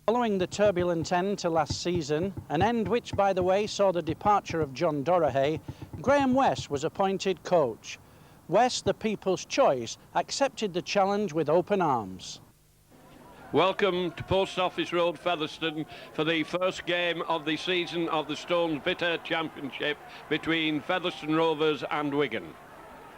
Following the turbulent end to last season, an end which, by the way, saw the departure of John Dorahay, Graham West was appointed coach. West, the people's choice, accepted the challenge with open arms. Welcome to Post Office Road, Featherstone, for the first game of the season of the Stones Bitter Championship between Featherstone Rovers and Wigan.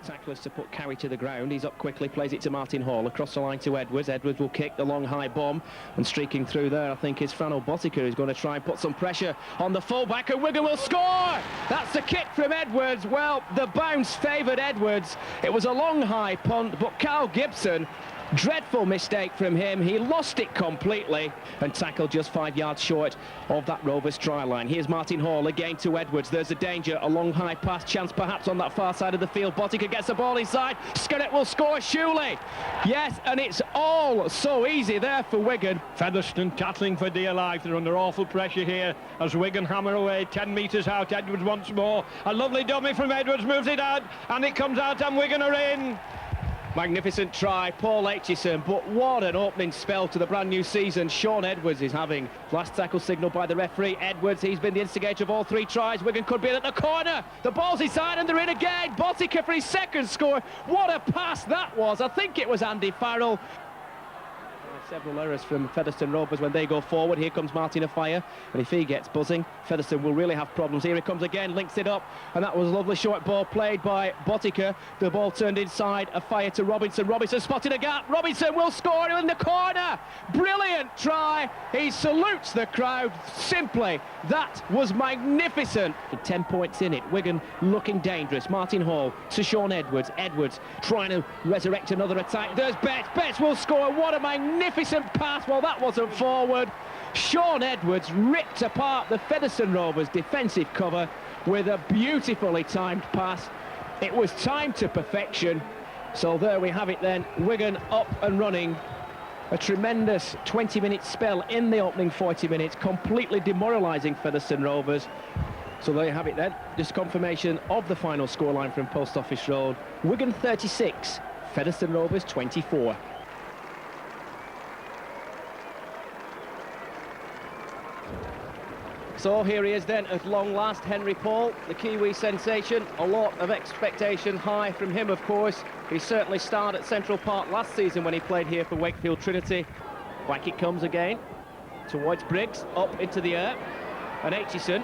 Tacklers to put Carey to the ground. He's up quickly, plays it to Martin Hall, across the line to Edwards. Edwards will kick the long high bomb, and streaking through there I think is Frano Botica, who's going to try and put some pressure on the fullback, and Wigan will score! That's the kick from Edwards. Well, the bounce favoured Edwards. It was a long high punt, but Carl Gibson, dreadful mistake from him. He lost it completely and tackled just 5 yards short of that Rovers try line. Here's Martin Hall again to Edwards. There's a danger, a long high pass, chance perhaps on that far side of the field. Botica gets the ball inside. Skerrett will score, surely. Yes, and it's all so easy there for Wigan. Featherstone tackling for dear life. They're under awful pressure here as Wigan hammer away. 10 metres out. Edwards once more. A lovely dummy from Edwards, moves it out, and it comes out, and Wigan are in. Magnificent try, Paul Aitchison, but what an opening spell to the brand new season Shaun Edwards is having. Last tackle signalled by the referee. Edwards, he's been the instigator of all 3 tries. Wigan could be at the corner. The ball's inside and they're in again. Botica for his second score. What a pass that was. I think it was Andy Farrell. Several errors from Featherstone Rovers when they go forward. Here comes Martin Afire, and if he gets buzzing, Featherstone will really have problems. Here he comes again, links it up, and that was a lovely short ball played by Botica. The ball turned inside, Afire to Robinson. Robinson spotted a gap. Robinson will score in the corner. Brilliant try. He salutes the crowd simply. That was magnificent. 10 points in it. Wigan looking dangerous. Martin Hall to Shaun Edwards. Edwards trying to resurrect another attack. There's Betts. Betts will score. What a magnificent pass. Well, that wasn't forward. Shaun Edwards ripped apart the Featherstone Rovers defensive cover with a beautifully timed pass. It was timed to perfection. So there we have it then. Wigan up and running. A tremendous 20-minute spell in the opening 40 minutes, completely demoralising Featherstone Rovers. So there you have it then. Just confirmation of the final scoreline from Post Office Road. Wigan 36, Featherstone Rovers 24. So here he is then at long last, Henry Paul, the Kiwi sensation. A lot of expectation high from him, of course. He certainly starred at Central Park last season when he played here for Wakefield Trinity. Back it comes again towards Briggs, up into the air, and Aitchison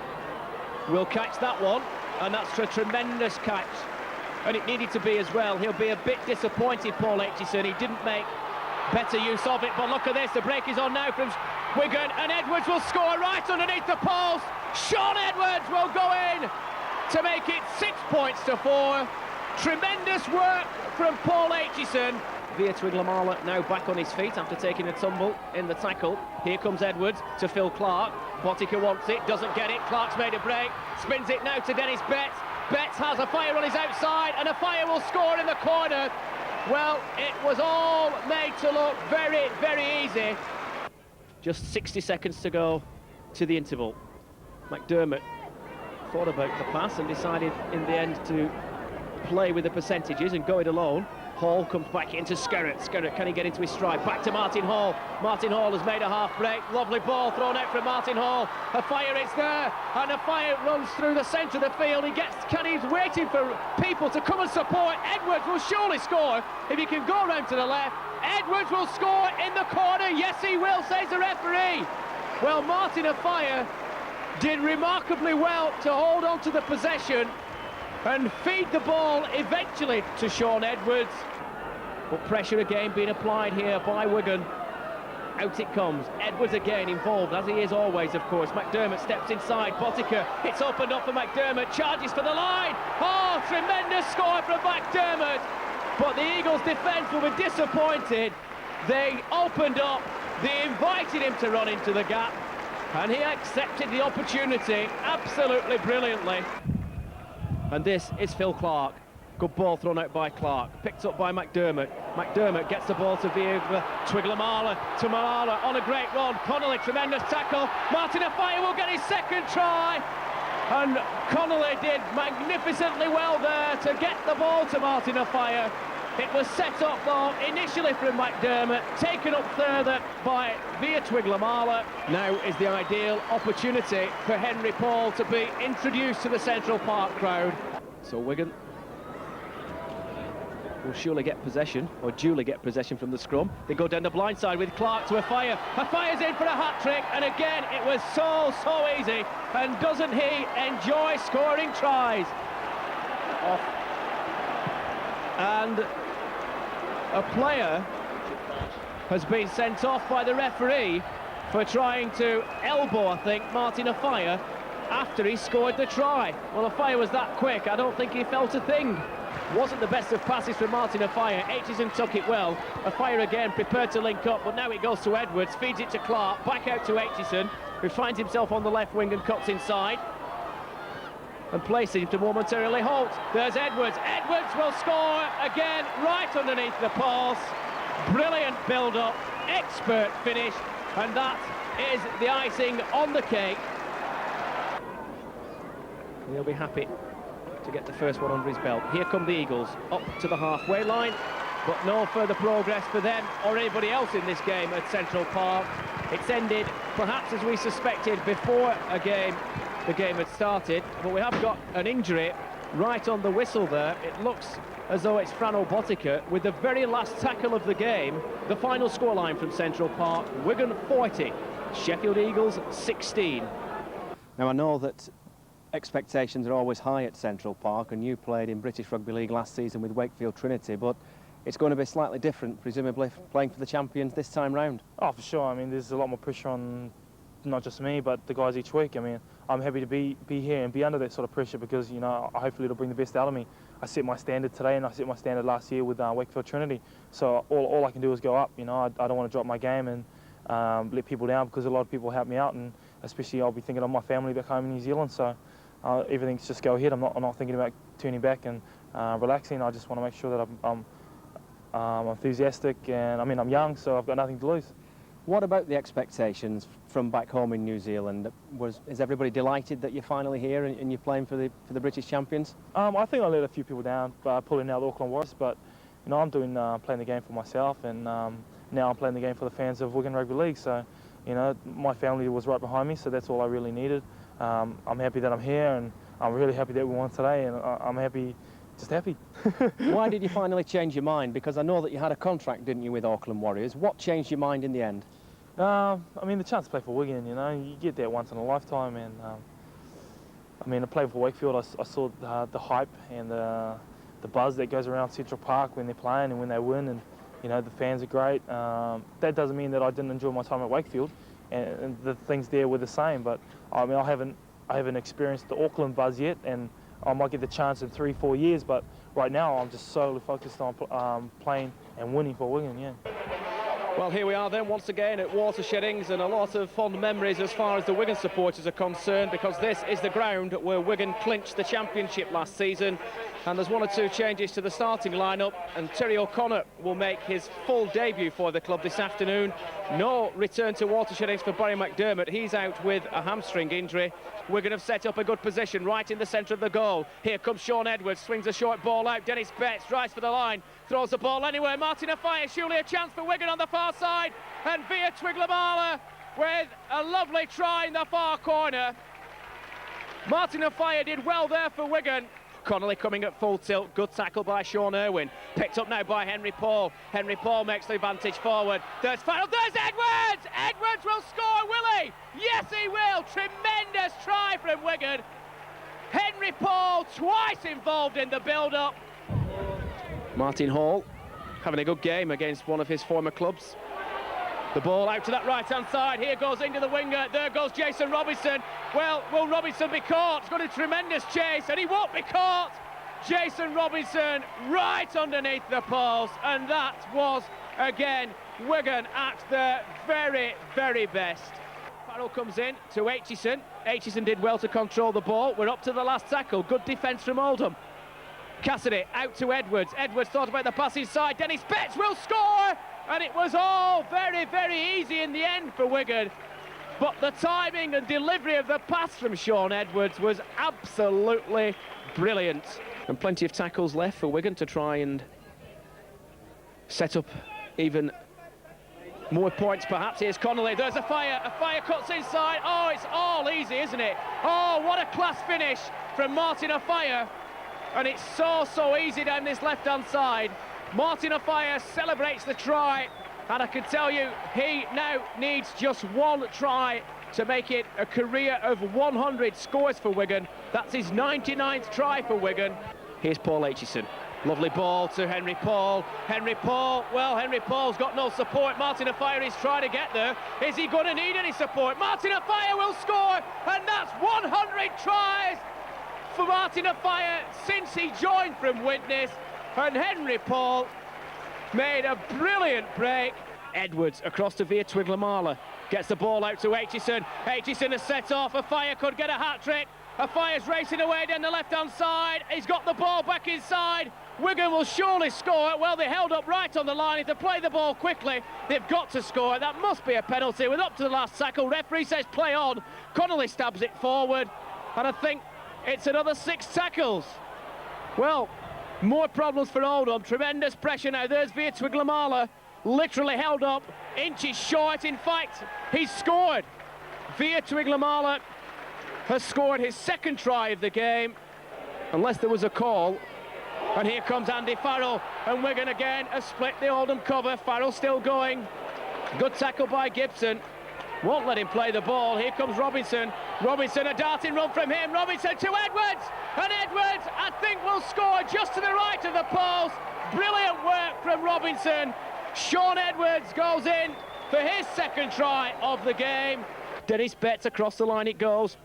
will catch that one, and that's a tremendous catch, and it needed to be as well. He'll be a bit disappointed, Paul Aitchison. He didn't make better use of it, but look at this, the break is on now from Wigan, and Edwards will score right underneath the post. Shaun Edwards will go in to make it 6 points to 4. Tremendous work from Paul Aitchison. Via Twiglamala now back on his feet after taking a tumble in the tackle. Here comes Edwards to Phil Clark. Botica wants it, doesn't get it. Clark's made a break, spins it now to Dennis Betts. Betts has Afire on his outside, and Afire will score in the corner. Well, it was all made to look very, very easy. Just 60 seconds to go to the interval. McDermott thought about the pass and decided in the end to play with the percentages and go it alone. Hall comes back into Skerrett. Skerrett, can he get into his stride? Back to Martin Hall. Martin Hall has made a half break. Lovely ball thrown out from Martin Hall. Afire is there, and Afire runs through the centre of the field. He's waiting for people to come and support. Edwards will surely score if he can go round to the left. Edwards will score in the corner. Yes, he will, says the referee. Well, Martin Afire did remarkably well to hold on to the possession and feed the ball eventually to Shaun Edwards. But pressure again being applied here by Wigan. Out it comes. Edwards again involved, as he is always, of course. McDermott steps inside. Botica, it's opened up for McDermott. Charges for the line. Oh, tremendous score from McDermott. But the Eagles' defence will be disappointed. They opened up. They invited him to run into the gap, and he accepted the opportunity absolutely brilliantly. And this is Phil Clark. Good ball thrown out by Clark, picked up by McDermott. McDermott gets the ball to Twiglamala, to Malala on a great run. Connolly, tremendous tackle. Martin Afire will get his second try. And Connolly did magnificently well there to get the ball to Martin Afire. It was set up, though, initially from McDermott, taken up further by Via Twiglamala. Now is the ideal opportunity for Henry Paul to be introduced to the Central Park crowd. So Wigan will surely get possession, or duly get possession from the scrum. They go down the blind side with Clark to Afire. Afire's in for a hat-trick, and again, it was so easy. And doesn't he enjoy scoring tries? Off. And a player has been sent off by the referee for trying to elbow, I think, Martin Afire after he scored the try. Well, Afire was that quick, I don't think he felt a thing. Wasn't the best of passes from Martin Afire. Aitchison took it well. Afire again prepared to link up, but now it goes to Edwards, feeds it to Clark, back out to Aitchison, who finds himself on the left wing and cuts inside and places him to momentarily halt. There's Edwards. Edwards will score again right underneath the post. Brilliant build-up, expert finish, and that is the icing on the cake. He'll be happy to get the first one under his belt. Here come the Eagles, up to the halfway line, but no further progress for them or anybody else in this game at Central Park. It's ended, perhaps as we suspected, before the game had started, but we have got an injury right on the whistle there. It looks as though it's Fran Obotica with the very last tackle of the game. The final scoreline from Central Park, Wigan 40, Sheffield Eagles 16. Now I know that expectations are always high at Central Park, and you played in British Rugby League last season with Wakefield Trinity, but it's going to be slightly different, presumably, playing for the champions this time round. Oh, for sure. I mean, there's a lot more pressure on not just me, but the guys each week. I mean, I'm happy to be here and be under that sort of pressure because, you know, hopefully it'll bring the best out of me. I set my standard today, and I set my standard last year with Wakefield Trinity. So all I can do is go up. You know, I don't want to drop my game and let people down, because a lot of people help me out, and especially I'll be thinking of my family back home in New Zealand. So everything's just go ahead. I'm not thinking about turning back and relaxing. I just want to make sure that I'm enthusiastic, and I mean, I'm young, so I've got nothing to lose. What about the expectations from back home in New Zealand? Is everybody delighted that you're finally here and you're playing for the British champions? I think I let a few people down by pulling out the Auckland Warriors, but you know, I'm playing the game for myself, and now I'm playing the game for the fans of Wigan Rugby League. So, you know, my family was right behind me, so that's all I really needed. I'm happy that I'm here, and I'm really happy that we won today, and I'm happy. Just happy. Why did you finally change your mind? Because I know that you had a contract, didn't you, with Auckland Warriors? What changed your mind in the end? I mean, the chance to play for Wigan, you know, you get that once in a lifetime, and I mean, I played for Wakefield. I saw the hype and the buzz that goes around Central Park when they're playing and when they win, and you know, the fans are great. That doesn't mean that I didn't enjoy my time at Wakefield, and the things there were the same. But I mean, I haven't experienced the Auckland buzz yet, and I might get the chance in 3-4 years, but right now I'm just solely focused on playing and winning for Wigan, yeah. Well, here we are then once again at Watersheddings, and a lot of fond memories as far as the Wigan supporters are concerned, because this is the ground where Wigan clinched the championship last season, and there's one or two changes to the starting lineup, and Terry O'Connor will make his full debut for the club this afternoon. No return to Watersheddings for Barry McDermott. He's out with a hamstring injury. Wigan have set up a good position right in the centre of the goal. Here comes Sean Edwards, swings a short ball out. Dennis Betts drives for the line, throws the ball anywhere. Martin Afire, surely a chance for Wigan on the far side, and Via Twiglamala with a lovely try in the far corner. Martin Afire did well there for Wigan. Connolly coming at full tilt, good tackle by Sean Irwin, picked up now by Henry Paul. Henry Paul makes the advantage forward. There's Edwards! Edwards will score, will he? Yes, he will. Tremendous try from Wigan. Henry Paul twice involved in the build-up. Martin Hall having a good game against one of his former clubs. The ball out to that right-hand side. Here goes into the winger. There goes Jason Robinson. Well, will Robinson be caught? It's got a tremendous chase, and he won't be caught. Jason Robinson right underneath the post, and that was, again, Wigan at their very, very best. Farrell comes in to Aitchison. Aitchison did well to control the ball. We're up to the last tackle. Good defence from Oldham. Cassidy out to Edwards. Edwards thought about the pass inside. Dennis Betts will score! And it was all very, very easy in the end for Wigan. But the timing and delivery of the pass from Sean Edwards was absolutely brilliant. And plenty of tackles left for Wigan to try and set up even more points perhaps. Here's Connolly, there's a fire cuts inside. Oh, it's all easy, isn't it? Oh, what a class finish from Martin Offiah, and it's so easy down this left-hand side. Martin Offiah celebrates the try, and I can tell you he now needs just one try to make it a career of 100 scores for Wigan. That's his 99th try for Wigan. Here's Paul Aitchison. Lovely ball to Henry Paul. Henry Paul, well, Henry Paul's got no support. Martin Offiah is trying to get there. Is he going to need any support? Martin Offiah will score, and that's 100 tries for Martin Offiah since he joined from Widnes. And Henry Paul made a brilliant break. Edwards across to Via Twiglamala. Gets the ball out to Aitchison. Aitchison has set off. Offiah could get a hat-trick. Offiah's racing away down the left-hand side. He's got the ball back inside. Wigan will surely score. Well, they held up right on the line. If they play the ball quickly, they've got to score. That must be a penalty. We're up to the last tackle. Referee says play on. Connolly stabs it forward. And I think it's another 6 tackles. Well, more problems for Oldham. Tremendous pressure now. There's Via Twiglamala. Literally held up, inches short. In fact, he's scored. Via Twiglamala has scored his 2nd try of the game, unless there was a call. And here comes Andy Farrell, and Wigan again has split the Oldham cover. Farrell still going. Good tackle by Gibson. Won't let him play the ball. Here comes Robinson. Robinson, a darting run from him. Robinson to Edwards, and Edwards, I think, will score just to the right of the post. Brilliant work from Robinson. Sean Edwards goes in for his 2nd try of the game. Dennis Betts across the line it goes.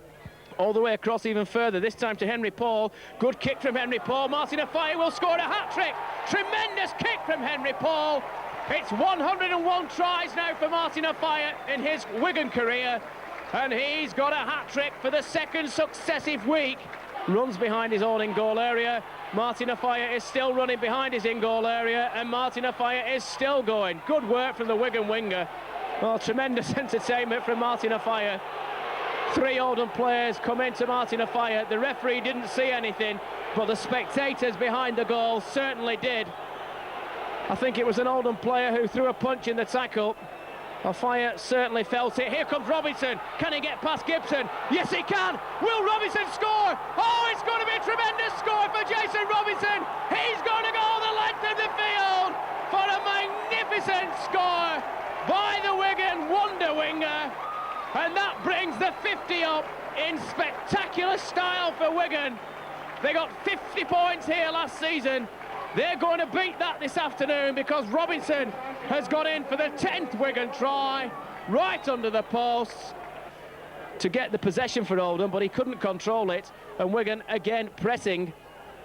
All the way across even further, this time to Henry Paul. Good kick from Henry Paul. Martin Offiah will score a hat-trick. Tremendous kick from Henry Paul. It's 101 tries now for Martin Offiah in his Wigan career, and he's got a hat-trick for the 2nd successive week. Runs behind his own in-goal area. Martin Offiah is still running behind his in-goal area, and Martin Offiah is still going. Good work from the Wigan winger. Well, tremendous entertainment from Martin Offiah. 3 Oldham players come into Martin Offiah. The referee didn't see anything, but the spectators behind the goal certainly did. I think it was an Oldham player who threw a punch in the tackle. Offiah certainly felt it. Here comes Robinson. Can he get past Gibson? Yes, he can. Will Robinson score? Oh, it's going to be a tremendous score for Jason Robinson. He's going to go the length of the field for a magnificent score by the Wigan wonder winger. And that brings the 50 up in spectacular style for Wigan. They got 50 points here last season. They're going to beat that this afternoon because Robinson has got in for the 10th Wigan try, right under the posts, to get the possession for Oldham, but he couldn't control it. And Wigan again pressing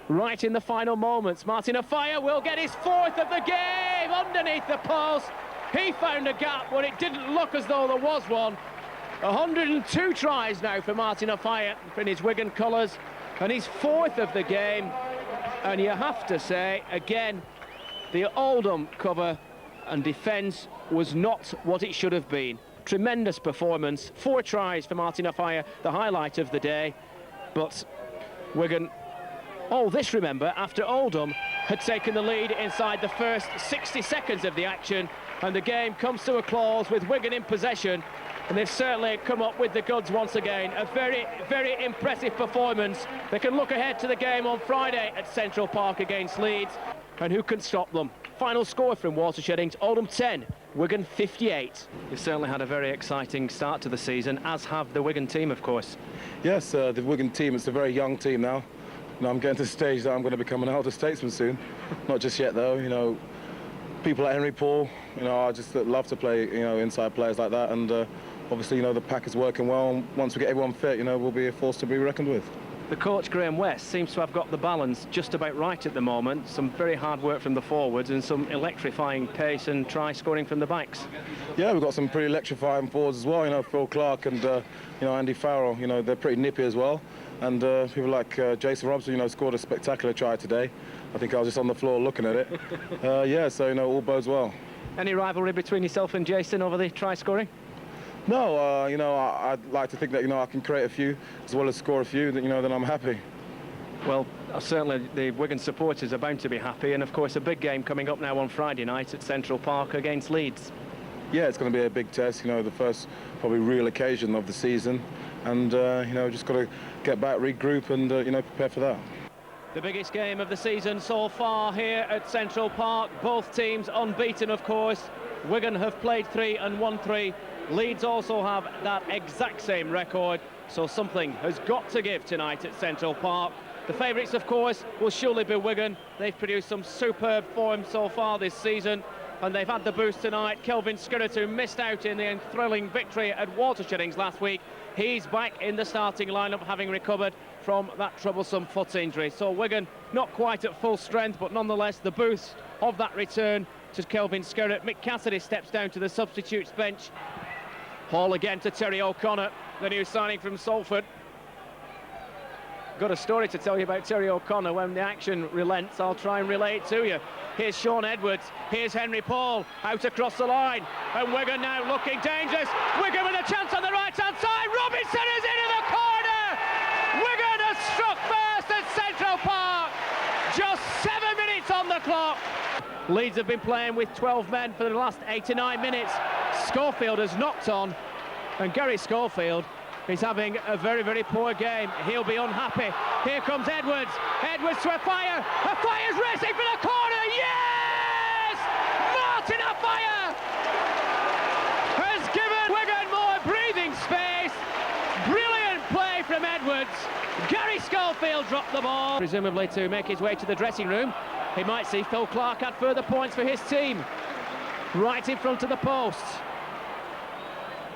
right in the final moments. Martin Offiah will get his 4th of the game underneath the post. He found a gap when it didn't look as though there was one. 102 tries now for Martin Offiah in his Wigan colours, and his 4th of the game. And you have to say, again, the Oldham cover and defence was not what it should have been. Tremendous performance. 4 tries for Martin Offiah, the highlight of the day. But Wigan, all this, remember, after Oldham had taken the lead inside the first 60 seconds of the action, and the game comes to a close with Wigan in possession. And they've certainly come up with the goods once again. A very, very impressive performance. They can look ahead to the game on Friday at Central Park against Leeds. And who can stop them? Final score from Watershed: Oldham 10, Wigan 58. You've certainly had a very exciting start to the season, as have the Wigan team, of course. Yes, the Wigan team, it's a very young team now. You know, I'm getting to the stage that I'm going to become an elder statesman soon. Not just yet, though. You know, people like Henry Paul, you know, I just love to play, you know, inside players like that. And obviously, you know, the pack is working well. And once we get everyone fit, you know, we'll be a force to be reckoned with. The coach, Graham West, seems to have got the balance just about right at the moment. Some very hard work from the forwards and some electrifying pace and try-scoring from the backs. Yeah, we've got some pretty electrifying forwards as well. You know, Phil Clark and, you know, Andy Farrell, you know, they're pretty nippy as well. And people like Jason Robinson, you know, scored a spectacular try today. I think I was just on the floor looking at it. Yeah, so, you know, all bodes well. Any rivalry between yourself and Jason over the try-scoring? No, you know, I'd like to think that, you know, I can create a few as well as score a few, that, you know, then I'm happy. Well, Certainly the Wigan supporters are bound to be happy, and of course a big game coming up now on Friday night at Central Park against Leeds. Yeah, it's going to be a big test, you know, the first probably real occasion of the season, and you know, just got to get back, regroup, and you know, prepare for that. The biggest game of the season so far here at Central Park. Both teams unbeaten, of course. Wigan have played 3 and won 3. Leeds also have that exact same record, so something has got to give tonight at Central Park. The favourites, of course, will surely be Wigan. They've produced some superb form so far this season, and they've had the boost tonight. Kelvin Skirrett, who missed out in the thrilling victory at Watersheddings last week, he's back in the starting lineup, having recovered from that troublesome foot injury. So Wigan not quite at full strength, but nonetheless the boost of that return to Kelvin Skirrett. Mick Cassidy steps down to the substitutes bench. Hall again to Terry O'Connor, the new signing from Salford. Got a story to tell you about Terry O'Connor. When the action relents, I'll try and relate it to you. Here's Sean Edwards, here's Henry Paul, out across the line, and Wigan now looking dangerous. Wigan with a chance on the right-hand side. Robinson is into the corner. Wigan has struck first at Central Park. Just 7 minutes on the clock. Leeds have been playing with 12 men for the last 8 to 9 minutes. Schofield has knocked on, and Gary Schofield is having a very, very poor game. He'll be unhappy. Here comes Edwards. Edwards to a fire. A fire's racing for the corner. Yes! Martin Afire has given Wigan more breathing space. Brilliant play from Edwards. Gary Schofield dropped the ball. Presumably to make his way to the dressing room. He might see Phil Clark add further points for his team. Right in front of the post.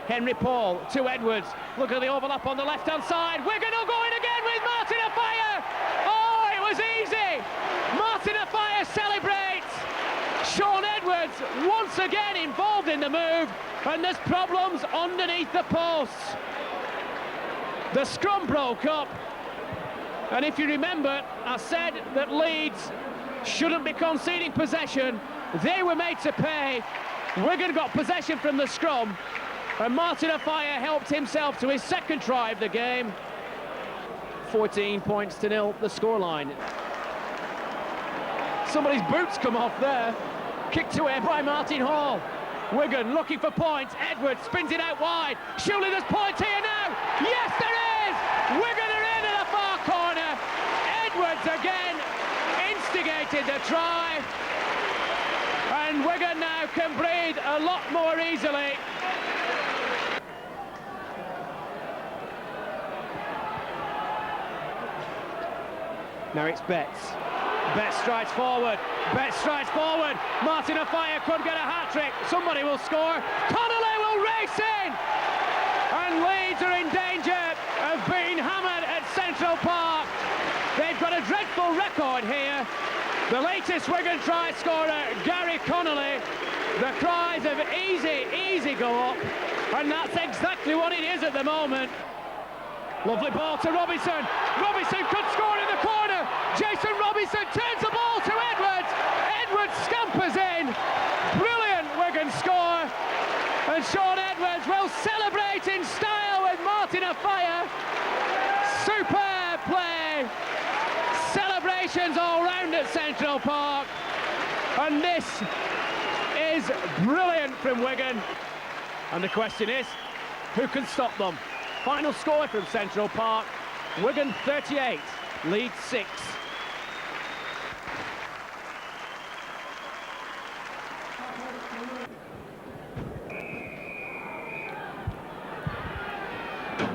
Henry Paul to Edwards. Look at the overlap on the left-hand side. Wigan will go in again with Martin Afire. Oh, it was easy. Martin Afire celebrates. Sean Edwards once again involved in the move, and there's problems underneath the posts. The scrum broke up, and if you remember, I said that Leeds shouldn't be conceding possession. They were made to pay. Wigan got possession from the scrum, and Martin Afire helped himself to his second try of the game. 14 points to 0, the scoreline. Somebody's boots come off there. Kicked away by Martin Hall. Wigan looking for points. Edwards spins it out wide. Surely there's points here now. Yes, there is! Wigan are in at the far corner. Edwards again instigated the try. And Wigan now can breathe a lot more easily. Now it's Betts. Betts strides forward. Betts strides forward. Martin Afire could get a hat-trick. Somebody will score. Connolly will race in. And Leeds are in danger of being hammered at Central Park. They've got a dreadful record here. The latest Wigan try scorer, Gary Connolly. The cries of easy, easy go up. And that's exactly what it is at the moment. Lovely ball to Robinson. Robinson could score in the corner. Jason Robinson turns the ball to Edwards. Edwards scampers in. Brilliant Wigan score. And Sean Edwards will celebrate in style with Martin Afire. Superb play. Celebrations all round at Central Park. And this is brilliant from Wigan. And the question is, who can stop them? Final score from Central Park, Wigan 38, Leeds 6.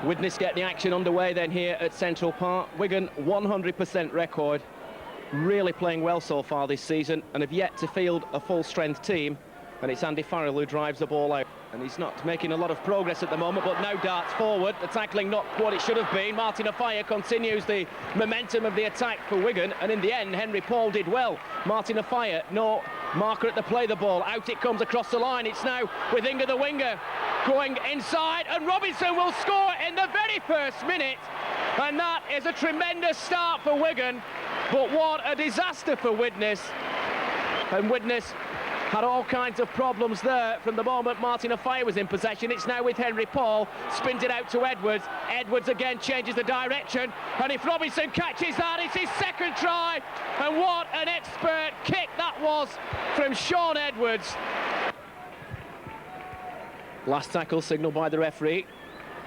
Widnes get the action underway then here at Central Park. Wigan 100% record, really playing well so far this season and have yet to field a full-strength team. And it's Andy Farrell who drives the ball out. And he's not making a lot of progress at the moment, but now darts forward. The tackling not what it should have been. Martin Afire continues the momentum of the attack for Wigan. And in the end, Henry Paul did well. Martin Afire, no marker at the play the ball. Out it comes across the line. It's now with Inga the winger going inside. And Robinson will score in the very first minute. And that is a tremendous start for Wigan. But what a disaster for Widnes. And Widnes had all kinds of problems there from the moment Martin Offiah was in possession. It's now with Henry Paul, spins it out to Edwards. Edwards again changes the direction, and if Robinson catches that, it's his second try. And what an expert kick that was from Sean Edwards. Last tackle signalled by the referee.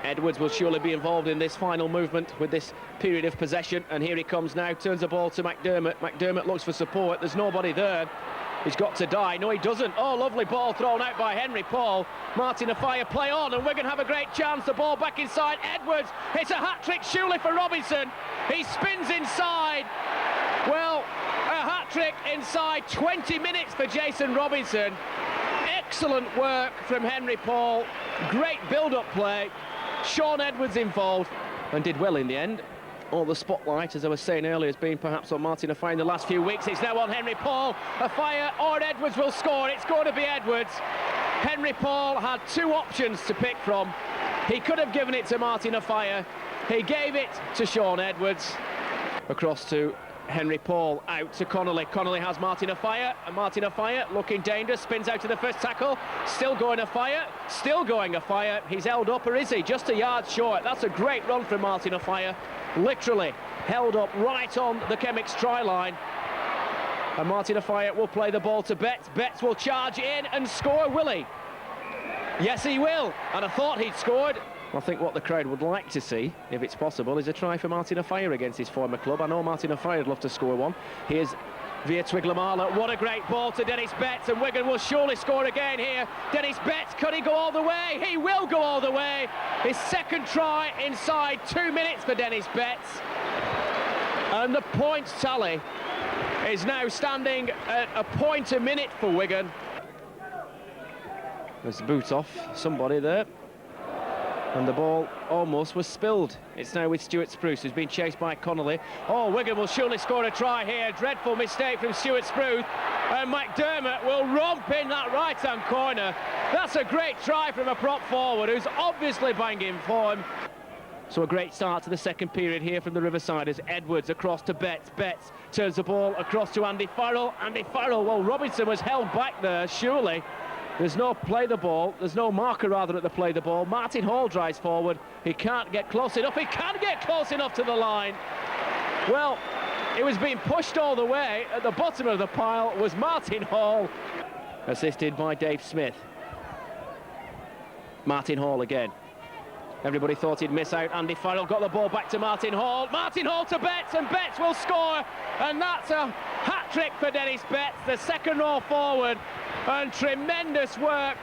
Edwards will surely be involved in this final movement with this period of possession, and here he comes now, turns the ball to McDermott. McDermott looks for support, there's nobody there. He's got to die. No, he doesn't. Oh, lovely ball thrown out by Henry Paul. Martin Offiah play on, and Wigan have a great chance. The ball back inside. Edwards. It's a hat-trick surely for Robinson. He spins inside. Well, a hat-trick inside 20 minutes for Jason Robinson. Excellent work from Henry Paul. Great build-up play. Sean Edwards involved and did well in the end. All the spotlight, as I was saying earlier, has been perhaps on Martin Offiah in the last few weeks. It's now on Henry Paul. Offiah or Edwards will score. It's going to be Edwards. Henry Paul had two options to pick from. He could have given it to Martin Offiah. He gave it to Sean Edwards. Across to Henry Paul, out to Connolly. Connolly has Martin Offiah, and Martin Offiah looking dangerous, spins out to the first tackle. Still going Offiah, still going Offiah. He's held up, or is he? Just a yard short. That's a great run from Martin Offiah. Literally held up right on the Chemix try line. And Martin Offiah will play the ball to Betts. Betts will charge in and score, will he? Yes, he will. And I thought he'd scored. I think what the crowd would like to see, if it's possible, is a try for Martin Offiah against his former club. I know Martin Offiah would love to score one. Here's via Twiglamala. What a great ball to Dennis Betts, and Wigan will surely score again here. Dennis Betts, could he go all the way? He will go all the way. His second try inside 2 minutes for Dennis Betts. And the points tally is now standing at a point a minute for Wigan. There's the boot off somebody there. And the ball almost was spilled. It's now with Stuart Spruce, who's been chased by Connolly. Oh, Wigan will surely score a try here. Dreadful mistake from Stuart Spruce. And McDermott will romp in that right-hand corner. That's a great try from a prop forward who's obviously banging form. So a great start to the second period here from the Riversiders. Edwards across to Betts. Betts turns the ball across to Andy Farrell. Andy Farrell, well, Robinson was held back there, surely. There's no play the ball, there's no marker rather at the play the ball. Martin Hall drives forward, he can't get close enough, he can get close enough to the line. Well, it was being pushed all the way. At the bottom of the pile was Martin Hall, assisted by Dave Smith. Martin Hall again. Everybody thought he'd miss out. Andy Farrell got the ball back to Martin Hall. Martin Hall to Betts, and Betts will score. And that's a hat-trick for Dennis Betts, the second row forward. And tremendous work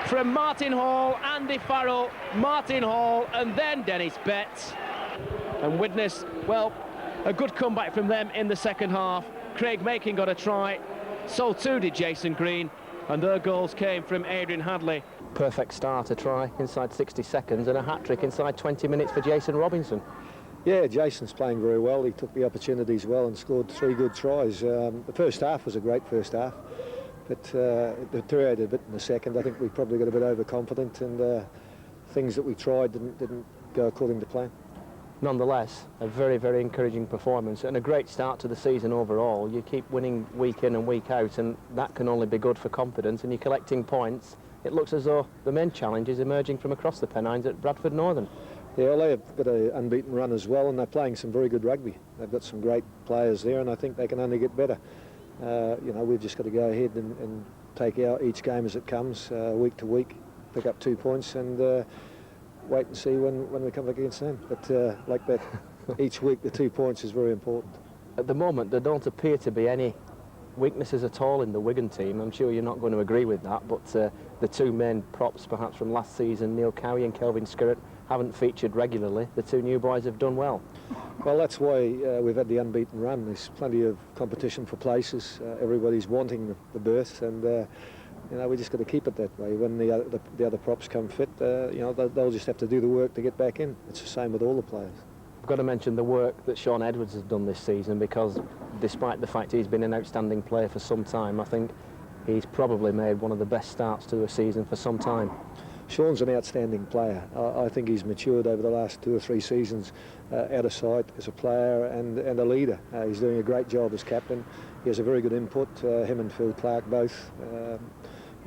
from Martin Hall, Andy Farrell, Martin Hall, and then Dennis Betts. And witness, well, a good comeback from them in the second half. Craig Makin got a try, so too did Jason Green, and their goals came from Adrian Hadley. Perfect start, a try inside 60 seconds and a hat-trick inside 20 minutes for Jason Robinson. Yeah, Jason's playing very well. He took the opportunities well and scored 3 good tries. The first half was a great first half, but it deteriorated a bit in the second. I think we probably got a bit overconfident, and things that we tried didn't go according to plan. Nonetheless, a very, very encouraging performance and a great start to the season overall. You keep winning week in and week out, and that can only be good for confidence, and you're collecting points. It looks as though the main challenge is emerging from across the Pennines at Bradford Northern. Yeah, well, they've got an unbeaten run as well, and they're playing some very good rugby. They've got some great players there, and I think they can only get better. You know, we've just got to go ahead and take out each game as it comes, week to week, pick up 2 points, and wait and see when we come against them. But like that, each week the 2 points is very important. At the moment, there don't appear to be any weaknesses at all in the Wigan team. I'm sure you're not going to agree with that, but the two main props perhaps from last season, Neil Cowie and Kelvin Skirrett, haven't featured regularly. The two new boys have done well. Well, that's why we've had the unbeaten run. There's plenty of competition for places. Everybody's wanting the berth, and you know, we just got to keep it that way. When the other props come fit, you know, they'll just have to do the work to get back in. It's the same with all the players. I've got to mention the work that Sean Edwards has done this season, because despite the fact he's been an outstanding player for some time, I think he's probably made one of the best starts to a season for some time. Sean's an outstanding player. I think he's matured over the last 2 or 3 seasons out of sight as a player and a leader. He's doing a great job as captain. He has a very good input. Him and Phil Clark both.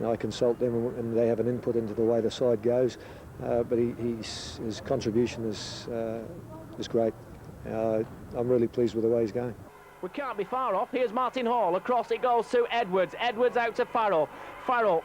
I consult them and they have an input into the way the side goes. But his contribution is great. I'm really pleased with the way he's going. We can't be far off. Here's Martin Hall. Across it goes to Edwards. Edwards out to Farrell. Farrell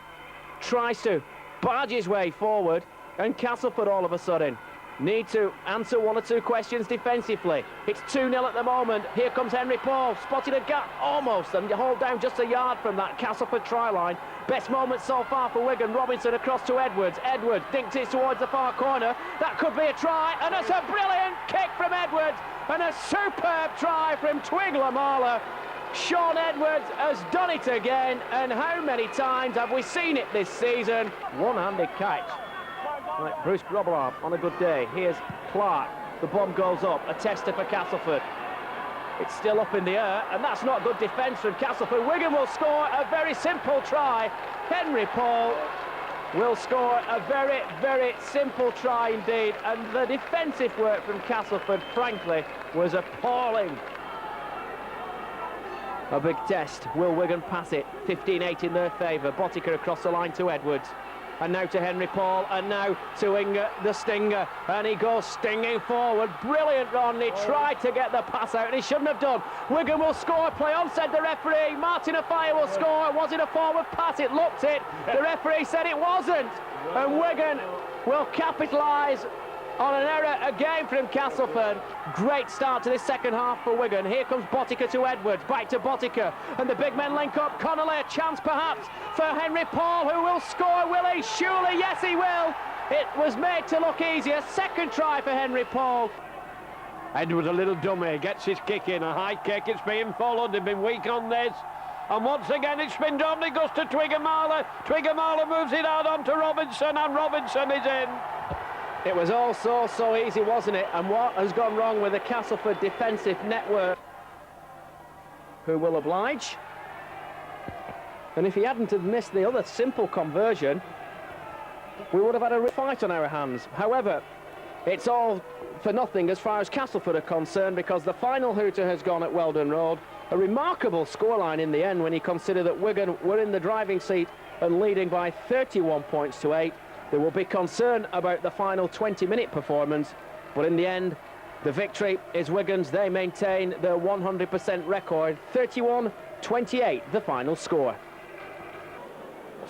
tries to barge his way forward, and Castleford all of a sudden need to answer 1 or 2 questions defensively. It's 2-0 at the moment. Here comes Henry Paul, spotted a gap almost, and you hold down just a yard from that Castleford try line. Best moment so far for Wigan. Robinson across to Edwards. Edwards dinks it towards the far corner. That could be a try, and it's a brilliant kick from Edwards, and a superb try from Twig Lamala. Sean Edwards has done it again, and how many times have we seen it this season? One-handed catch. Like Bruce Grobler on a good day. Here's Clark. The bomb goes up. A tester for Castleford. It's still up in the air, and that's not good defence from Castleford. Wigan will score a very simple try. Henry Paul will score a very, very simple try indeed, and the defensive work from Castleford, frankly, was appalling. A big test. Will Wigan pass it? 15-8 in their favour. Botica across the line to Edwards. And now to Henry Paul, and now to Inga, the stinger, and he goes stinging forward. Brilliant run. He tried to get the pass out, and he shouldn't have done. Wigan will score. Play on, said the referee. Martin Afire will score. Was it a forward pass? It looked it. The referee said it wasn't. And Wigan will capitalise on an error again from Castleford. Great start to this second half for Wigan. Here comes Botica to Edwards, back to Botica, and the big men link up. Connolly, a chance perhaps for Henry Paul, who will score, will he? Surely, yes he will. It was made to look easier. Second try for Henry Paul. Edwards, a little dummy, gets his kick in, a high kick. It's being followed, they've been weak on this. And once again it's been done. It goes to Twiggamala. Twiggamala moves it out onto Robinson, and Robinson is in. It was all so easy, wasn't it? And what has gone wrong with the Castleford defensive network? Who will oblige? And if he hadn't have missed the other simple conversion, we would have had a fight on our hands. However, it's all for nothing as far as Castleford are concerned, because the final hooter has gone at Weldon Road. A remarkable scoreline in the end when you consider that Wigan were in the driving seat and leading by 31 points to 8. There will be concern about the final 20-minute performance, but in the end, the victory is Wigan's. They maintain their 100% record. 31-28, the final score.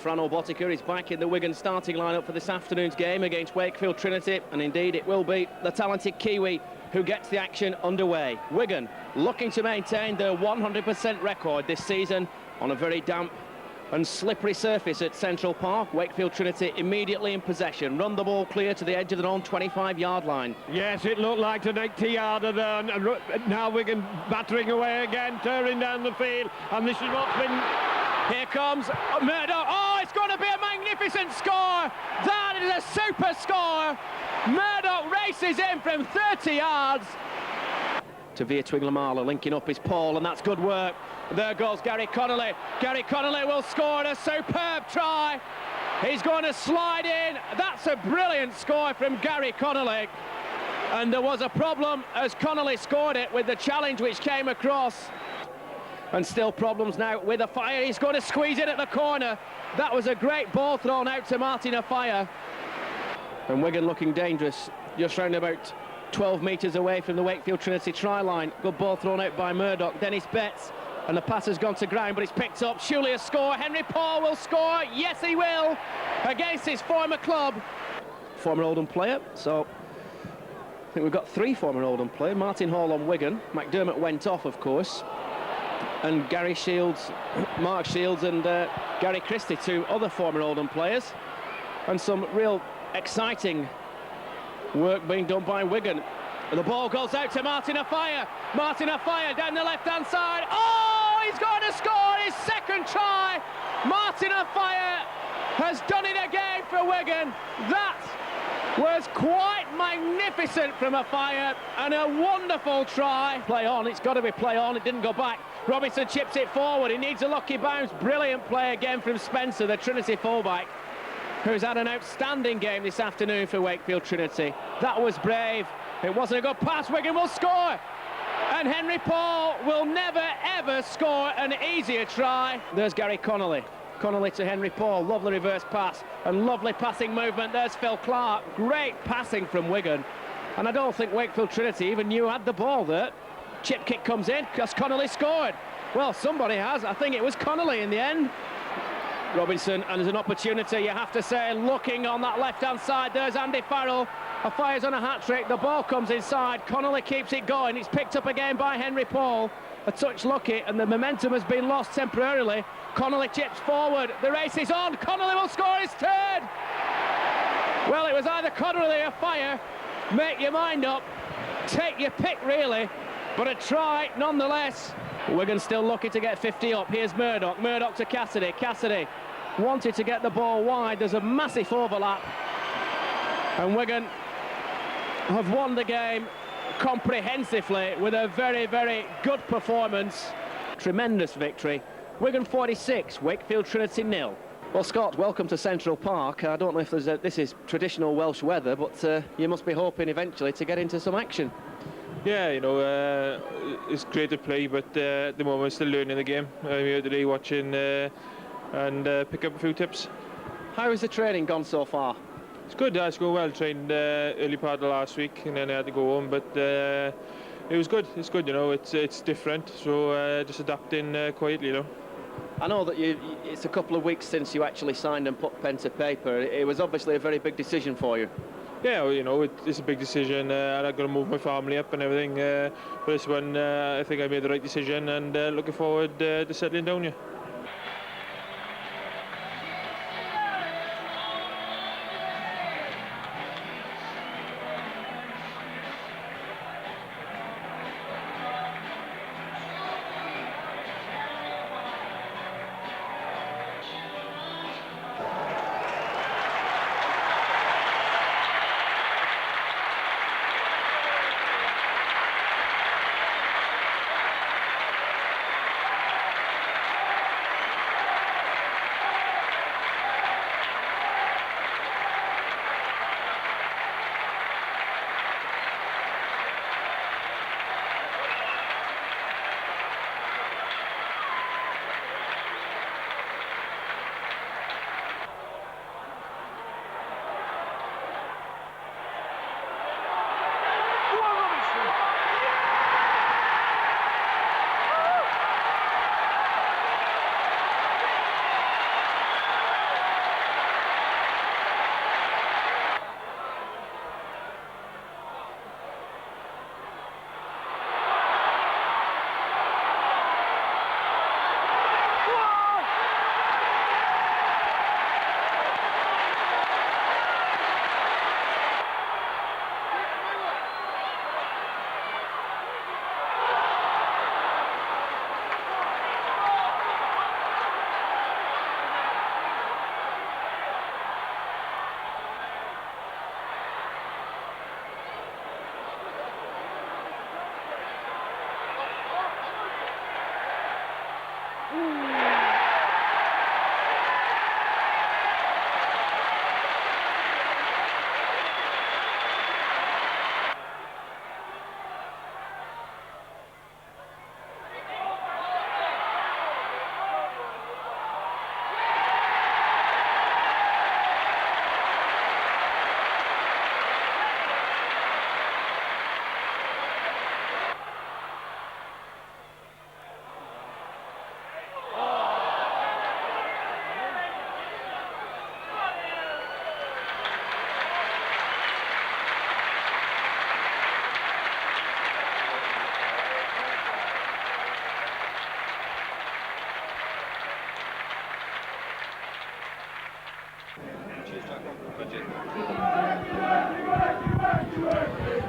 Frano Botica is back in the Wigan starting lineup for this afternoon's game against Wakefield Trinity, and indeed it will be the talented Kiwi who gets the action underway. Wigan looking to maintain their 100% record this season on a very damp and slippery surface at Central Park. Wakefield Trinity immediately in possession. Run the ball clear to the edge of their own 25-yard line. Yes, it looked like an 80-yarder there. And now Wigan battering away again, tearing down the field. And this is what's been... Here comes Murdoch. Oh, it's going to be a magnificent score. That is a super score. Murdoch races in from 30 yards. To Via Twiglamala, linking up is Paul, and that's good work. There goes Gary Connolly. Gary Connolly will score a superb try. He's going to slide in. That's a brilliant score from Gary Connolly. And there was a problem as Connolly scored it with the challenge which came across. And still problems now with Afire. He's going to squeeze it at the corner. That was a great ball thrown out to Martin Afire. And Wigan looking dangerous, just round about 12 metres away from the Wakefield Trinity try line. Good ball thrown out by Murdoch. Dennis Betts, and the pass has gone to ground, but it's picked up. Surely a score. Henry Paul will score. Yes, he will, against his former club. Former Oldham player, so I think we've got 3 former Oldham players. Martin Hall on Wigan. McDermott went off, of course. And Gary Shields, Mark Shields and Gary Christie, 2 other former Oldham players. And some real exciting work being done by Wigan. And the ball goes out to Martin Afire. Martin Afire down the left-hand side. Oh, he's going to score his second try. Martin Afire has done it again for Wigan. That was quite magnificent from Afire, and a wonderful try. Play on, it's got to be play on. It didn't go back. Robinson chips it forward. He needs a lucky bounce. Brilliant play again from Spencer, the Trinity fullback. who's had an outstanding game this afternoon for Wakefield Trinity. That was brave. It wasn't a good pass. Wigan will score. And Henry Paul will never, ever score an easier try. There's Gary Connolly. Connolly to Henry Paul. Lovely reverse pass and lovely passing movement. There's Phil Clark. Great passing from Wigan. And I don't think Wakefield Trinity even knew had the ball there. Chip kick comes in. Has Connolly scored? Well, somebody has. I think it was Connolly in the end. Robinson, and there's an opportunity, you have to say, looking on that left-hand side. There's Andy Farrell. Fires on a hat-trick. The ball comes inside. Connolly keeps it going. It's picked up again by Henry Paul. A touch lucky, and the momentum has been lost temporarily. Connolly chips forward. The race is on. Connolly will score his third. Well, it was either Connolly or fire. Make your mind up. Take your pick, really. But a try, nonetheless. Wigan still lucky to get 50 up. Here's Murdoch. Murdoch to Cassidy. Cassidy wanted to get the ball wide. There's a massive overlap. And Wigan have won the game comprehensively with a very, very good performance. Tremendous victory. Wigan 46, Wakefield Trinity 0. Well, Scott, welcome to Central Park. I don't know if this is traditional Welsh weather, but you must be hoping eventually to get into some action. Yeah, you know, it's great to play, but at the moment I'm still learning the game. I'm here today watching and pick up a few tips. How has the training gone so far? It's good, it's going well. Trained early part of last week and then I had to go home, but it was good. It's good, you know, it's different, so just adapting quietly, you know. I know that it's a couple of weeks since you actually signed and put pen to paper. It was obviously a very big decision for you. Yeah, well, you know, it's a big decision, and I've got to move my family up and everything. But this one, I think I made the right decision, and looking forward to settling down here.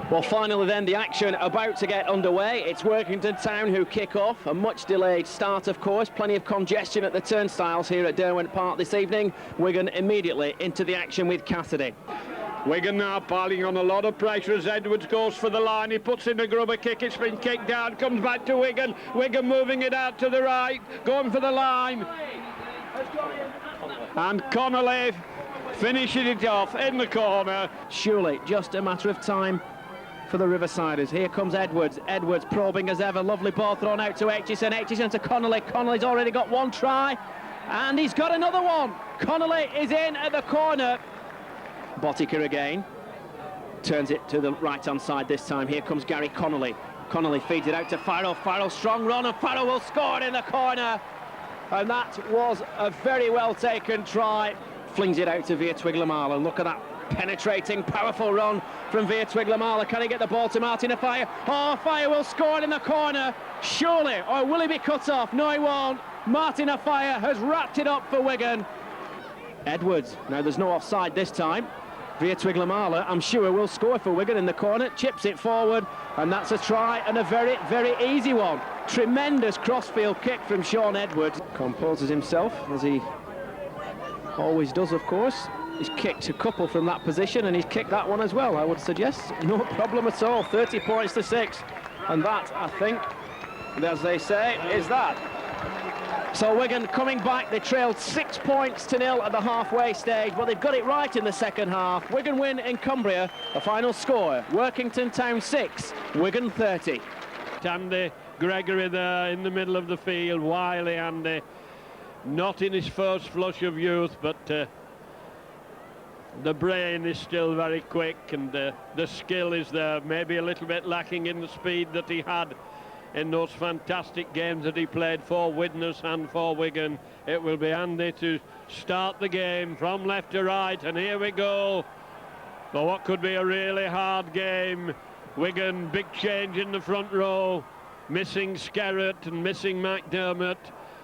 Well, finally then, the action about to get underway. It's Workington Town who kick off. A much delayed start, of course. Plenty of congestion at the turnstiles here at Derwent Park this evening. Wigan immediately into the action with Cassidy. Wigan now piling on a lot of pressure as Edwards goes for the line. He puts in a grubber kick. It's been kicked down. Comes back to Wigan. Wigan moving it out to the right. Going for the line. And Connolly finishes it off in the corner. Surely just a matter of time for the Riversiders. Here comes Edwards. Edwards probing as ever. Lovely ball thrown out to Aitchison. Aitchison to Connolly. Connolly's already got one try, and he's got another one. Connolly is in at the corner. Botica again. Turns it to the right-hand side this time. Here comes Gary Connolly. Connolly feeds it out to Farrell. Farrell, strong run, and Farrell will score it in the corner. And that was a very well taken try. Flings it out to Veer Twiglamala. Look at that penetrating, powerful run from Veer Twiglamala. Can he get the ball to Martin Offiah? Oh, Offiah will score it in the corner. Surely, or will he be cut off? No, he won't. Martin Offiah has wrapped it up for Wigan. Edwards, now there's no offside this time. Veer Twiglamala, I'm sure, will score for Wigan in the corner, chips it forward, and that's a try, and a very, very easy one. Tremendous crossfield kick from Sean Edwards. Composes himself, as he always does, of course. He's kicked a couple from that position, and he's kicked that one as well, I would suggest. No problem at all, 30 points to 6. And that, I think, as they say, is that. So Wigan coming back, they trailed 6 points to 0 at the halfway stage, but they've got it right in the second half. Wigan win in Cumbria, the final score, Workington Town 6, Wigan 30. Andy Gregory there in the middle of the field, wily Andy, not in his first flush of youth, but the brain is still very quick, and the skill is there, maybe a little bit lacking in the speed that he had in those fantastic games that he played for Widnes and for Wigan. It will be Andy to start the game from left to right, and here we go for what could be a really hard game. Wigan, big change in the front row, missing Skerrett and missing McDermott,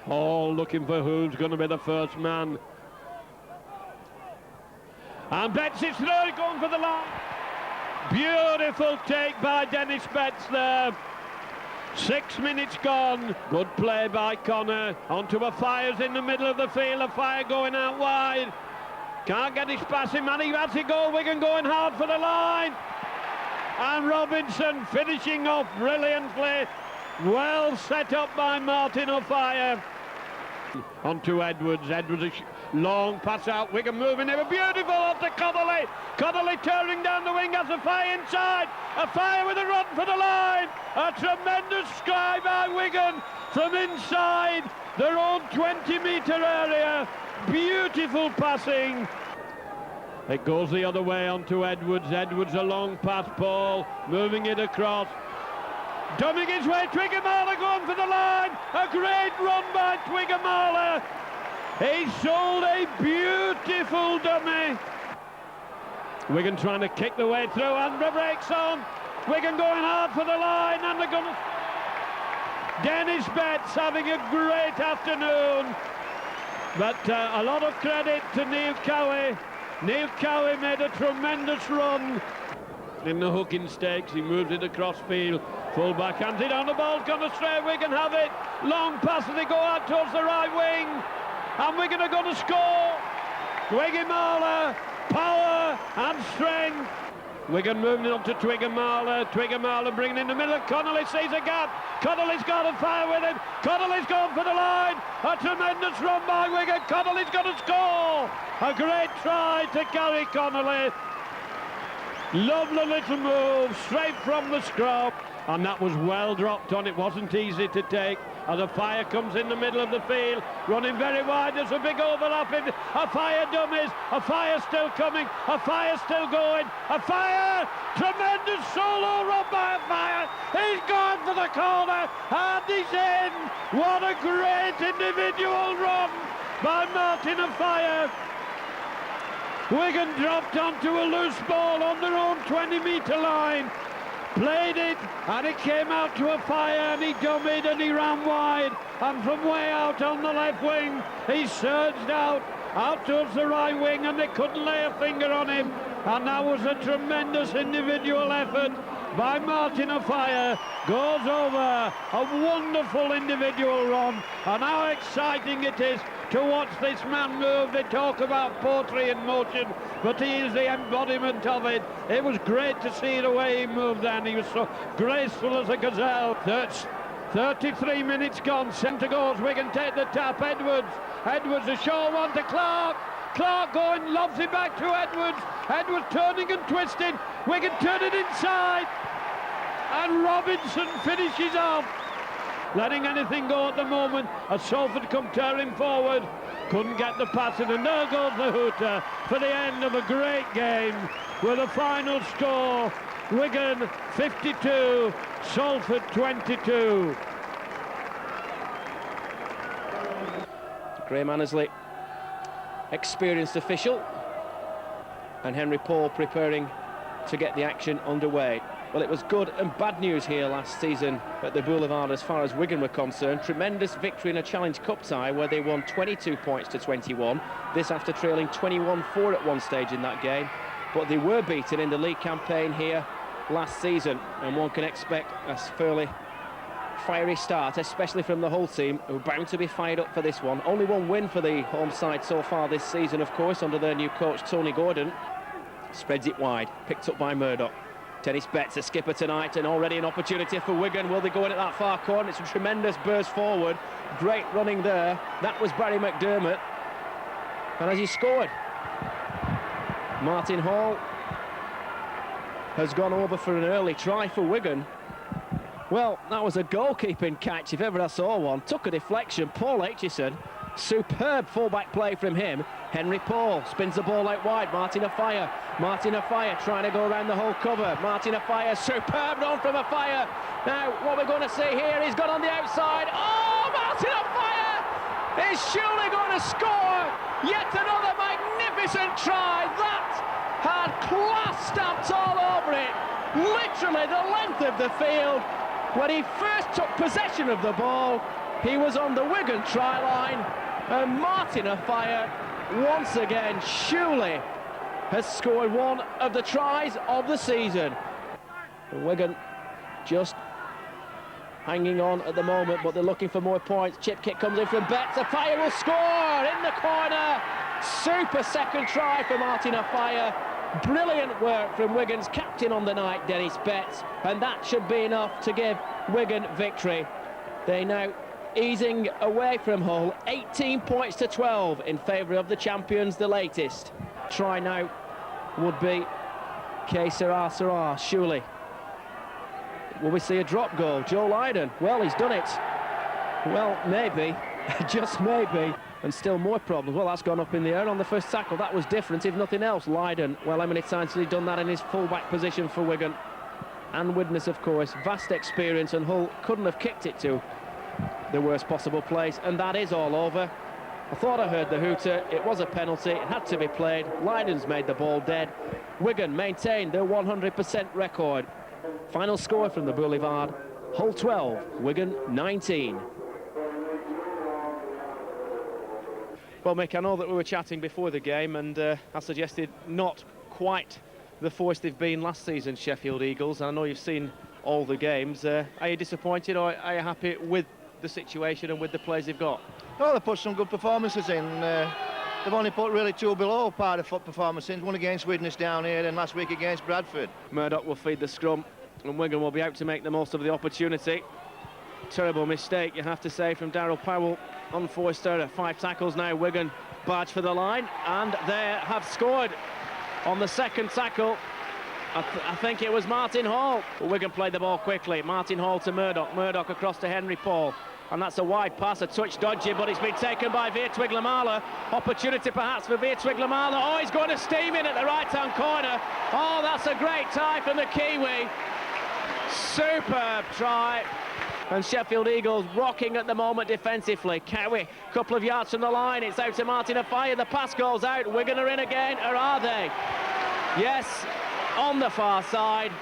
all looking for who's going to be the first man. And Betts is through, going for the line. Beautiful take by Dennis Betts there. 6 minutes gone. Good play by Connor. Onto Offiah's in the middle of the field. Offiah going out wide. Can't get his passing man. He has to go. Wigan going hard for the line. And Robinson finishing off brilliantly. Well set up by Martin Offiah. Onto Edwards. Edwards a long pass out. Wigan moving. They were beautiful off to Connolly. Connolly turning down the wing. Has Offiah inside. Offiah with a run for the line. A tremendous try by Wigan from inside their own 20-metre area. Beautiful passing. It goes the other way onto Edwards. Edwards a long pass, Paul, moving it across. Dumbing his way, Twiggamala going for the line. A great run by Twiggamala. He sold a beautiful dummy. Wigan trying to kick the way through, and the brakes on. Wigan going hard for the line, and they're going to... Dennis Betts having a great afternoon. But a lot of credit to Neil Cowie. Neil Cowie made a tremendous run. In the hooking stakes, he moves it across field. Full back hands it on, the ball's gone astray. Wigan have it. Long pass as they go out towards the right wing. And Wigan are going to score. Twiggamala, power and strength. Wigan moving it up to Twiggamala. Twiggamala bringing in the middle. Connolly sees a gap. Connolly's got a fire with him. Connolly's gone for the line. A tremendous run by Wigan. Connolly's going to score. A great try to Gary Connolly. Lovely little move, straight from the scrum. And that was well dropped on. It wasn't easy to take. As Offiah comes in the middle of the field, running very wide. There's a big overlap in Offiah dummies. Offiah still coming. Offiah still going. Offiah, tremendous solo run by Offiah. He's gone for the corner and he's in. What a great individual run by Martin Offiah. Wigan dropped onto a loose ball on their own 20-metre line. Played it, and it came out to Offiah, and he dummied and he ran wide. And from way out on the left wing, he surged out towards the right wing, and they couldn't lay a finger on him. And that was a tremendous individual effort by Martin Offiah. Goes over, a wonderful individual run, and how exciting it is to watch this man move. They talk about poetry in motion, but he is the embodiment of it. It was great to see the way he moved then. He was so graceful as a gazelle. That's 33 minutes gone. Centre goes. Wigan take the tap. Edwards a short one to Clark. Clark going, lobs it back to Edwards. Edwards turning and twisting. Wigan turn it inside. And Robinson finishes off. Letting anything go at the moment as Salford come tearing forward. Couldn't get the pass in, and there goes the hooter for the end of a great game with a final score: Wigan 52, Salford 22. Graham Annesley, experienced official, and Henry Paul preparing to get the action underway. Well, it was good and bad news here last season at the Boulevard as far as Wigan were concerned. Tremendous victory in a Challenge Cup tie where they won 22 points to 21. This after trailing 21-4 at one stage in that game. But they were beaten in the league campaign here last season, and one can expect a fairly fiery start, especially from the whole team, who are bound to be fired up for this one. Only one win for the home side so far this season, of course, under their new coach Tony Gordon. Spreads it wide, picked up by Murdoch. Dennis Betts, a skipper tonight, and already an opportunity for Wigan. Will they go in at that far corner? It's a tremendous burst forward. Great running there. That was Barry McDermott. And as he scored, Martin Hall has gone over for an early try for Wigan. Well, that was a goalkeeping catch, if ever I saw one. Took a deflection. Paul Aitchison, superb fullback play from him. Henry Paul spins the ball out wide. Martin Afire. Martin Afire trying to go around the whole cover. Martin Afire, superb run from Afire. Now, what we're going to see here, he's got on the outside. Oh, Martin Afire is surely going to score. Yet another magnificent try. That had class stamped all over it. Literally the length of the field. When he first took possession of the ball, he was on the Wigan try line, and Martin Afire, once again, surely has scored one of the tries of the season. Wigan just hanging on at the moment, but they're looking for more points. Chip kick comes in from Betts. Afire will score in the corner. Super second try for Martin Afire. Brilliant work from Wigan's captain on the night, Dennis Betts, and that should be enough to give Wigan victory. They now easing away from Hull, 18 points to 12 in favour of the champions, the latest. Try now would be K. Sarah, surely. Will we see a drop goal? Joe Lydon, well, he's done it. Well, maybe, just maybe. And still more problems. Well, that's gone up in the air on the first tackle. That was different, if nothing else. Lydon, well, how many times has he done that in his full-back position for Wigan? And Widnes, of course, vast experience, and Hull couldn't have kicked it to the worst possible place, and that is all over. I thought I heard the hooter. It was a penalty. It had to be played. Lydon's made the ball dead. Wigan maintained their 100% record. Final score from the Boulevard: Hull 12, Wigan 19. Well, Mick, I know that we were chatting before the game, and I suggested not quite the force they've been last season, Sheffield Eagles. I know you've seen all the games. Are you disappointed, or are you happy with the situation and with the players they've got? Well, they've put some good performances in. They've only put really two below par of performances. One against Widnes down here, and last week against Bradford. Murdoch will feed the scrum, and Wigan will be out to make the most of the opportunity. Terrible mistake, you have to say, from Darryl Powell on Forster. 5 tackles now. Wigan barge for the line, and they have scored on the second tackle. I think it was Martin Hall. Wigan played the ball quickly. Martin Hall to Murdoch. Murdoch across to Henry Paul. And that's a wide pass, a touch dodgy, but it's been taken by Veer Twiglamala. Opportunity perhaps for Veer Twiglamala. Oh, he's going to steam in at the right-hand corner. Oh, that's a great tie from the Kiwi. Superb try. And Sheffield Eagles rocking at the moment defensively. Cowie, couple of yards from the line. It's out to Martin Afire. The pass goes out. Wigan are in again, or are they? Yes, on the far side,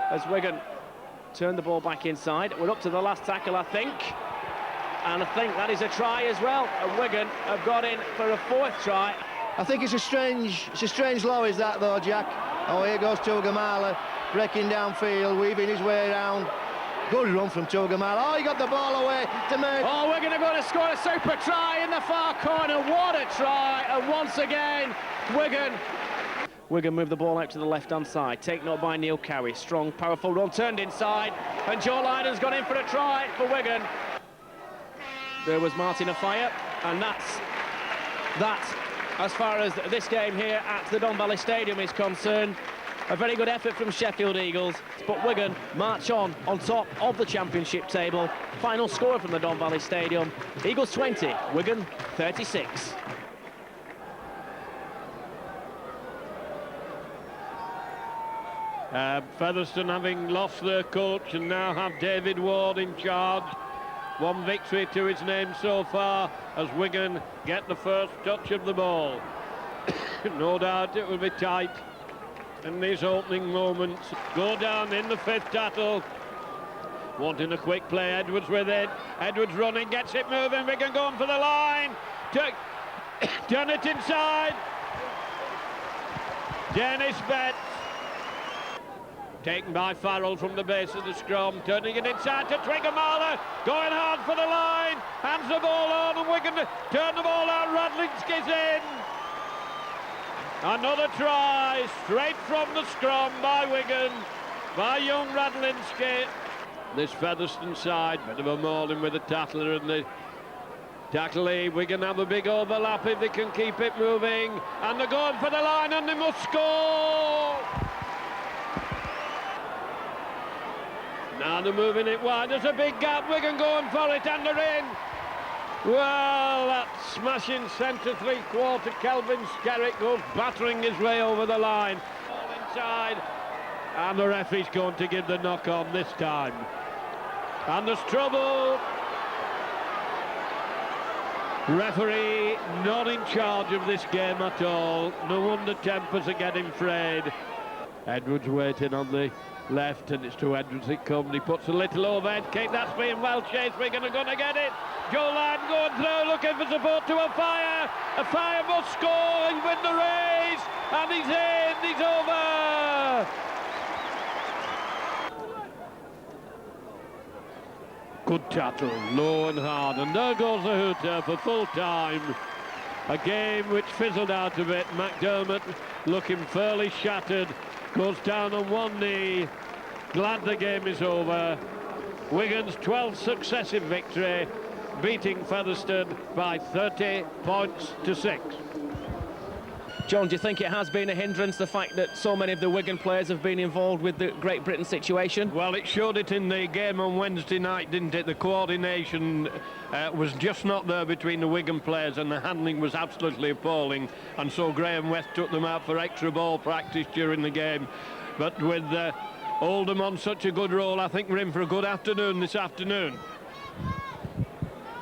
as Wigan turn the ball back inside. We're up to the last tackle, I think. And I think that is a try as well. And Wigan have got in for a 4th try. I think it's a strange low, is that though, Jack? Oh, here goes Tugamala, breaking downfield, weaving his way around. Good run from Tugamala. Oh, he got the ball away to make. Oh, we're going to go to score a super try in the far corner. What a try! And once again, Wigan move the ball out to the left-hand side. Taken up by Neil Cowie. Strong, powerful run, turned inside. And Joe Lydon's gone in for a try for Wigan. There was Martin Afire, and that as far as this game here at the Don Valley Stadium is concerned. A very good effort from Sheffield Eagles, but Wigan march on top of the championship table. Final score from the Don Valley Stadium, Eagles 20, Wigan 36. Featherstone having lost their coach and now have David Ward in charge. One victory to his name so far as Wigan get the first touch of the ball. No doubt it will be tight in these opening moments. Go down in the fifth tattle. Wanting a quick play, Edwards with it. Edwards running, gets it moving. Wigan going for the line. Turn it inside. Dennis Betts. Taken by Farrell from the base of the scrum, turning it inside to Twigger-Marler, going hard for the line, hands the ball on, and Wigan turn the ball out. Radlinski's in. Another try, straight from the scrum by Wigan, by young Radlinski. This Featherstone side, bit of a mauling with the tackler and the tackle. Wigan have a big overlap if they can keep it moving, and they're going for the line, and they must score. Now they're moving it wide, there's a big gap, Wigan going for it, and they're in. Well, that smashing centre three-quarter Kelvin Skerritt goes battering his way over the line. All inside, and the referee's going to give the knock-on this time. And there's trouble. Referee not in charge of this game at all. No wonder tempers are getting frayed. Edwards waiting on the left, and it's to Edwards it comes. He puts a little overhead kick. That's being well chased. Wigan are going to get it. Joe Ladd going through, looking for support to a fire. A fire must score and win the race. And he's in. He's over. Good tackle, low and hard. And there goes the hooter for full time. A game which fizzled out a bit. McDermott looking fairly shattered. Goes down on one knee. Glad the game is over. Wigan's 12th successive victory, beating Featherstone by 30 points to 6. John, do you think it has been a hindrance, the fact that so many of the Wigan players have been involved with the Great Britain situation? Well, it showed it in the game on Wednesday night, didn't it? The coordination was just not there between the Wigan players, and the handling was absolutely appalling. And so Graham West took them out for extra ball practice during the game. But with Oldham on such a good roll, I think we're in for a good afternoon this afternoon.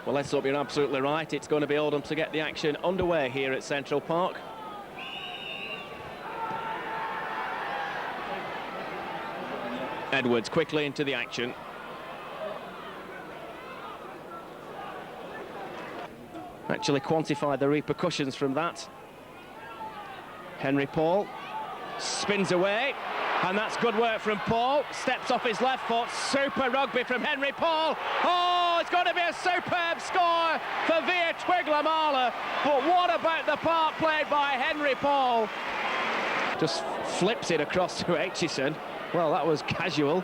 Well, let's hope you're absolutely right. It's going to be Oldham to get the action underway here at Central Park. Edwards quickly into the action. Actually quantify the repercussions from that. Henry Paul spins away, and that's good work from Paul. Steps off his left foot. Super rugby from Henry Paul. Oh, it's going to be a superb score for Via Twigler-Marler. But what about the part played by Henry Paul? Just flips it across to Aitchison. Well, that was casual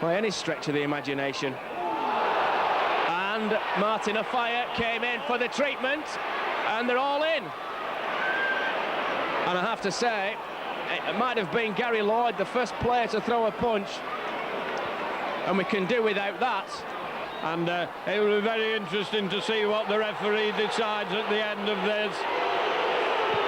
by any stretch of the imagination. And Martin Afire came in for the treatment, and they're all in. And I have to say, it might have been Gary Lloyd, the first player to throw a punch, and we can do without that. And it will be very interesting to see what the referee decides at the end of this.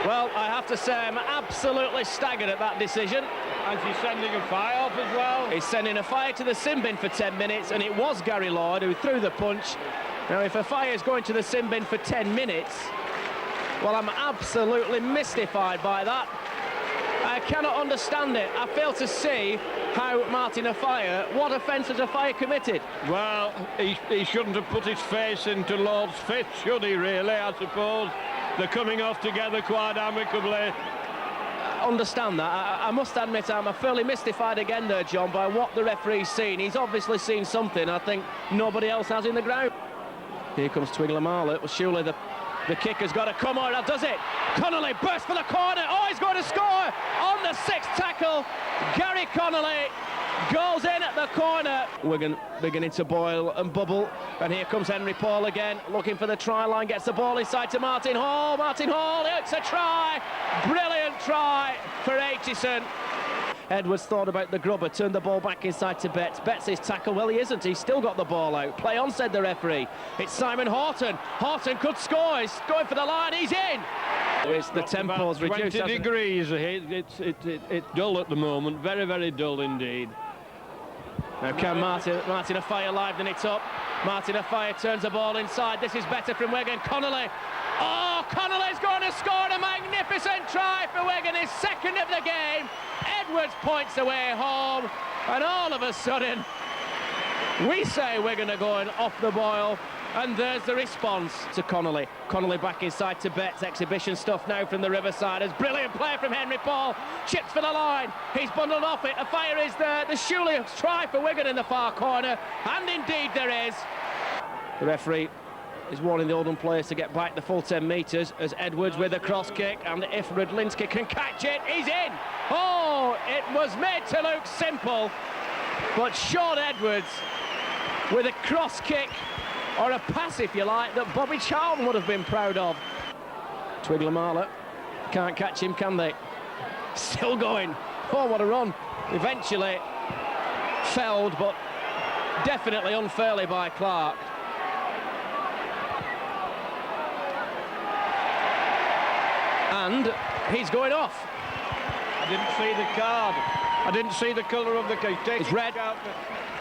Well, I have to say, I'm absolutely staggered at that decision. And he's sending a fire off as well. He's sending a fire to the sin bin for 10 minutes, and it was Gary Lloyd who threw the punch. Now, if a fire is going to the sin bin for 10 minutes, well, I'm absolutely mystified by that. I cannot understand it. I fail to see how Martin Afire, what offence has Afire committed? Well, he shouldn't have put his face into Lord's fist, should he, really, I suppose? They're coming off together quite amicably. Understand that. I must admit I'm fairly mystified again there, John, by what the referee's seen. He's obviously seen something I think nobody else has in the ground. Here comes Twigler-Marler. Well, surely the The kick has got to come on, does it? Connolly bursts for the corner. Oh, he's going to score on the 6th tackle. Gary Connolly goes in at the corner. Wigan beginning to boil and bubble, and here comes Henry Paul again, looking for the try line, gets the ball inside to Martin Hall. Martin Hall, it's a try. Brilliant try for Aitchison. Edwards thought about the grubber, turned the ball back inside to Betts. Betts is tackle. Well, he isn't. He's still got the ball out. Play on, said the referee. It's Simon Horton. Horton could score. He's going for the line. He's in. It's the tempo's reduced. 20 degrees. It's dull at the moment. Very, very dull indeed. Now can Martin Afire liven it up. Martin Afire turns the ball inside. This is better from Wigan. Connolly. Oh, Connolly's going to score a magnificent try for Wigan, his 2nd of the game. Edwards points away home, and all of a sudden, we say Wigan are going off the boil, and there's the response to Connolly. Connolly back inside to Betts. Exhibition stuff now from the Riversiders. Brilliant play from Henry Paul. Chips for the line. He's bundled off it. Afire is the sureliest try for Wigan in the far corner, and indeed there is. The referee is warning the Oldham players to get back the full 10 metres as Edwards with a cross kick, and if Rudlinski can catch it, he's in. Oh, it was made to look simple, but Sean Edwards with a cross kick, or a pass if you like, that Bobby Charlton would have been proud of. Twigler-Marler can't catch him, can they? Still going. Oh, what a run. Eventually felled, but definitely unfairly by Clark. And he's going off. I didn't see the card. I didn't see the colour of the card. It's red.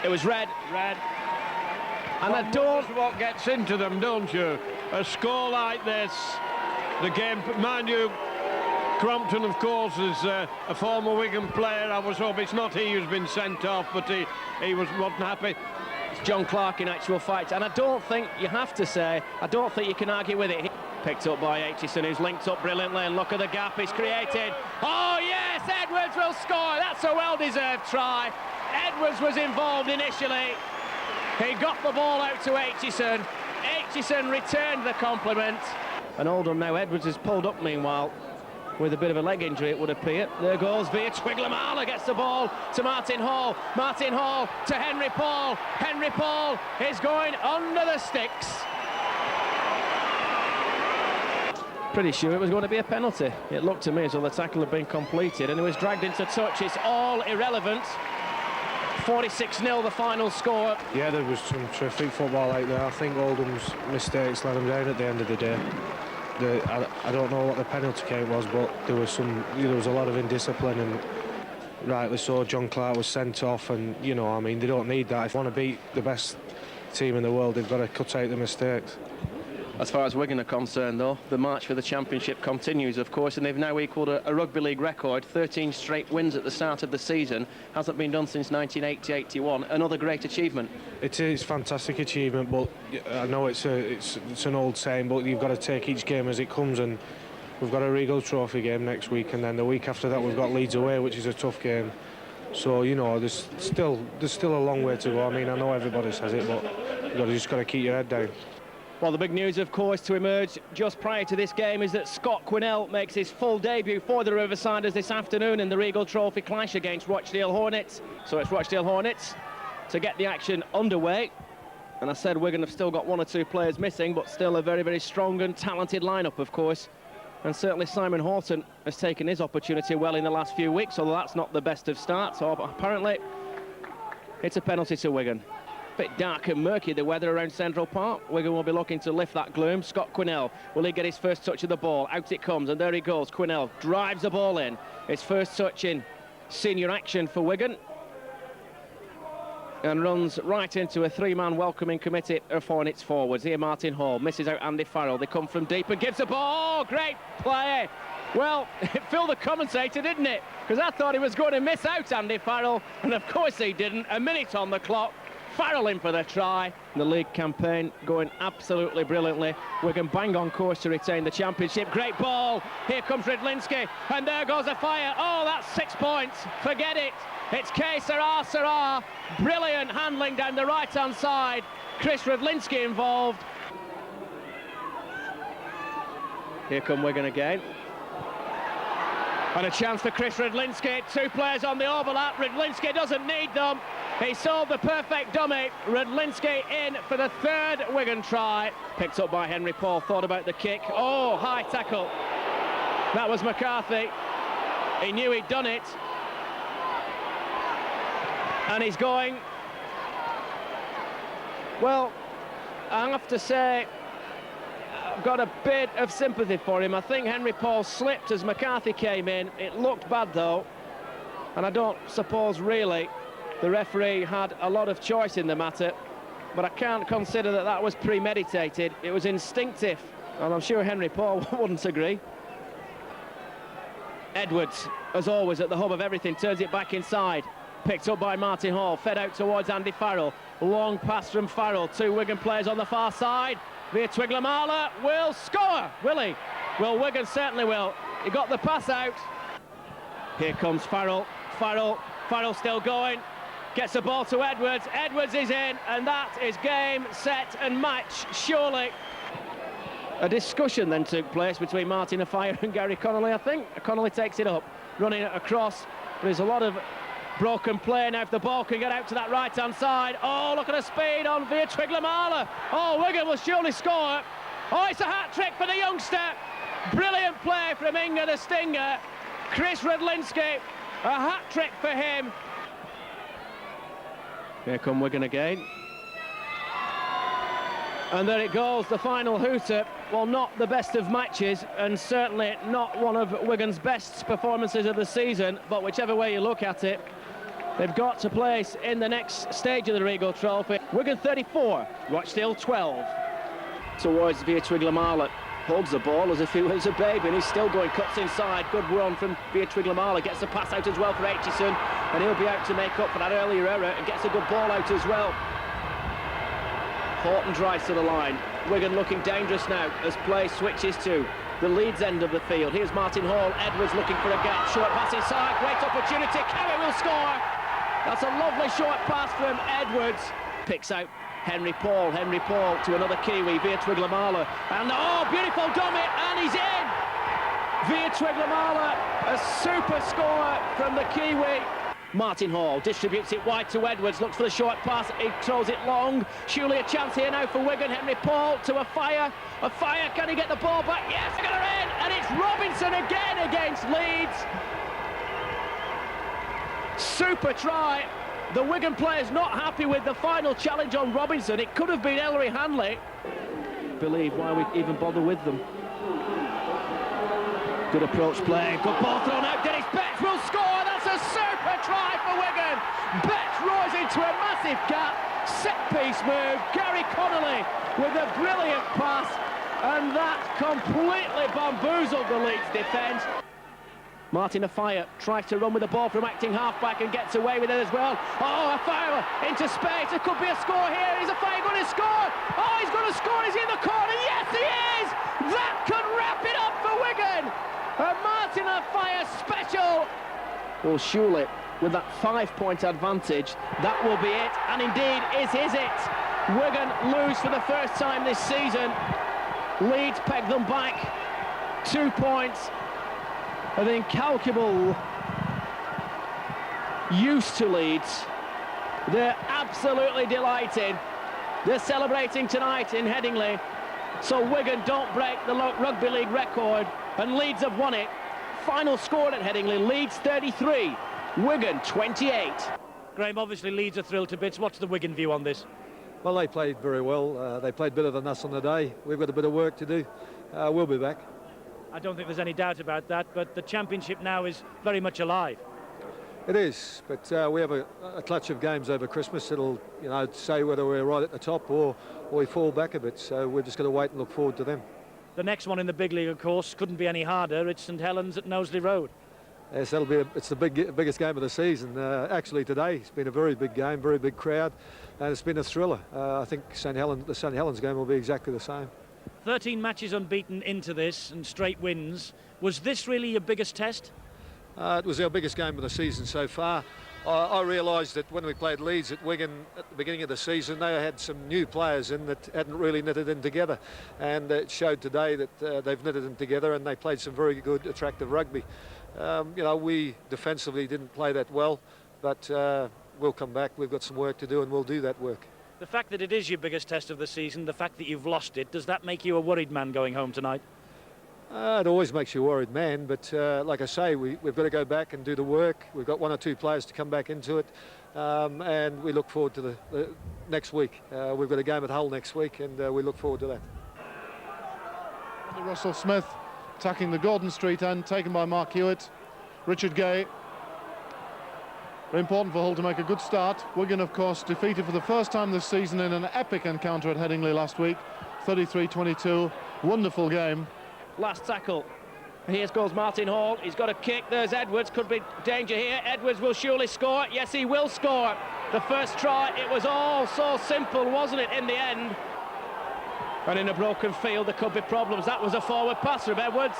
It was red. Red. And I don't... That's what gets into them, don't you? A score like this, the game, mind you, Crompton, of course, is a former Wigan player. I was hoping it's not he who's been sent off, but he wasn't happy. It's John Clark in actual fact, and I don't think you have to say, I don't think you can argue with it. Picked up by Aitchison, who's linked up brilliantly, and look at the gap he's created. Oh yes, Edwards will score. That's a well-deserved try. Edwards was involved initially. He got the ball out to Aitchison. Aitchison returned the compliment. And Oldham now, Edwards is pulled up meanwhile with a bit of a leg injury, it would appear. There goes via Twigler-Marler, gets the ball to Martin Hall. Martin Hall to Henry Paul. Henry Paul is going under the sticks. Pretty sure it was going to be a penalty. It looked to me as though the tackle had been completed, and it was dragged into touch. It's all irrelevant. 46-0 the final score. Yeah, there was some terrific football out there. I think Oldham's mistakes let them down at the end of the day. I don't know what the penalty count was, but there was a lot of indiscipline, and rightly so. John Clark was sent off, and I mean, they don't need that. If they want to beat the best team in the world, they've got to cut out the mistakes. As far as Wigan are concerned, though, the march for the championship continues, of course, and they've now equalled a rugby league record. 13 straight wins at the start of the season. Hasn't been done since 1980-81. Another great achievement. It is a fantastic achievement, but I know it's an old saying, but you've got to take each game as it comes, and we've got a Regal Trophy game next week, and then the week after that we've got Leeds away, which is a tough game. So there's still a long way to go. I mean, I know everybody says it, but you've just got to keep your head down. Well, the big news, of course, to emerge just prior to this game is that Scott Quinnell makes his full debut for the Riversiders this afternoon in the Regal Trophy clash against Rochdale Hornets. So it's Rochdale Hornets to get the action underway. And I said Wigan have still got one or two players missing, but still a very, very strong and talented lineup, of course. And certainly Simon Horton has taken his opportunity well in the last few weeks, although that's not the best of starts. So apparently it's a penalty to Wigan. Bit dark and murky, the weather around Central Park. Wigan will be looking to lift that gloom. Scott Quinnell, will he get his first touch of the ball? Out it comes, and there he goes. Quinnell drives the ball in. His first touch in senior action for Wigan. And runs right into a three-man welcoming committee of Hornets forwards. Here Martin Hall misses out Andy Farrell. They come from deep and gives the ball. Oh, great play. Well, it filled the commentator, didn't it? Because I thought he was going to miss out Andy Farrell, and of course he didn't. A minute on the clock. Farrell in for the try. The league campaign going absolutely brilliantly. Wigan bang on course to retain the championship. Great ball. Here comes Rudlinski, and there goes a fire. Oh, that's 6 points. Forget it. It's K. Sarah. Brilliant handling down the right-hand side. Chris Rudlinski involved. Here come Wigan again. And a chance for Chris Redlinski. Two players on the overlap. Redlinski doesn't need them. He solved the perfect dummy. Redlinski in for the third Wigan try. Picked up by Henry Paul. Thought about the kick. Oh, high tackle. That was McCarthy. He knew he'd done it. And he's going. Well, I have to say, I've got a bit of sympathy for him. I think Henry Paul slipped as McCarthy came in. It looked bad though, and I don't suppose really the referee had a lot of choice in the matter, but I can't consider that that was premeditated. It was instinctive, and I'm sure Henry Paul wouldn't agree. Edwards, as always, at the hub of everything, turns it back inside. Picked up by Martin Hall, fed out towards Andy Farrell. Long pass from Farrell, two Wigan players on the far side. Via Twiglamala will score, will he? Well, Wigan certainly will. He got the pass out. Here comes Farrell. Farrell still going. Gets the ball to Edwards. Edwards is in, and that is game, set and match, surely. A discussion then took place between Martin Afire and Gary Connolly, I think. Connolly takes it up, running it across. There's a lot of broken play now if the ball can get out to that right-hand side. Oh, look at the speed on via Twiglamala. Oh, Wigan will surely score. Oh, it's a hat-trick for the youngster. Brilliant play from Inga the Stinger. Chris Redlinski, a hat-trick for him. Here come Wigan again. And there it goes, the final hooter. Well, not the best of matches, and certainly not one of Wigan's best performances of the season, but whichever way you look at it, they've got to place in the next stage of the Regal Trophy. Wigan 34, Rochdale 12. Towards via Twiglamala, holds the ball as if he was a baby, and he's still going, cuts inside. Good run from via Twiglamala, gets the pass out as well for Aitchison, and he'll be out to make up for that earlier error, and gets a good ball out as well. Horton drives to the line. Wigan looking dangerous now as play switches to the Leeds end of the field. Here's Martin Hall. Edwards looking for a gap. Short pass inside. Great opportunity. Kerry will score. That's a lovely short pass from Edwards. Picks out Henry Paul. Henry Paul to another Kiwi via Twiglamala. And oh, beautiful dummy. And he's in. Via Twiglamala. A super score from the Kiwi. Martin Hall distributes it wide to Edwards, looks for the short pass, he throws it long. Surely a chance here now for Wigan. Henry Paul to Afire. Afire, can he get the ball back? Yes, got her in, and it's Robinson again against Leeds. Super try. The Wigan players not happy with the final challenge on Robinson. It could have been Ellery Hanley. Believe why we even bother with them. Good approach play, good ball thrown out. Dennis Betts will score. That's a super try for Wigan. Betts roars into a massive gap. Set piece move. Gary Connolly with a brilliant pass, and that completely bamboozled the Leeds defence. Martin Afire tries to run with the ball from acting halfback and gets away with it as well. Oh, Afire into space. It could be a score here. Is Afire going to score? Oh, he's going to score. He's in the corner. Yes, he is. That could wrap it up for Wigan. A Martin Afire special. Well, surely with that 5-point advantage, that will be it. And indeed, is it. Wigan lose for the first time this season. Leeds peg them back 2 points. Of incalculable use to Leeds. They're absolutely delighted. They're celebrating tonight in Headingley. So Wigan don't break the Rugby League record, and Leeds have won it. Final score at Headingley, Leeds 33, Wigan 28. Graham, obviously Leeds are thrilled to bits. What's the Wigan view on this? Well, they played very well. They played better than us on the day. We've got a bit of work to do. We'll be back. I don't think there's any doubt about that, but the championship now is very much alive. It is, but we have a clutch of games over Christmas. It'll, say whether we're right at the top or we fall back a bit. So we're just going to wait and look forward to them. The next one in the big league, of course, couldn't be any harder. It's St Helens at Knowsley Road. Yes, it's the biggest game of the season. Actually, today it's been a very big game, very big crowd, and it's been a thriller. I think the St Helens game will be exactly the same. 13 matches unbeaten into this and straight wins. Was this really your biggest test? It was our biggest game of the season so far. I realised that when we played Leeds at Wigan at the beginning of the season, they had some new players in that hadn't really knitted in together, and it showed today that they've knitted them together and they played some very good, attractive rugby. You know, we defensively didn't play that well, but we'll come back. We've got some work to do, and we'll do that work. The fact that it is your biggest test of the season, the fact that you've lost it, does that make you a worried man going home tonight? It always makes you a worried man, but like I say, we've got to go back and do the work. We've got 1 or 2 players to come back into it, and we look forward to the next week. We've got a game at Hull next week, and we look forward to that. Russell Smith attacking the Gordon Street end, taken by Mark Hewitt. Richard Gay. Very important for Hull to make a good start. Wigan, of course, defeated for the first time this season in an epic encounter at Headingley last week, 33-22. Wonderful game. Last tackle. Here's goes Martin Hall. He's got a kick. There's Edwards. Could be danger here. Edwards will surely score. Yes, he will score. The first try, it was all so simple, wasn't it, in the end? And in a broken field, there could be problems. That was a forward pass from Edwards.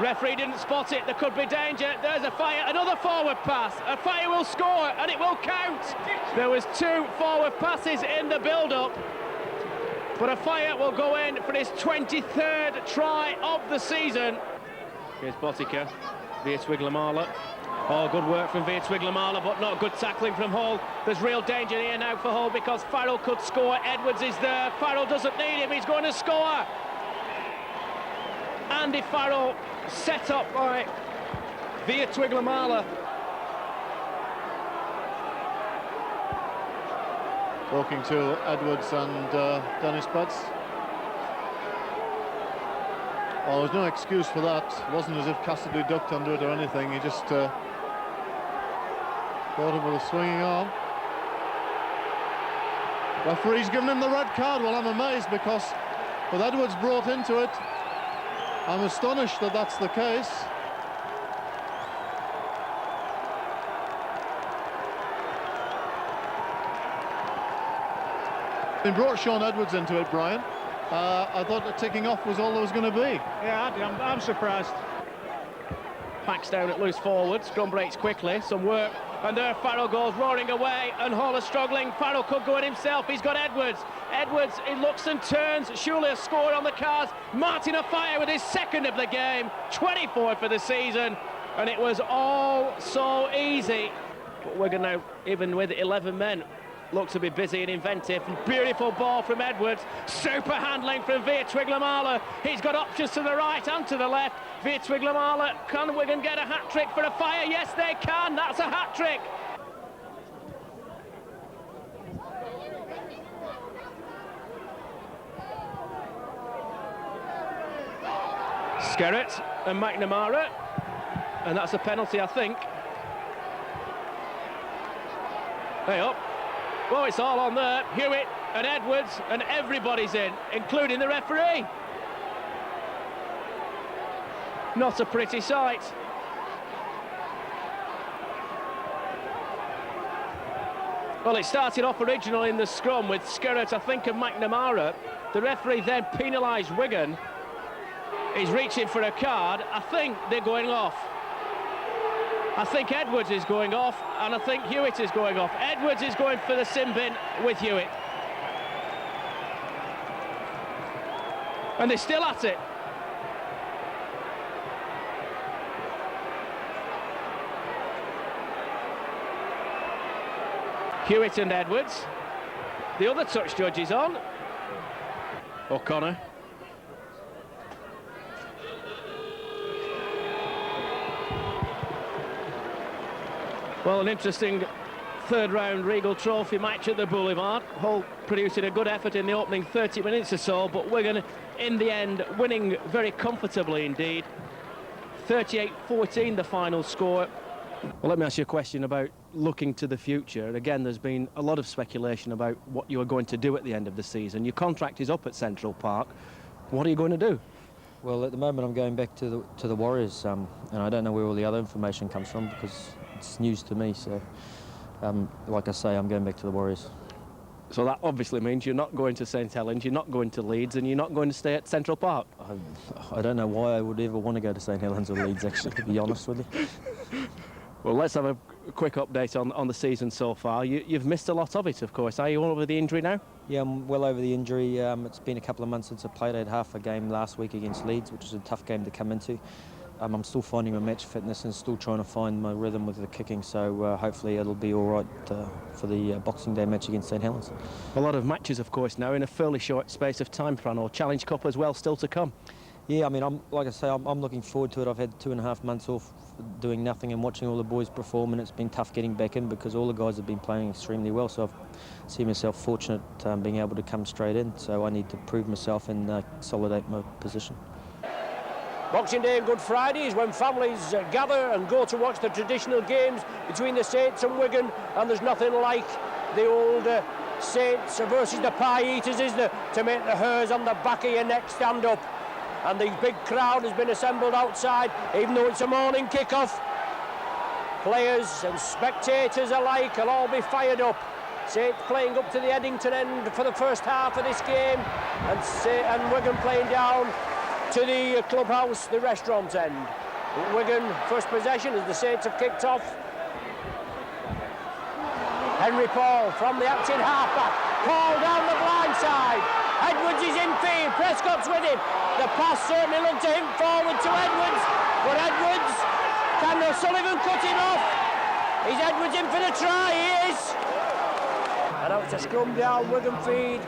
Referee didn't spot it. There could be danger. There's a fire. Another forward pass. A fire will score, and it will count. There was 2 forward passes in the build-up. But a fire will go in for his 23rd try of the season. Here's Botica via Twiglamala. Oh, good work from via Twiglamala, but not good tackling from Hull. There's real danger here now for Hull because Farrell could score. Edwards is there. Farrell doesn't need him. He's going to score. Andy Farrell set up by via Twiglamala. Talking to Edwards and Dennis Betts. Well, there's no excuse for that. It wasn't as if Cassidy ducked under it or anything. He just caught him with a swinging arm. Referee's given him the red card. Well, I'm amazed because with Edwards brought into it, I'm astonished that that's the case. They brought Sean Edwards into it, Brian. I thought the ticking off was all there was going to be. Yeah, I'm surprised. Backs down at loose forward. Scrum breaks quickly. Some work. And there Farrell goes roaring away. And Hall is struggling. Farrell could go in himself. He's got Edwards. Edwards, he looks and turns. Surely a score on the cards. Martin afire with his 2nd of the game. 24 for the season. And it was all so easy. But Wigan now, even with 11 men, look to be busy and inventive. Beautiful ball from Edwards. Super handling from Via Twiglamala. He's got options to the right and to the left. Via Twiglamala. Can Wigan get a hat-trick for a fire? Yes, they can. That's a hat-trick. Skerrett and McNamara. And that's a penalty, I think. Hey up. Well, it's all on there. Hewitt and Edwards and everybody's in, including the referee. Not a pretty sight. Well, it started off originally in the scrum with Skerrett, I think, and McNamara. The referee then penalised Wigan. He's reaching for a card. I think they're going off. I think Edwards is going off, and I think Hewitt is going off. Edwards is going for the sin bin with Hewitt. And they're still at it. Hewitt and Edwards. The other touch judge is on. O'Connor. Well, an interesting 3rd round Regal Trophy match at the Boulevard. Hull producing a good effort in the opening 30 minutes or so, but Wigan in the end winning very comfortably indeed. 38-14 the final score. Well, let me ask you a question about looking to the future. Again, there's been a lot of speculation about what you are going to do at the end of the season. Your contract is up at Central Park. What are you going to do? Well, at the moment I'm going back to the Warriors, and I don't know where all the other information comes from because it's news to me. So, like I say, I'm going back to the Warriors. So that obviously means you're not going to St Helens, you're not going to Leeds, and you're not going to stay at Central Park. I don't know why I would ever want to go to St Helens or Leeds, actually, to be honest with you. Well, let's have quick update on the season so far. You've missed a lot of it, of course. Are you all over the injury now? Yeah, I'm well over the injury. It's been a couple of months since I played. I had half a game last week against Leeds, which was a tough game to come into. I'm still finding my match fitness and still trying to find my rhythm with the kicking, so hopefully it'll be all right for the Boxing Day match against St Helens. A lot of matches, of course, now in a fairly short space of time, Fran, or Challenge Cup as well, still to come. Yeah, I mean, like I say, I'm looking forward to it. I've had 2.5 months off doing nothing and watching all the boys perform, and it's been tough getting back in because all the guys have been playing extremely well, so I've seen myself fortunate being able to come straight in, so I need to prove myself and consolidate my position. Boxing Day and Good Friday is when families gather and go to watch the traditional games between the Saints and Wigan, and there's nothing like the old Saints versus the Pie Eaters, is there, to make the hairs on the back of your neck stand up. And the big crowd has been assembled outside, even though it's a morning kick-off. Players and spectators alike will all be fired up. Saints playing up to the Eddington end for the first half of this game, and Wigan playing down to the clubhouse, the restaurant end. Wigan first possession as the Saints have kicked off. Henry Paul from the acting halfback. Paul down the blind side. Edwards is in field. Prescott's with him. The pass certainly looked to him forward to Edwards, but Edwards, can O'Sullivan cut him off? Is Edwards in for the try? He is. And now it's a scrum down Wigan feed.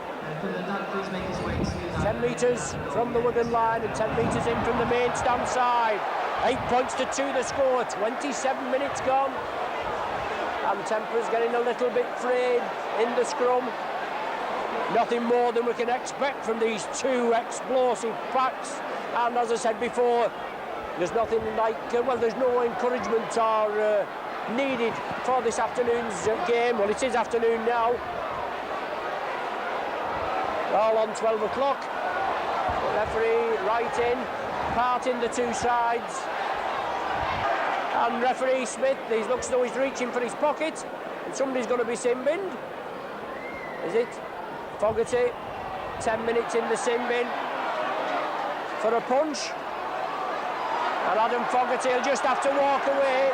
10 metres from the Wigan line and 10 metres in from the main stand side. 8 points to 2 the score, 27 minutes gone. And temper's getting a little bit frayed in the scrum. Nothing more than we can expect from these two explosive packs. And as I said before, there's nothing like, well, there's no encouragement or needed for this afternoon's game. Well, it is afternoon now. All on 12 o'clock. The referee right in, parting the two sides. And referee Smith, he looks as though he's reaching for his pocket. And somebody's going to be sin binned. Is it? Fogarty, 10 minutes in the sin bin for a punch. And Adam Fogarty will just have to walk away.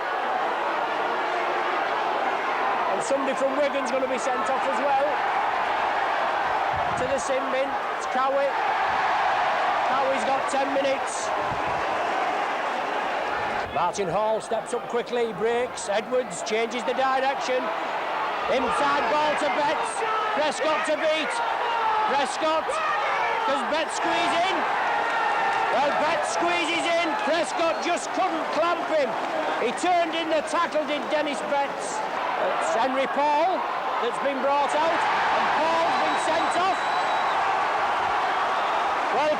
And somebody from Wigan's going to be sent off as well. To the sin bin, it's Cowie. Cowie's got 10 minutes. Martin Hall steps up quickly, breaks. Edwards changes the direction. Inside ball to Betts. Prescott to beat. Prescott. Does Betts squeeze in? Well, Betts squeezes in. Prescott just couldn't clamp him. He turned in the tackle, did Dennis Betts. It's Henry Paul that's been brought out, and Paul's been sent off. Well,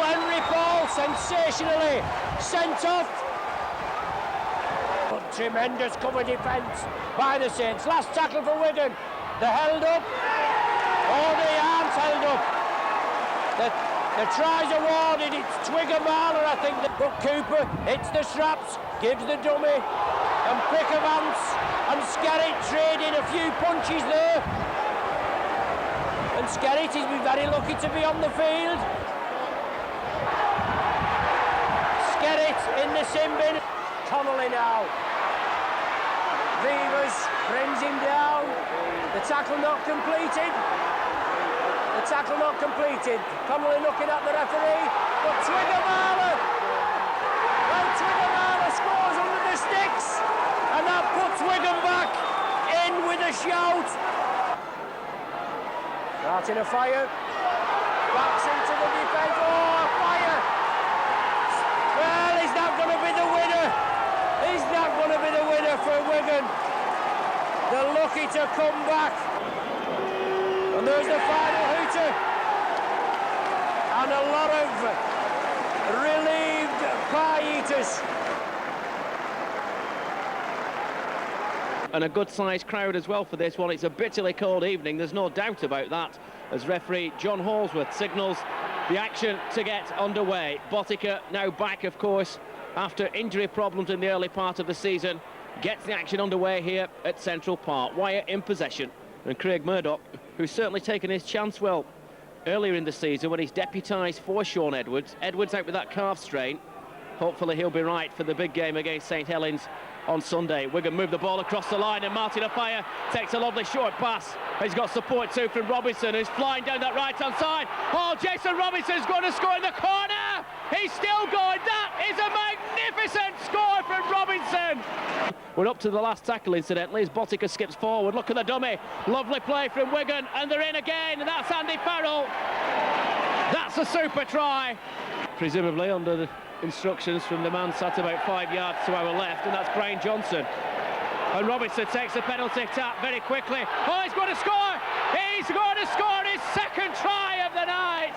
Henry Paul, sensationally sent off. But tremendous cover defence by the Saints. Last tackle for Wigan. They're held up. Oh, the arms held up. The try's awarded. It's Twigger Marler, I think. But Cooper hits the straps, gives the dummy, and Pickavance and Skerritt trade in a few punches there. And Skerritt is very lucky to be on the field. Skerritt in the sin bin. Connolly now. Vivas brings him down. The tackle not completed. The tackle not completed. Connolly looking at the referee. But Twigger Marler. Well, Twigger Marler scores under the sticks. And that puts Wigan back in with a shout. Starting a fire. Backs into the defence. Oh, a fire. Well, is that going to be the winner? Is that going to be the winner for Wigan? They're lucky to come back. And there's the final hooter. And a lot of relieved pie eaters. And a good-sized crowd as well for this one. It's a bitterly cold evening, there's no doubt about that, as referee John Hallsworth signals the action to get underway. Botica now back, of course, after injury problems in the early part of the season, gets the action underway here at Central Park. Wyatt in possession, and Craig Murdoch, who's certainly taken his chance well earlier in the season when he's deputised for Sean Edwards. Edwards out with that calf strain. Hopefully he'll be right for the big game against St Helens on Sunday. Wigan move the ball across the line, and Martin Offiah takes a lovely short pass. He's got support too from Robinson, who's flying down that right-hand side. Oh, Jason Robinson's going to score in the corner. He's still going. That is a magnificent score from Robinson. We're up to the last tackle, incidentally, as Botica skips forward. Look at the dummy. Lovely play from Wigan, and they're in again, and that's Andy Farrell. That's a super try. Presumably under the instructions from the man sat about 5 yards to our left, and that's Brian Johnson. And Robinson takes the penalty tap very quickly. Oh, he's going to score! He's going to score his second try of the night!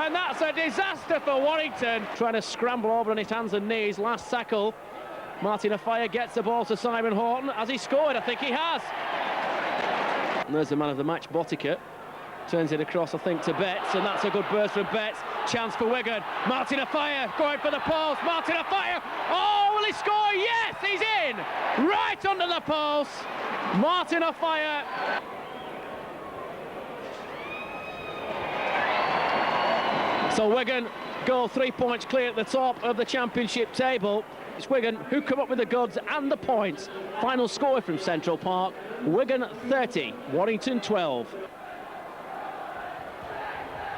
And that's a disaster for Warrington. Trying to scramble over on his hands and knees. Last tackle. Martin Offiah gets the ball to Simon Horton. Has he scored? I think he has. And there's the man of the match, Botica. Turns it across, I think, to Betts, and that's a good burst from Betts. Chance for Wigan. Martin Offiah going for the post. Martin Offiah. Oh, will he score? Yes, he's in. Right under the post. Martin Offiah. So Wigan go 3 points clear at the top of the championship table. It's Wigan who come up with the goods and the points. Final score from Central Park: Wigan 30, Warrington 12.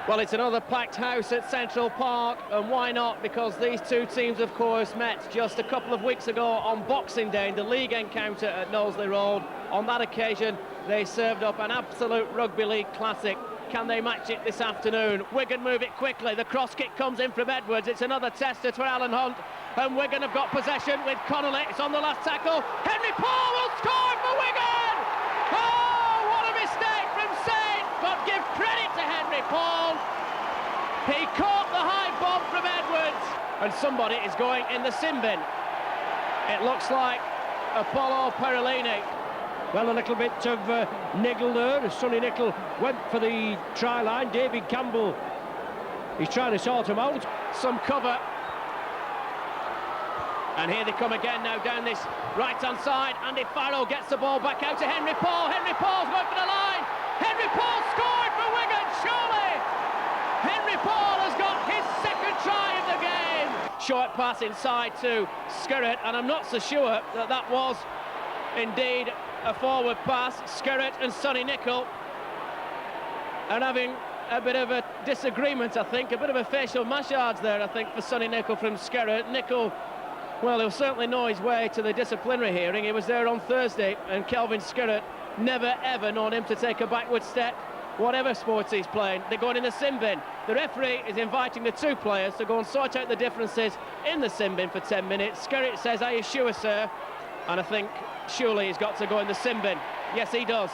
Well, it's another packed house at Central Park, and why not? Because these two teams, of course, met just a couple of weeks ago on Boxing Day in the league encounter at Knowsley Road. On that occasion, they served up an absolute rugby league classic. Can they match it this afternoon? Wigan move it quickly. The cross kick comes in from Edwards. It's another tester for Alan Hunt, and Wigan have got possession with Connolly. It's on the last tackle. Henry Paul will score for Wigan! Oh, what a mistake from Saint, but give credit to Henry Paul. He caught the high bomb from Edwards, and somebody is going in the sin bin. It looks like Apollo Perolini. Well, a little bit of niggle there. Sonny Nicol went for the try line. David Campbell, he's trying to sort him out. Some cover. And here they come again now down this right-hand side. Andy Farrell gets the ball back out to Henry Paul. Henry Paul's going for the line. Henry Paul scored for Wigan, surely! Henry Paul has got his second try of the game. Short pass inside to Skerritt, and I'm not so sure that that was indeed a forward pass. Skerritt and Sonny Nicol are having a bit of a disagreement, I think. A bit of a facial massage there, I think, for Sonny Nicol from Skerritt. Nicol, well, he'll certainly know his way to the disciplinary hearing. He was there on Thursday, and Kelvin Skerritt never ever known him to take a backward step, whatever sports he's playing. They're going in the sin bin. The referee is inviting the two players to go and sort out the differences in the sin bin for 10 minutes. Skerritt says, "Are you sure, sir?" And I think surely he's got to go in the sin bin. Yes, he does.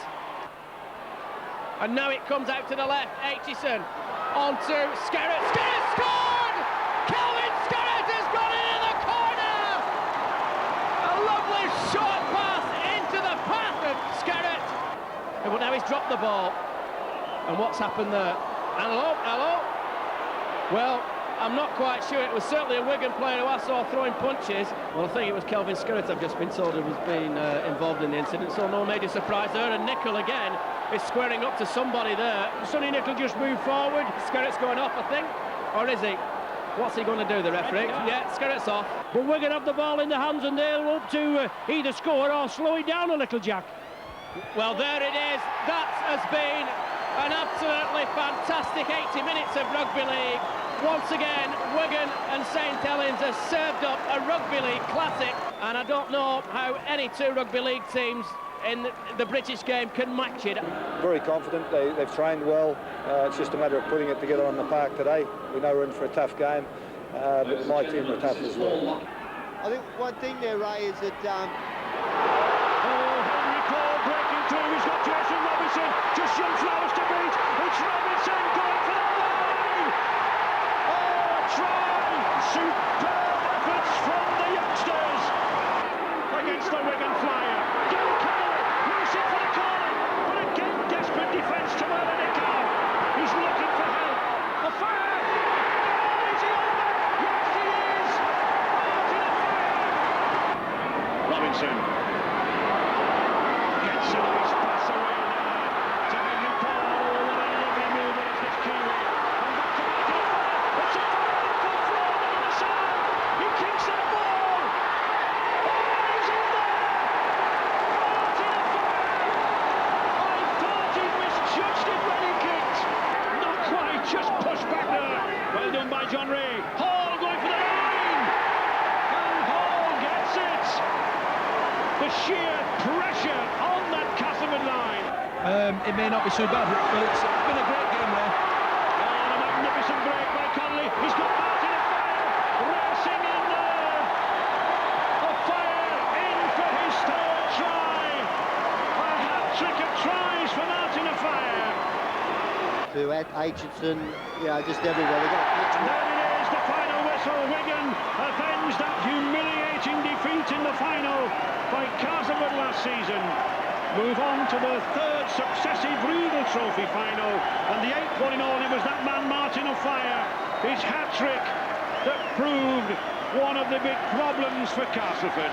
And now it comes out to the left. Aitchison on to Skerritt. Skerritt scored! Kelvin Skerritt has got it in the corner! A lovely short pass into the path of Skerritt. But now he's dropped the ball. And what's happened there? Hello, hello. Well, I'm not quite sure. It was certainly a Wigan player who I saw throwing punches. Well, I think it was Kelvin Skerritt, I've just been told, who was being involved in the incident, so no major surprise there. And Nicol again is squaring up to somebody there. Sonny Nicol just moved forward. Skerritt's going off, I think. Or is he? What's he going to do, the referee? Yeah, Skerritt's off. But Wigan have the ball in the hands, and they'll look to either score or slow it down a little, Jack. Well, there it is. That has been an absolutely fantastic 80 minutes of rugby league. Once again, Wigan and St Helens has served up a rugby league classic, and I don't know how any two rugby league teams in the British game can match it. Very confident, they've trained well. It's just a matter of putting it together on the park today. We know we're in for a tough game, but my team are tough as well. I think one thing there, Ray, is that Henry Paul breaking through. He's got Jason Robinson. Just young flowers to beat. It's Robinson going for the line. Oh, try! Superb efforts from the youngsters against the Wigan Flyer. Gil Connolly moves it for the corner, but again desperate defence to Nicol. He's looking for help. The fire. Oh, is he over? Yes, he is. Martin Offiah. Robinson it may not be so bad, but it's been a great game there. And a magnificent break by Connolly. He's got Martin of Fire racing in there. The Fire in for his third try. A hat-trick of tries for Martin of Fire. To Aitchison, just everywhere. And there it is, the final whistle. Wigan avenged that humiliating defeat in the final by Castleford last season. Move on to the third successive Regal Trophy final, and the 8th one in all. It was that man Martin of Fire, his hat-trick, that proved one of the big problems for Castleford.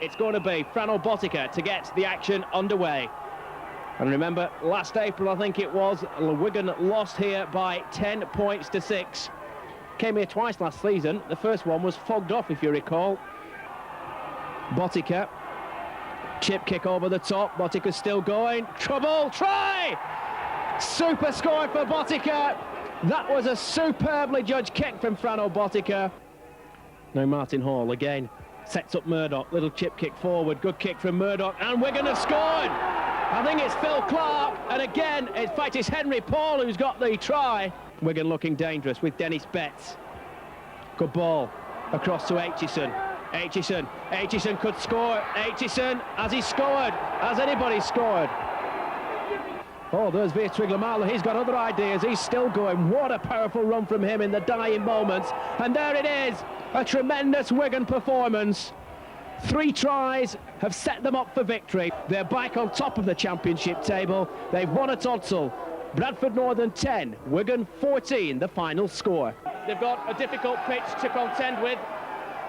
It's going to be Frano Botica to get the action underway. And remember, last April, I think it was, Wigan lost here by 10 points to 6. Came here twice last season. The first one was fogged off, if you recall. Botica, chip kick over the top. Botica's still going. Trouble, try! Super score for Botica. That was a superbly judged kick from Frano Botica. Now Martin Hall again sets up Murdoch. Little chip kick forward. Good kick from Murdoch. And Wigan have scored. I think it's Phil Clark, and again, in fact, it's Henry Paul who's got the try. Wigan looking dangerous with Dennis Betts. Good ball across to Aitchison. Aitchison could score. Aitchison, has he scored? Has anybody scored? Oh, there's Twigler-Marlow. He's got other ideas. He's still going. What a powerful run from him in the dying moments. And there it is, a tremendous Wigan performance. 3 tries have set them up for victory. They're back on top of the championship table. They've won at Odsal. Bradford Northern 10, Wigan 14, the final score. They've got a difficult pitch to contend with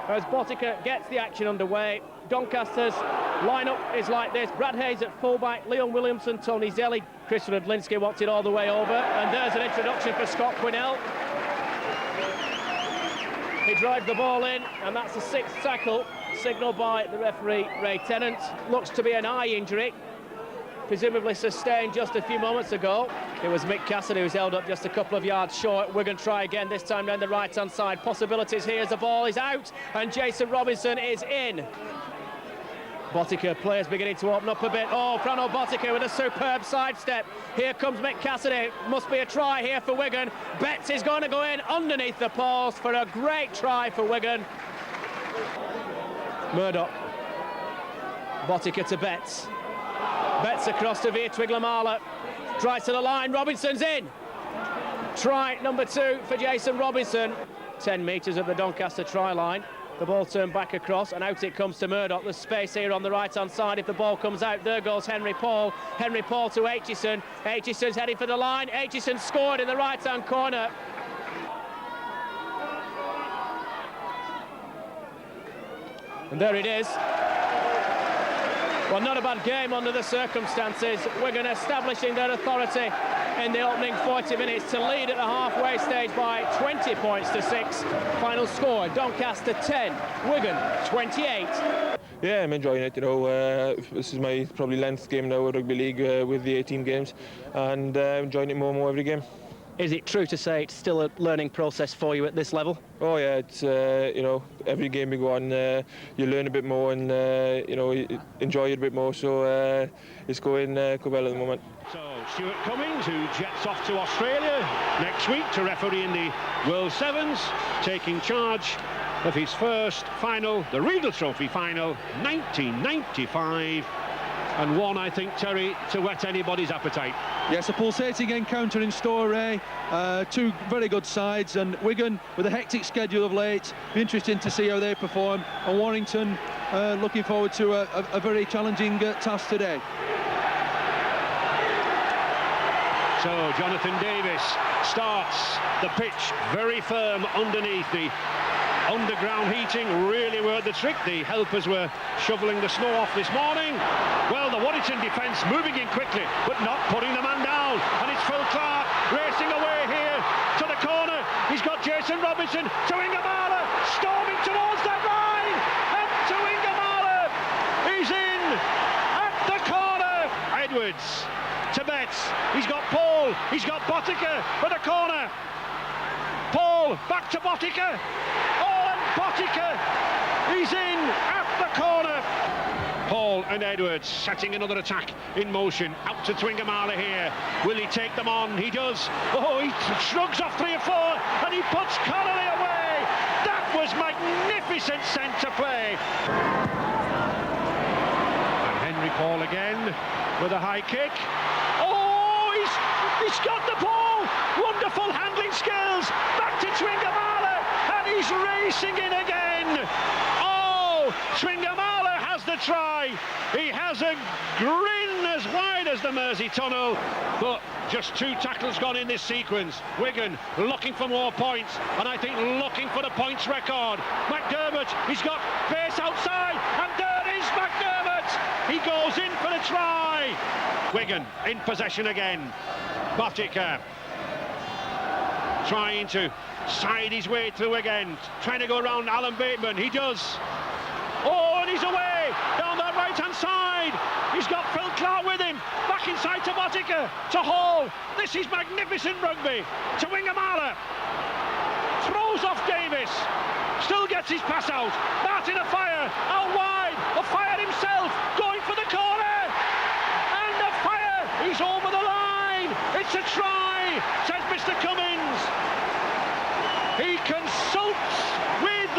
as Botica gets the action underway. Doncaster's lineup is like this: Brad Hayes at fullback, Leon Williamson, Tony Zelli, Chris Rudlinski wants it all the way over, and there's an introduction for Scott Quinnell. He drives the ball in, and that's the 6th tackle, signalled by the referee Ray Tennant. Looks to be an eye injury, presumably sustained just a few moments ago. It was Mick Cassidy who's held up just a couple of yards short. We're going to try again, this time down the right-hand side. Possibilities here as the ball is out, and Jason Robinson is in. Botica players beginning to open up a bit. Oh, Frano Botica with a superb sidestep. Here comes Mick Cassidy. Must be a try here for Wigan. Betts is going to go in underneath the post for a great try for Wigan. Murdoch. Botica to Betts. Betts across to Twigler-Marlow. Tries to the line. Robinson's in. Try number 2 for Jason Robinson. 10 metres of the Doncaster try line. The ball turned back across, and out it comes to Murdoch. There's space here on the right-hand side. If the ball comes out, there goes Henry Paul. Henry Paul to Aitchison. Aitchison's heading for the line. Aitchison scored in the right-hand corner. And there it is. Well, not a bad game under the circumstances. Wigan establishing their authority in the opening 40 minutes to lead at the halfway stage by 20 points to 6. Final score, Doncaster 10, Wigan 28. Yeah, I'm enjoying it, this is my probably 10th game now at Rugby League with the 18 games, and enjoying it more and more every game. Is it true to say it's still a learning process for you at this level? Oh yeah, it's every game we go on, you learn a bit more and enjoy it a bit more. So it's going well at the moment. So Stuart Cummings, who jets off to Australia next week to referee in the World Sevens, taking charge of his first final, the Regal Trophy final, 1995. And one, I think, Terry, to whet anybody's appetite. Yes, a pulsating encounter in Storey. 2 very good sides, and Wigan with a hectic schedule of late. Be interesting to see how they perform. And Warrington looking forward to a very challenging task today. So Jonathan Davis starts the pitch very firm underneath. The underground heating really worked the trick. The helpers were shoveling the snow off this morning. Well, the Warrington defence moving in quickly, but not putting the man down. And it's Phil Clark racing away here to the corner. He's got Jason Robinson to Ingamala, storming towards that line. And to Ingamala, he's in at the corner. Edwards to Betts. He's got Paul. He's got Botica for the corner. Paul back to Botica. Oh, and Botica, he's in at the corner. Hall and Edwards setting another attack in motion. Out to Twingamala here. Will he take them on? He does. Oh, he shrugs off 3 or 4 and he puts Connolly away. That was magnificent centre play. And Henry Paul again with a high kick. Oh, he's got the ball. Wonderful handling skills. Back to Twingamala and he's racing in again. Oh, Twingamala has the try. He has a grin as wide as the Mersey tunnel, but just 2 tackles gone in this sequence. Wigan looking for more points, and I think looking for the points record. McDermott, he's got pace outside, and there is McDermott. He goes in for the try. Wigan in possession again. Botica trying to side his way through again, trying to go around Alan Bateman. He does. Oh, and he's away down that right-hand side. He's got Phil Clark with him. Back inside to Botica, to Hall. This is magnificent rugby. To Wingamala. Throws off Davis. Still gets his pass out. Martin Afire out wide. Afire himself going for the corner. And Afire, he's over the line. It's a try, says Mr. Cummins. He consults with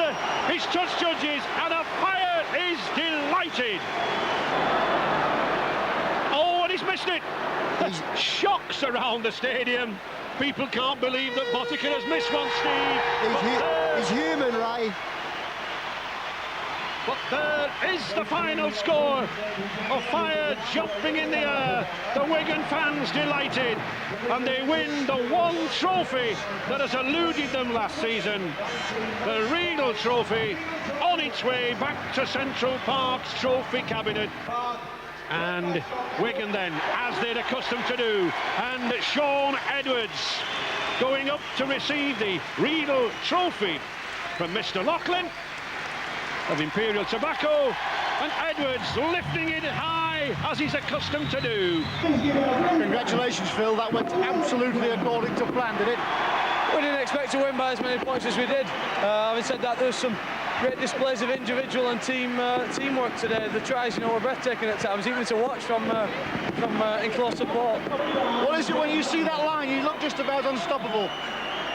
his touch judges, and Afire is delighted. Oh, and he's missed it. There's shocks around the stadium. People can't believe that Botica has missed one, Steve. He's human, Ray. But there is the final score. Afire jumping in the air. The Wigan fans delighted. And they win the one trophy that has eluded them last season. The Riedel Trophy on its way back to Central Park's trophy cabinet. And Wigan then, as they're accustomed to do, and Sean Edwards going up to receive the Riedel Trophy from Mr. Loughlin of Imperial Tobacco, and Edwards lifting it high as he's accustomed to do. Congratulations, Phil. That went absolutely according to plan, did it? We didn't expect to win by as many points as we did. Having said that, there was some great displays of individual and teamwork today. The tries, were breathtaking at times, even to watch from in close support. What is it when you see that line? You look just about unstoppable.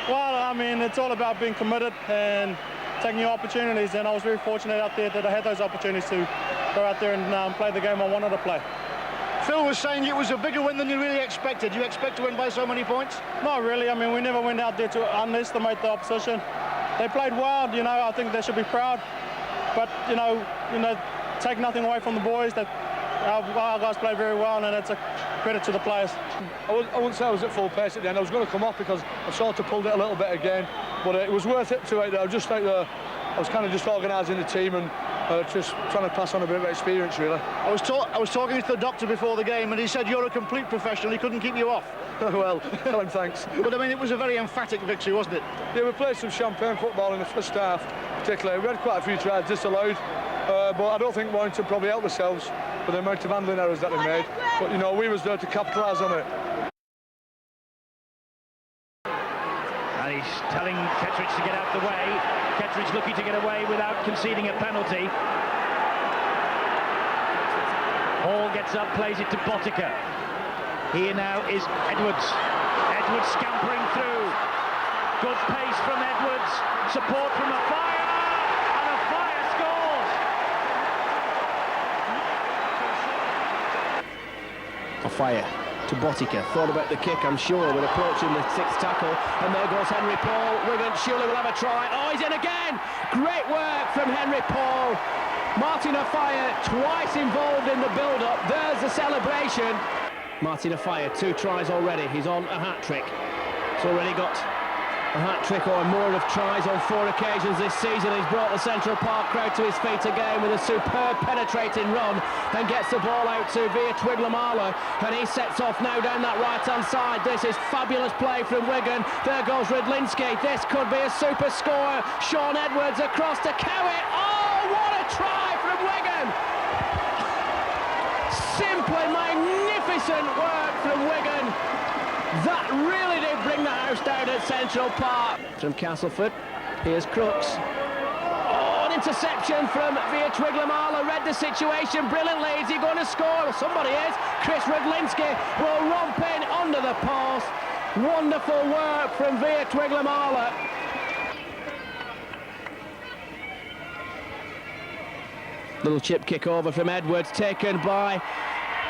Well, I mean, it's all about being committed and taking your opportunities, and I was very fortunate out there that I had those opportunities to go out there and play the game I wanted to play. Phil was saying it was a bigger win than you really expected. You expect to win by so many points? Not really. I mean, we never went out there to underestimate the opposition. They played well, I think they should be proud. But, take nothing away from the boys. That our guys played very well, and it's a credit to the players. I wouldn't say I was at full pace at the end. I was going to come off because I sort of pulled it a little bit again. But it was worth it to it. I was kind of just organising the team and just trying to pass on a bit of experience, really. I was talking to the doctor before the game, and he said you're a complete professional. He couldn't keep you off. Well, tell him thanks. But I mean, it was a very emphatic victory, wasn't it? Yeah, we played some champagne football in the first half, particularly. We had quite a few tries disallowed, but I don't think Warrington probably helped themselves with the amount of handling errors that they made. But we was there to capitalise on it. And he's telling Kettridge to get out the way. Kettridge looking to get away without conceding a penalty. Hall gets up, plays it to Botica. Here now is Edwards. Edwards scampering through. Good pace from Edwards. Support from Afire. And Afire scores. Afire to Botica. Thought about the kick, I'm sure, with approaching the 6th tackle. And there goes Henry Paul. Wigan surely will have a try. Oh, he's in again! Great work from Henry Paul. Martin Afire twice involved in the build-up. There's the celebration. Martin Afire, 2 tries already. He's on a hat-trick. He's already got a hat-trick or more of tries on 4 occasions this season. He's brought the Central Park crowd to his feet again with a superb penetrating run and gets the ball out to via Twiglamala, and he sets off now down that right-hand side. This is fabulous play from Wigan. There goes Rydlinski. This could be a super score. Sean Edwards across to Cowitt. Oh, what a try from Wigan! Simply magnificent work from Wigan. That really did bring the house down at Central Park. From Castleford, here's Crooks. Oh, Good interception from Twiglamala, read the situation brilliantly. Is he going to score? Well, somebody is. Chris Rudlinski will romp in under the post. Wonderful work from Twiglamala. Little chip kick over from Edwards, taken by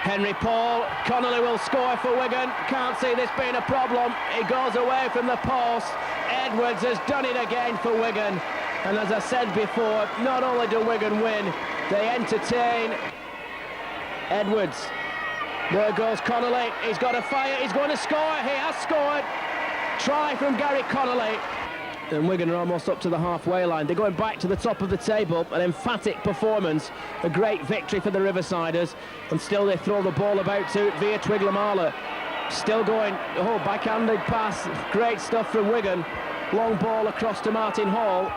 Henry Paul. Connolly will score for Wigan. Can't see this being a problem. He goes away from the post. Edwards has done it again for Wigan. And as I said before, not only do Wigan win, they entertain. Edwards. There goes Connolly. He's got a fire. He's going to score. He has scored. Try from Gary Connolly. And Wigan are almost up to the halfway line. They're going back to the top of the table. An emphatic performance. A great victory for the Riversiders. And still they throw the ball about to Twiglamala. Still going. Oh, backhanded pass. Great stuff from Wigan. Long ball across to Martin Hall.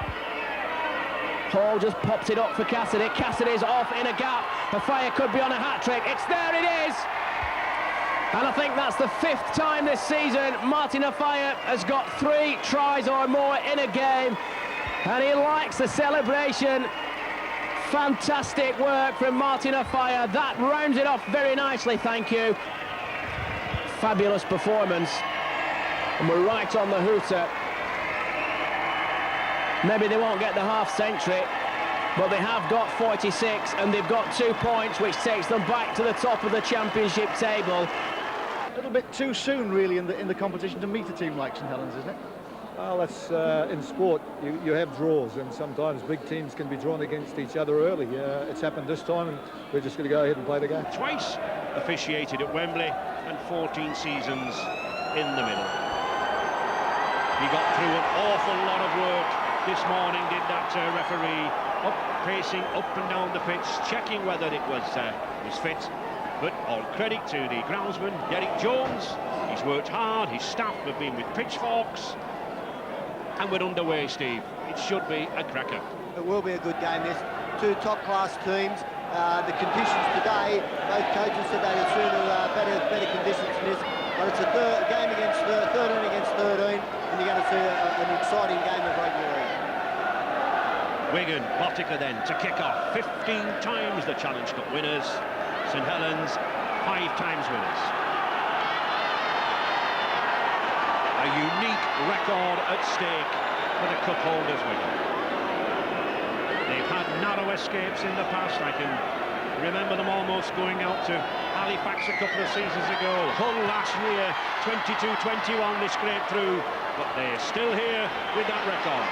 Hall just pops it up for Cassidy. Cassidy's off in a gap. The fire could be on a hat-trick. It's there, it is! And I think that's the 5th time this season Martin Afire has got 3 tries or more in a game. And he likes the celebration. Fantastic work from Martin Afire. That rounds it off very nicely, thank you. Fabulous performance. And we're right on the hooter. Maybe they won't get the half-century, but they have got 46 and they've got 2 points, which takes them back to the top of the championship table. A little bit too soon, really, in the competition to meet a team like St Helens, isn't it? Well, that's in sport. You have draws, and sometimes big teams can be drawn against each other early. It's happened this time, and we're just going to go ahead and play the game. Twice officiated at Wembley, and 14 seasons in the middle. He got through an awful lot of work this morning, did that referee, pacing up and down the pitch, checking whether it was fit. But all credit to the groundsman, Derek Jones. He's worked hard, his staff have been with pitchforks. And we're underway, Steve. It should be a cracker. It will be a good game, this. 2 top-class teams. The conditions today, both coaches said they'd sooner better conditions than this. But it's a game against 13 against 13, and you're going to see an exciting game of rugby league. Wigan, Botica then to kick off. 15 times the Challenge Cup winners. St Helens, 5 times winners. A unique record at stake for the cup holders, Wigan. They've had narrow escapes in the past. I can remember them almost going out to Halifax a couple of seasons ago. Hull last year, 22-21 they scraped through, but they're still here with that record.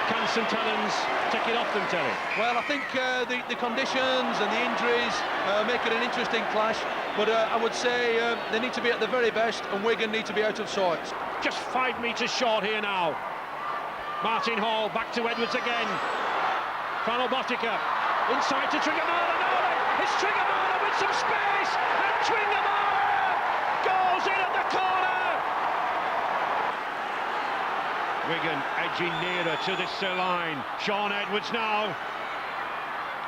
Can St Helens take it off them, Terry? Well, I think the conditions and the injuries make it an interesting clash, but I would say they need to be at the very best, and Wigan need to be out of sorts. Just 5 metres short here now. Martin Hall back to Edwards again. Fano Botica inside to Twiglamala. No, it's Twiglamala with some space, and Twiglamala goes in at the corner. Wigan edging nearer to this line. Sean Edwards now.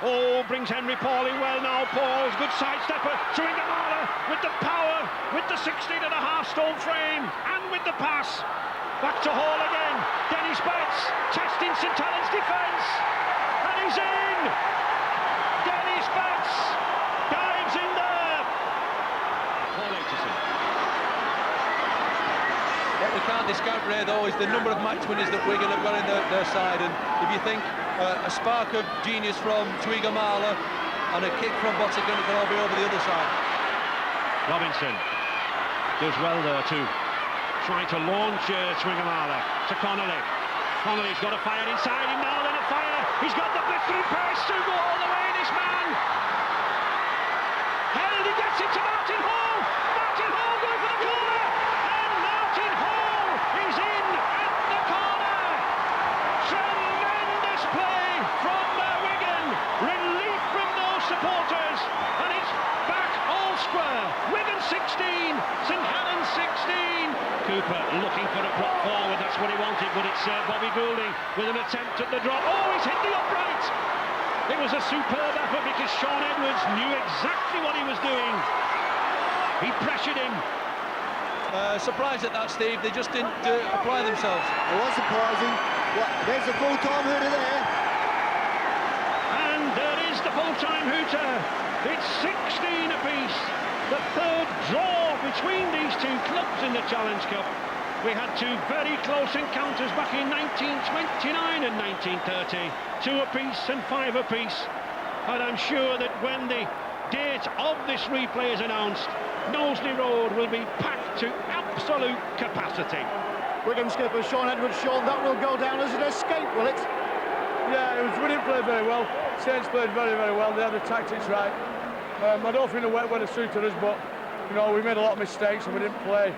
Oh, brings Henry Paul in well now. Paul's good sidestepper. Twiglamala with the power, with the 16.5-stone frame, and with the pass. Back to Hall again. Dennis Betts testing St Helens' defence, and he's in. Dennis Betts dives in there. Paul Aitchison. What we can't discount, Ray, though, is the number of match winners that Wigan have got in their side. And if you think a spark of genius from Twiglamala and a kick from Botica, it can all be over the other side. Robinson does well there too. Trying to launch Twiglamala to Connolly. Connolly's got a fire inside him now, then a fire. He's got the blistering pace to go all the way, this man. Held, he gets it to Martin Hall. Martin Hall going for the corner. And Martin Hall is in at the corner. Tremendous play from Wigan. Relief from those supporters. And it's back all square. Wigan 16, St Helens 16. Cooper looking for a prop forward, that's what he wanted, but it's Bobby Goulding with an attempt at the drop. Oh, he's hit the upright! It was a superb effort because Sean Edwards knew exactly what he was doing. He pressured him. Surprised at that, Steve. They just didn't apply themselves. It was surprising. There's a full-time hooter there. half-time hooter. It's 16 apiece. The third draw between these two clubs in the Challenge Cup. We had two very close encounters back in 1929 and 1930. 2 apiece and 5 apiece. And I'm sure that when the date of this replay is announced, Knowsley Road will be packed to absolute capacity. Wigan skipper Sean Edwards, Sean, that will go down as an escape, will it? Yeah, we didn't play very well. Saints played very, very well. They had the tactics right. I don't think the wet weather suited us, but you know, we made a lot of mistakes and we didn't play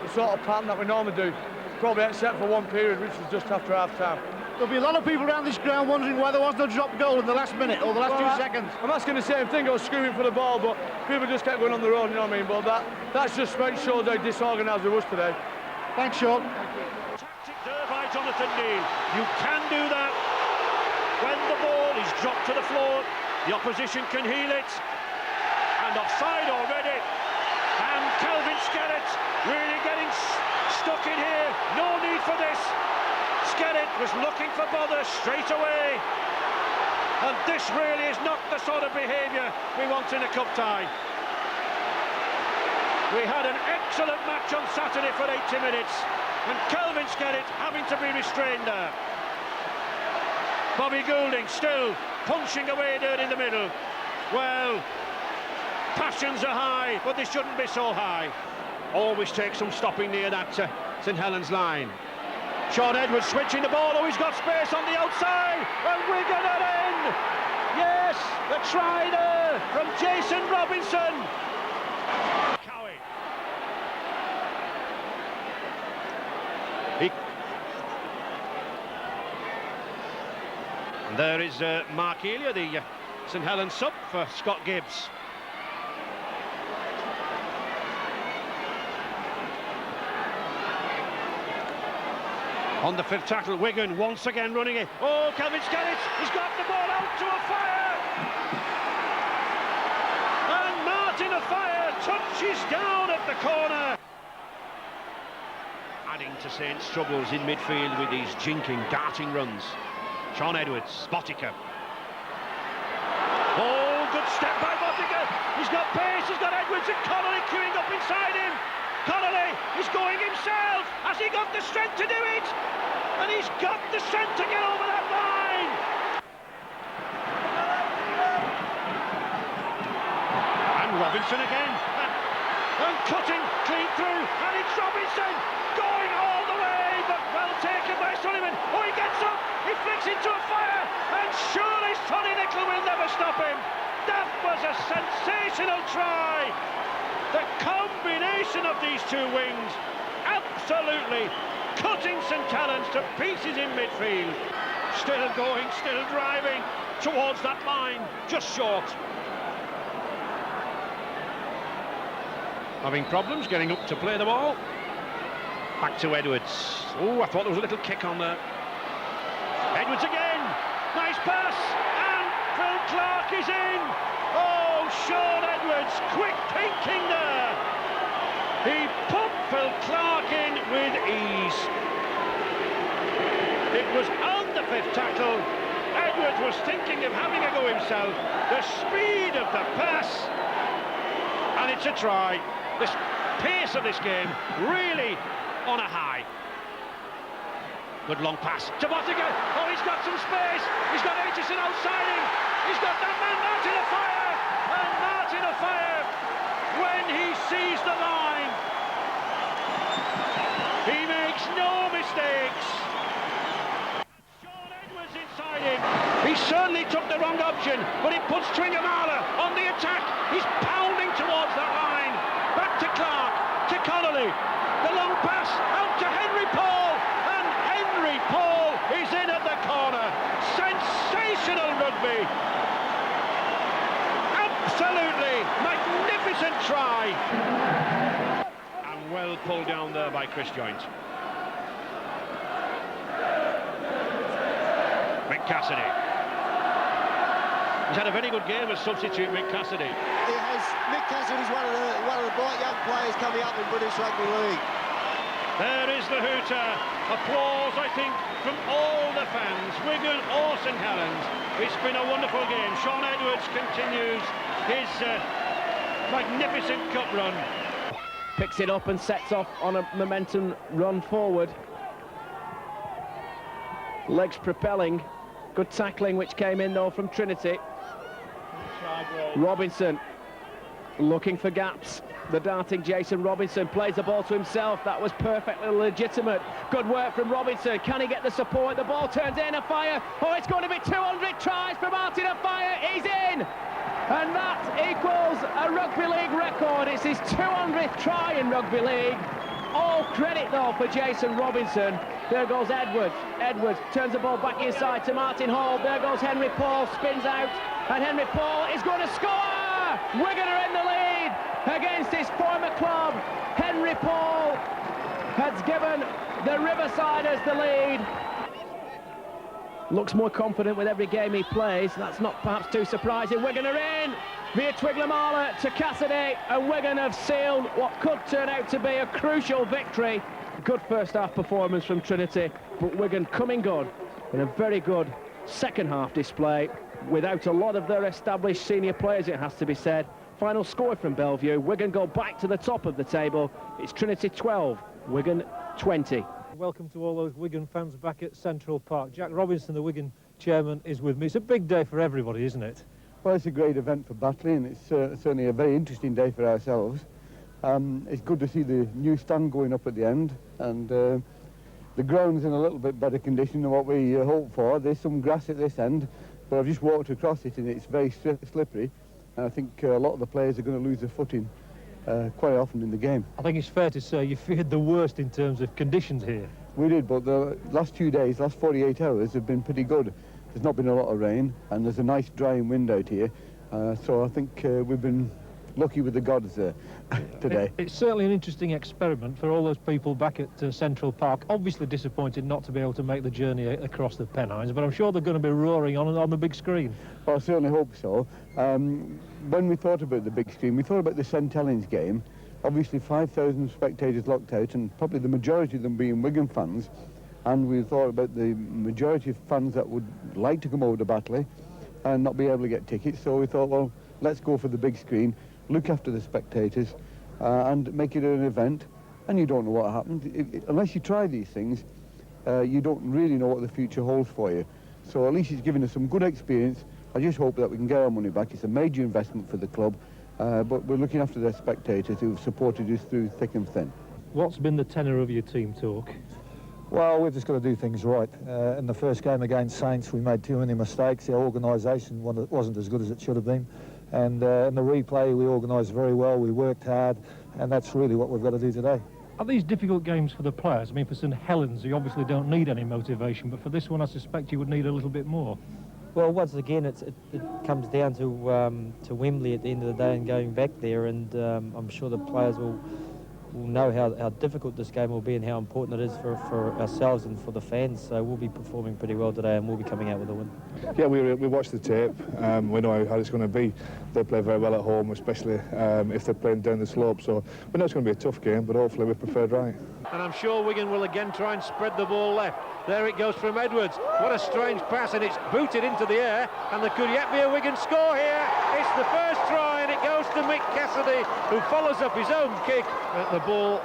the sort of pattern that we normally do. Probably except for one period, which was just after half-time. There'll be a lot of people around this ground wondering why there wasn't a drop goal in the last minute or the last 2 seconds. I'm asking the same thing. I was screaming for the ball, but people just kept going on their own, you know what I mean? But that's just shows how disorganised it was today. Thanks, Sean. Tactic there by Jonathan Neal. You can do that when the ball is dropped to the floor. The opposition can heal it. And offside already. And Kelvin Skerritt really getting stuck in here. No need for this. Skerritt was looking for bother straight away. And this really is not the sort of behaviour we want in a cup tie. We had an excellent match on Saturday for 80 minutes. And Kelvin Skerritt having to be restrained there. Bobby Goulding still punching away there in the middle. Well, passions are high, but they shouldn't be so high. Always takes some stopping near that St Helens line. Sean Edwards switching the ball. Oh, he's got space on the outside. And Wigan are in. Yes, the try there from Jason Robinson. Cowie. And there is Mark Elia, the St Helens sub for Scott Gibbs. On the 5th tackle, Wigan once again running it. Oh, Kelvin Skerritt, he's got the ball out to Afire. And Martin Afire touches down at the corner. Adding to Saints' troubles in midfield with these jinking, darting runs. Sean Edwards, Botica. Oh, good step by Botica. He's got pace, he's got Edwards and Connolly queuing up inside him. Connolly is going himself. Has he got the strength to do it? And he's got the strength to get over that line. And Robinson again. And cutting clean through. And it's Robinson going all the way, but well taken by Sullivan. Oh, he gets up. He flicks into a fire. And surely Sonny Nicol will never stop him. That was a sensational try. The combination of these two wings absolutely cutting St Helens to pieces in midfield. Still going, still driving towards that line, just short. Having problems getting up to play the ball. Back to Edwards. Oh, I thought there was a little kick on there. Edwards again. Nice pass. And Phil Clark is in. Oh, Sean Edwards, quick thinking there. He put Phil Clark in with ease. It was on the 5th tackle. Edwards was thinking of having a go himself. The speed of the pass. And it's a try. The pace of this game really on a high. Good long pass to Botica. Oh, he's got some space. He's got Aitchison outside him. He's got that man, Martin Afire. And Martin Afire, when he sees the line, he makes no mistakes. Sean Edwards inside him. He certainly took the wrong option, but it puts Twingamala on the attack. He's pounding towards that line. Back to Clark, to Connolly. The long pass out to Henry Paul. And Henry Paul is in at the corner. Sensational rugby. Absolutely magnificent try. And well pulled down there by Chris Joynt. Mick Cassidy. He's had a very good game as substitute, Mick Cassidy. He has. Mick Cassidy is one of the bright young players coming up in British Rugby League. There is the hooter. Applause, I think, from all the fans, Wigan or St Helens. It's been a wonderful game. Shaun Edwards continues his magnificent cup run. Picks it up and sets off on a momentum run forward. Legs propelling. Good tackling which came in though from Trinity. Robinson looking for gaps. The darting Jason Robinson plays the ball to himself. That was perfectly legitimate. Good work from Robinson. Can he get the support? The ball turns in. Afire. Oh, it's going to be 200 tries for Martin Afire. He's in. And that equals a Rugby League record. It's his 200th try in Rugby League. All credit, though, for Jason Robinson. There goes Edwards. Edwards turns the ball back inside to Martin Hall. There goes Henry Paul. Spins out. And Henry Paul is going to score! Wigan are in the lead against his former club. Henry Paul has given the Riversiders the lead. Looks more confident with every game he plays. That's not perhaps too surprising. Wigan are in via Twiglamala to Cassidy, and Wigan have sealed what could turn out to be a crucial victory. Good first half performance from Trinity, but Wigan coming good in a very good second half display without a lot of their established senior players, it has to be said. Final score from Bellevue. Wigan go back to the top of the table. It's Trinity 12, Wigan 20. Welcome to all those Wigan fans back at Central Park. Jack Robinson, the Wigan chairman, is with me. It's a big day for everybody, isn't it? Well, it's a great event for Batley, and it's certainly a very interesting day for ourselves. It's good to see the new stand going up at the end, and the ground's in a little bit better condition than what we hoped for. There's some grass at this end, but I've just walked across it and it's very slippery, and I think a lot of the players are going to lose their footing quite often in the game. I think it's fair to say you feared the worst in terms of conditions here. We did, but the last 2 days, last 48 hours have been pretty good. There's not been a lot of rain, and there's a nice drying wind out here, so I think we've been lucky with the gods today. It's certainly an interesting experiment for all those people back at Central Park. Obviously disappointed not to be able to make the journey across the Pennines, but I'm sure they're going to be roaring on the big screen. Well, I certainly hope so. When we thought about the big screen, we thought about the St Helens game. Obviously 5,000 spectators locked out, and probably the majority of them being Wigan fans, and we thought about the majority of fans that would like to come over to Batley and not be able to get tickets, so we thought, well, let's go for the big screen, look after the spectators, and make it an event. And you don't know what happens. Unless you try these things, you don't really know what the future holds for you. So at least it's given us some good experience. I just hope that we can get our money back. It's a major investment for the club, but we're looking after the spectators who've supported us through thick and thin. What's been the tenor of your team talk? Well, we've just got to do things right. In the first game against Saints, we made too many mistakes. Our organisation wasn't as good as it should have been. And in the replay, we organised very well, we worked hard, and that's really what we've got to do today. Are these difficult games for the players? I mean, for St Helens, you obviously don't need any motivation, but for this one, I suspect you would need a little bit more. Well, once again, it comes down to Wembley at the end of the day and going back there, and I'm sure the players will know how difficult this game will be and how important it is for ourselves and for the fans. So we'll be performing pretty well today, and we'll be coming out with a win. Yeah, we watched the tape. We know how it's going to be. They play very well at home, especially if they're playing down the slope. So we know it's going to be a tough game, but hopefully we prepared right. And I'm sure Wigan will again try and spread the ball left. There it goes from Edwards. What a strange pass, and it's booted into the air, and there could yet be a Wigan score here. It's the first try, and it goes to Mick Cassidy, who follows up his own kick at the ball.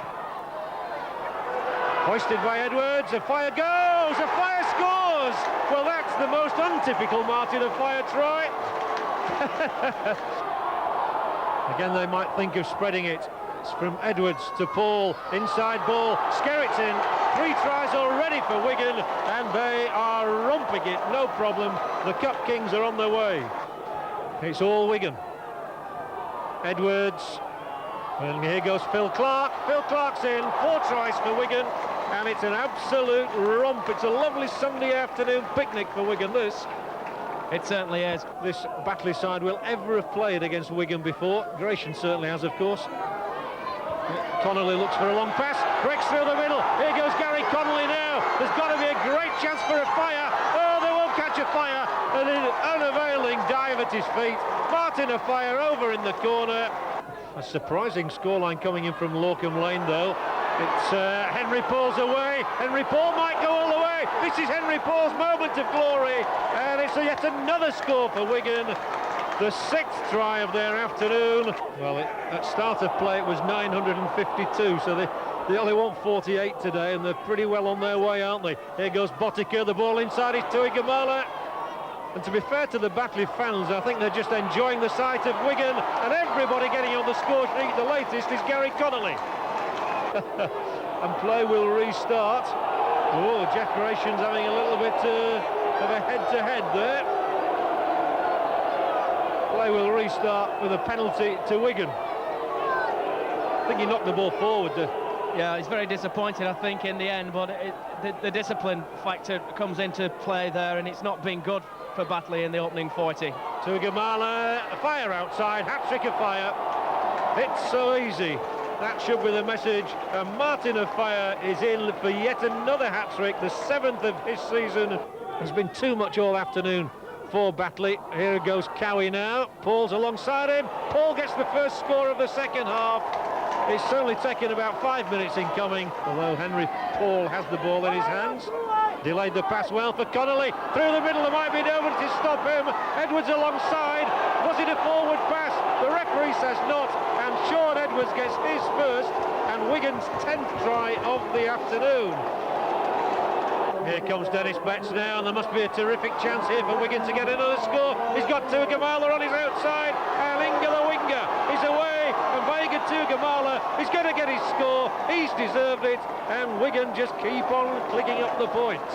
Hoisted by Edwards, Afire goes, Afire scores! Well, that's the most untypical Martin Afire try. Again, they might think of spreading it. It's from Edwards to Paul, inside ball, Skerritt's in. 3 tries already for Wigan, and they are romping it, no problem. The Cup Kings are on their way. It's all Wigan. Edwards, and here goes Phil Clark. Phil Clark's in, 4 tries for Wigan, and it's an absolute romp. It's a lovely Sunday afternoon picnic for Wigan, this. It certainly is. This Batley side will ever have played against Wigan before. Gratian certainly has, of course. Connolly looks for a long pass, breaks through the middle. Here goes Gary Connolly now. There's got to be a great chance for a fire. Oh, they won't catch a fire. And an unavailing dive at his feet. Martin Afire over in the corner. A surprising scoreline coming in from Lorcombe Lane, though. It's Henry Paul's away. Henry Paul might go all the way. This is Henry Paul's moment of glory, and it's yet another score for Wigan. The 6th try of their afternoon. Well, at start of play it was 952, so they only want 48 today, and they're pretty well on their way, aren't they? Here goes Botica, the ball inside is Tuigamala. And to be fair to the Batley fans, I think they're just enjoying the sight of Wigan, and everybody getting on the score sheet. The latest is Gary Connolly. And play will restart. Oh, Jeff Gracian's having a little bit of a head-to-head there. Play will restart with a penalty to Wigan. I think he knocked the ball forward. Yeah, he's very disappointed, I think, in the end, but the discipline factor comes into play there, and it's not been good for Batley in the opening 40. Tuigamala, fire outside, hat-trick of fire. It's so easy. That should be the message. And Martin of Fire is in for yet another hat-trick, the 7th of his season. There's been too much all afternoon for Batley. Here goes Cowie now. Paul's alongside him. Paul gets the first score of the second half. It's only taken about 5 minutes in coming, although Henry Paul has the ball in his hands. Delayed the pass well for Connolly. Through the middle, there might be nobody to stop him. Edwards alongside. Was it a forward pass? The referee says not, and Sean Edwards gets his first and Wigan's 10th try of the afternoon. Here comes Dennis Betts now, and there must be a terrific chance here for Wigan to get another score. He's got Tuigamala on his outside. Alinga, the winger, is away, and Vega Tuigamala is going to get his score. He's deserved it, and Wigan just keep on clicking up the points.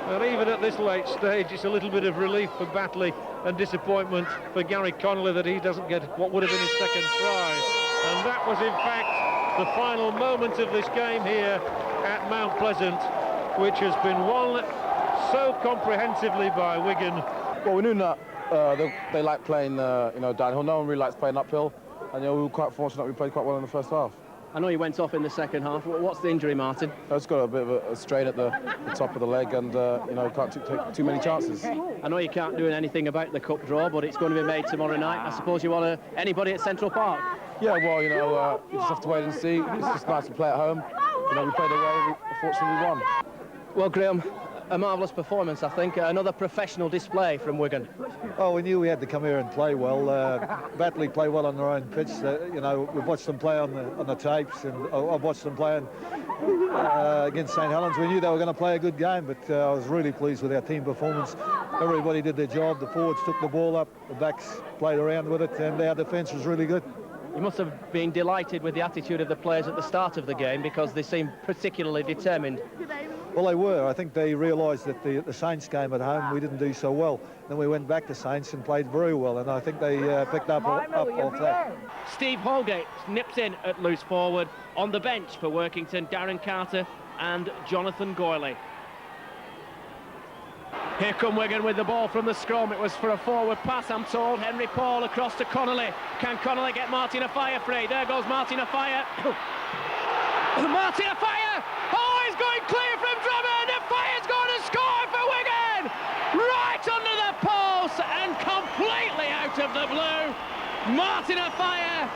And even at this late stage, it's a little bit of relief for Batley and disappointment for Gary Connolly that he doesn't get what would have been his second try. And that was, in fact, the final moment of this game here at Mount Pleasant, which has been won so comprehensively by Wigan. Well, we knew that they like playing, downhill. No one really likes playing uphill, and we were quite fortunate we played quite well in the first half. I know you went off in the second half. What's the injury, Martin? It's got a bit of a strain at the top of the leg, and can't take too many chances. I know you can't do anything about the cup draw, but it's going to be made tomorrow night. I suppose you want anybody at Central Park? Yeah, well, you just have to wait and see. It's just nice to play at home. We played away, fortunately we won. Well, Graham, a marvellous performance, I think. Another professional display from Wigan. Oh, we knew we had to come here and play well. Batley play well on their own pitch. We've watched them play on the tapes, and I've watched them playing against St Helens. We knew they were going to play a good game, but I was really pleased with our team performance. Everybody did their job. The forwards took the ball up, the backs played around with it, and our defence was really good. You must have been delighted with the attitude of the players at the start of the game, because they seemed particularly determined. Well, they were. I think they realised that the Saints game at home, we didn't do so well. Then we went back to Saints and played very well, and I think they picked up off that. Steve Holgate nips in at loose forward. On the bench for Workington, Darren Carter and Jonathan Goyley. Here come Wigan with the ball from the scrum. It was for a forward pass, I'm told. Henry Paul across to Connolly. Can Connolly get Martin Afire free? There goes Martin Afire. Martin Afire! Oh, he's going clear from Drummond! Afire's going to score for Wigan! Right under the post and completely out of the blue. Martin Afire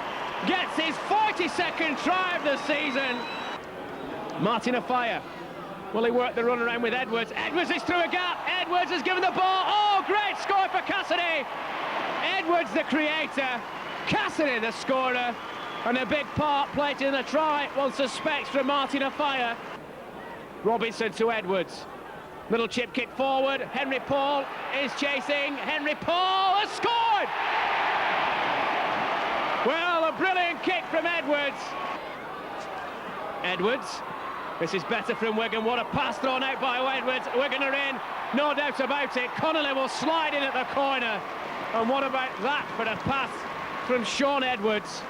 gets his 42nd try of the season. Martin Afire. Will he work the run around with Edwards? Edwards is through a gap. Edwards has given the ball. Oh, great score for Cassidy. Edwards, the creator. Cassidy, the scorer. And a big part played in the try, one suspects, from Martin Afire. Robinson to Edwards. Little chip kick forward. Henry Paul is chasing. Henry Paul has scored! Well, a brilliant kick from Edwards. Edwards. This is better from Wigan. What a pass thrown out by Edwards. Wigan are in, no doubt about it. Connolly will slide in at the corner. And what about that for a pass from Sean Edwards?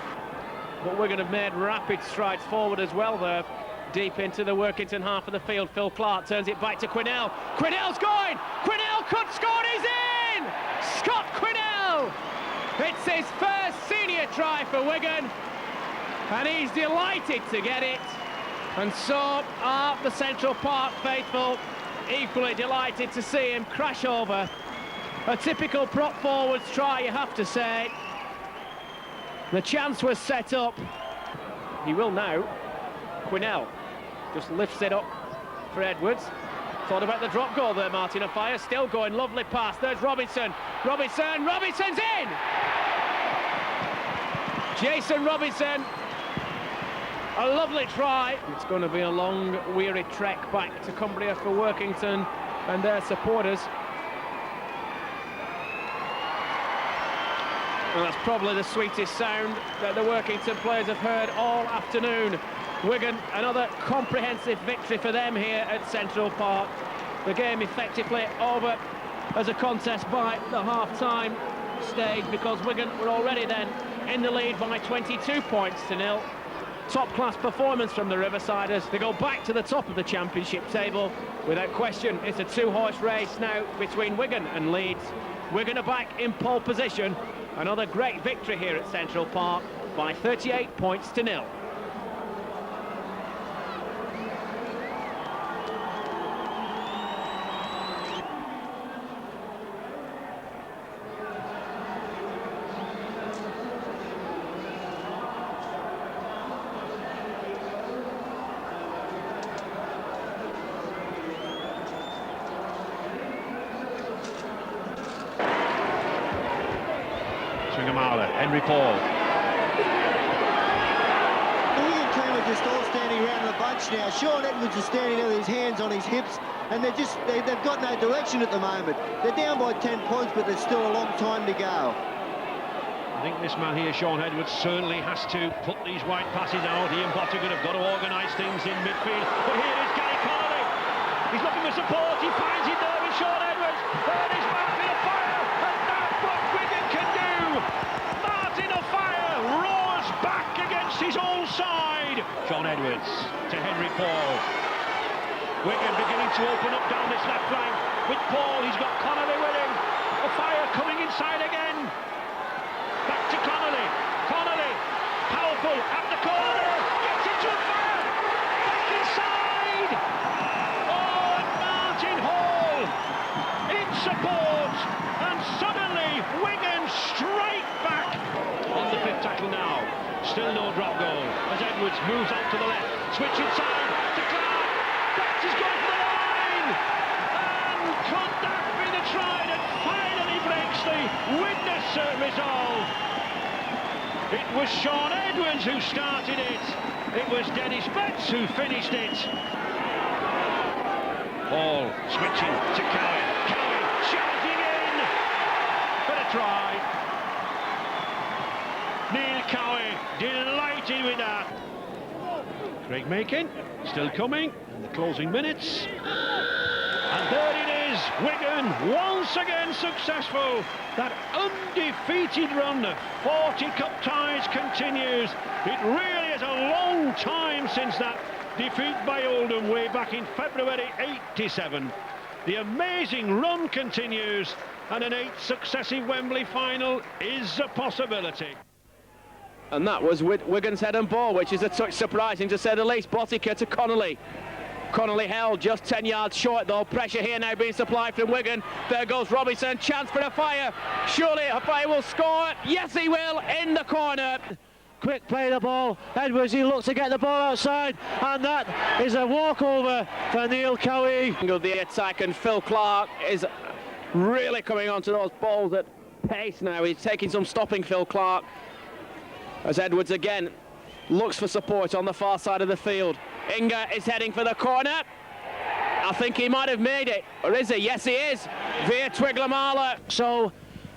But Wigan have made rapid strides forward as well there. Deep into the Workington half of the field. Phil Clark turns it back to Quinnell. Quinnell's going! Quinnell could score, he's in! Scott Quinnell! It's his first senior try for Wigan. And he's delighted to get it. And so are the Central Park faithful, equally delighted to see him crash over. A typical prop forwards try, you have to say. The chance was set up. He will now Quinnell just lifts it up for Edwards. Thought about the drop goal there, Martin Offiah. Still going, lovely pass. There's Robinson. Robinson's in! Jason Robinson. A lovely try. It's going to be a long, weary trek back to Cumbria for Workington and their supporters. Well, that's probably the sweetest sound that the Workington players have heard all afternoon. Wigan, another comprehensive victory for them here at Central Park. The game effectively over as a contest by the half-time stage, because Wigan were already then in the lead by 22 points to nil. Top-class performance from the Riversiders. They go back to the top of the championship table. Without question, it's a two-horse race now between Wigan and Leeds. Wigan are back in pole position. Another great victory here at Central Park by 38 points to nil. Henry Paul. The Wigan team are just all standing around in a bunch now. Sean Edwards is standing there with his hands on his hips, and they've got no direction at the moment. They're down by 10 points, but there's still a long time to go. I think this man here, Sean Edwards, certainly has to put these wide passes out. He and Bottigan have got to organise things in midfield. But here is Gary Connolly. He's looking for support. He finds it there with Sean Edwards. There is Martin Offiah, and that's what Wigan can do. Martin Offiah roars back against his own side. Sean Edwards to Henry Paul. Wigan beginning to open up down this left flank. With Paul, he's got Connolly with him. Offiah coming inside again. Back to Connolly. Connolly, powerful at the corner. Gets it to Offiah. Back inside. Oh, and Martin Hall in support. And suddenly Wigan straight back on the fifth tackle now. Still no drop goal as Edwards moves out to the left. Switch inside to Clark. That is going for the line. And could that be the try that finally breaks the witness resolve? It was Sean Edwards who started it. It was Dennis Betts who finished it. Paul switching to Cowie. Cowie charging in for a try. Neil Cowie delighted with that. Craig Makin still coming in the closing minutes. And there it is, Wigan once again successful. That undefeated run of 40 cup ties continues. It really is a long time since that defeat by Oldham way back in February '87. The amazing run continues, and an 8th successive Wembley final is a possibility. And that was Wigan's head and ball, which is a touch surprising to say the least. Bottiker to Connolly. Connolly held just 10 yards short though. Pressure here now being supplied from Wigan. There goes Robinson. Chance for Offiah. Surely Offiah will score. Yes, he will. In the corner. Quick play the ball. Edwards, he looks to get the ball outside, and that is a walkover for Neil Cowie. The attack, and Phil Clark is really coming onto those balls at pace now. He's taking some stopping, Phil Clark, as Edwards again looks for support on the far side of the field. Inga is heading for the corner. I think he might have made it. Or is he? Yes, he is. Via Twiglamala. So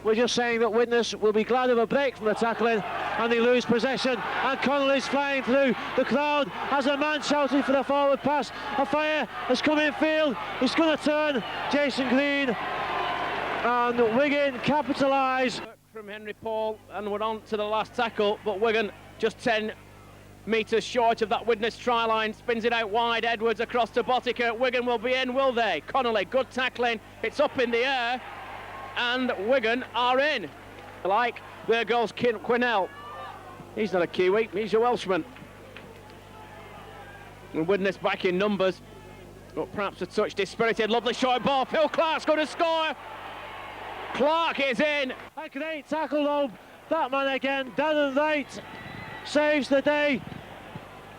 we're just saying that Widnes will be glad of a break from the tackling, and they lose possession. And Connolly's flying through the crowd as a man shouting for the forward pass. Offiah has come in field. He's going to turn Jason Green, and Wigan capitalise. From Henry Paul, and we're on to the last tackle, but Wigan just 10 metres short of that Widnes try line. Spins it out wide. Edwards across to Bottiker. Wigan will be in, will they? Connolly, good tackling. It's up in the air, and Wigan are in. Like, there goes Quinnell. He's not a Kiwi, he's a Welshman. And Widnes back in numbers, but perhaps a touch dispirited. Lovely short ball. Phil Clark's going to score. Clark is in. A great tackle though. That man again, Darren Wright, saves the day.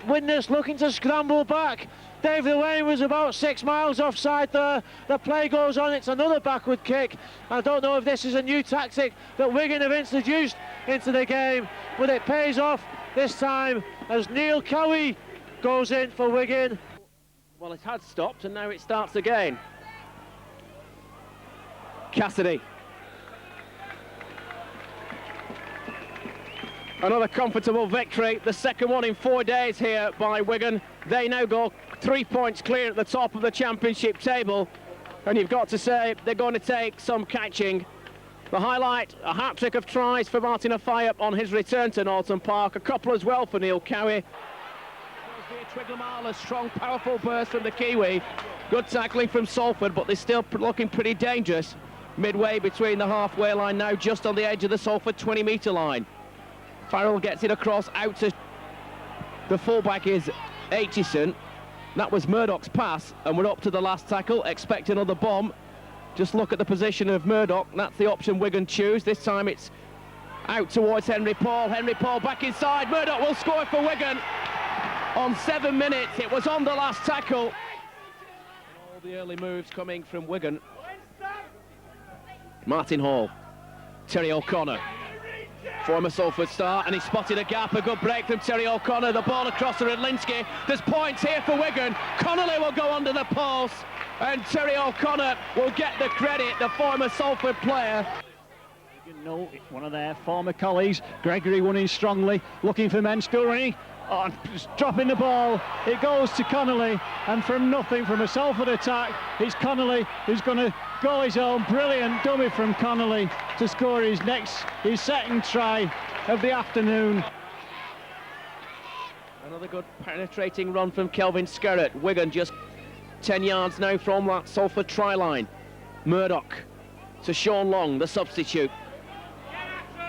Widnes looking to scramble back. David Wayne was about 6 miles offside there. The play goes on, it's another backward kick. I don't know if this is a new tactic that Wigan have introduced into the game, but it pays off this time as Neil Cowie goes in for Wigan. Well, it had stopped and now it starts again. Cassidy. Another comfortable victory, the second one in 4 days here by Wigan. They now go 3 points clear at the top of the championship table, and you've got to say they're going to take some catching. The highlight, a hat-trick of tries for Martin Offiah on his return to Norton Park, a couple as well for Neil Cowie. A strong, powerful burst from the Kiwi. Good tackling from Salford, but they're still looking pretty dangerous. Midway between the halfway line now, just on the edge of the Salford 20-metre line. Farrell gets it across out to the fullback is Aitchison. That was Murdoch's pass, and we're up to the last tackle. Expect another bomb. Just look at the position of Murdoch. That's the option Wigan choose. This time it's out towards Henry Paul. Henry Paul back inside. Murdoch will score for Wigan on 7 minutes. It was on the last tackle. All the early moves coming from Wigan. Martin Hall, Terry O'Connor, former Salford star, and he spotted a gap. A good break from Terry O'Connor. The ball across to Redlinski. There's points here for Wigan. Connolly will go under the post, and Terry O'Connor will get the credit, the former Salford player. No, one of their former colleagues, Gregory, won in strongly, looking for men, still running. Oh, just dropping the ball, it goes to Connolly, and from nothing, from a Salford attack, it's Connolly who's going to go his own. Brilliant dummy from Connolly to score his second try of the afternoon. Another good penetrating run from Kelvin Skerrett. Wigan just 10 yards now from that Salford try line. Murdoch to Sean Long, the substitute.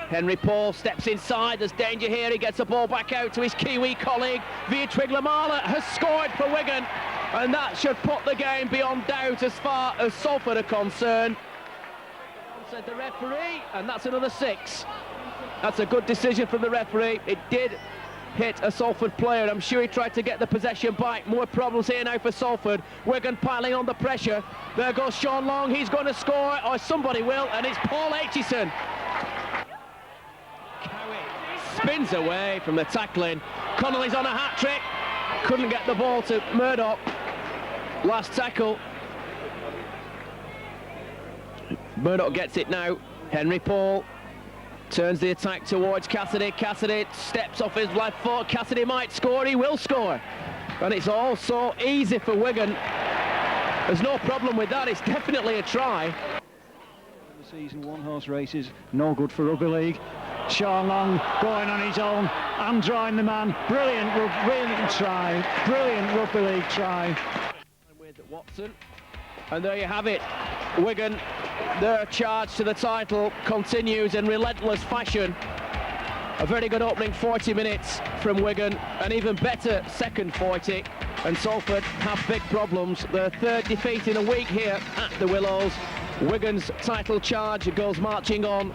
Henry Paul steps inside, there's danger here, he gets the ball back out to his Kiwi colleague. Viatwiglamala has scored for Wigan, and that should put the game beyond doubt as far as Salford are concerned. Said the referee, and that's another 6. That's a good decision from the referee. It did hit a Salford player. I'm sure he tried to get the possession back. More problems here now for Salford. Wigan piling on the pressure. There goes Sean Long, he's going to score, or somebody will, and it's Paul Aitchison. Spins away from the tackling. Connolly's on a hat-trick. Couldn't get the ball to Murdoch. Last tackle. Murdoch gets it now. Henry Paul turns the attack towards Cassidy. Cassidy steps off his left foot. Cassidy might score. He will score. And it's all so easy for Wigan. There's no problem with that. It's definitely a try. The season one-horse races, no good for rugby league. Sean Long going on his own and drawing the man. Brilliant try. Brilliant rugby league try. With Watson. And there you have it. Wigan, their charge to the title continues in relentless fashion. A very good opening 40 minutes from Wigan, an even better second 40. And Salford have big problems. Their third defeat in a week here at the Willows. Wigan's title charge goes marching on.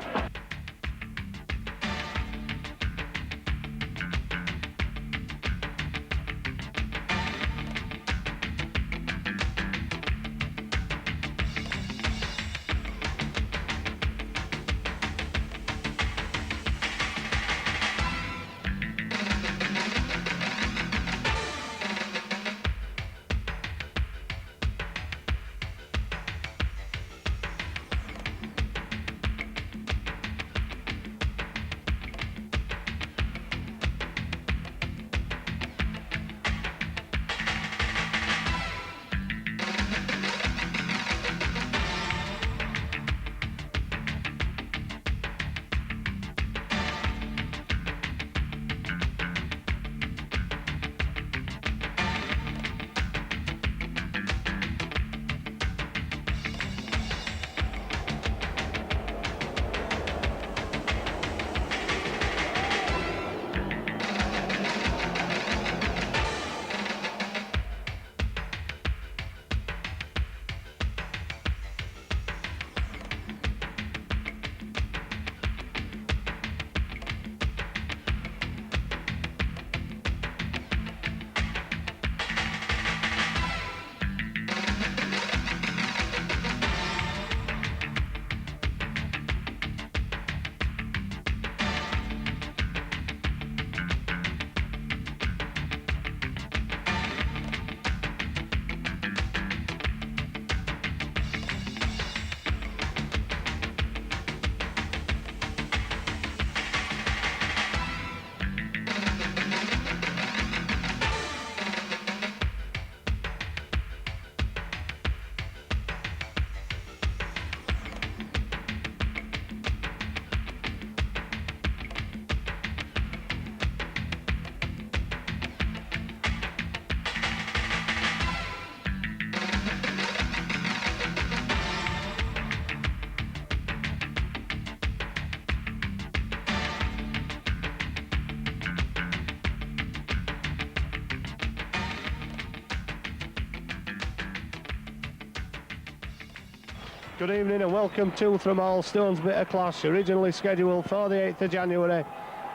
Good evening and welcome to From All Stones Bit of Class. Originally scheduled for the 8th of January,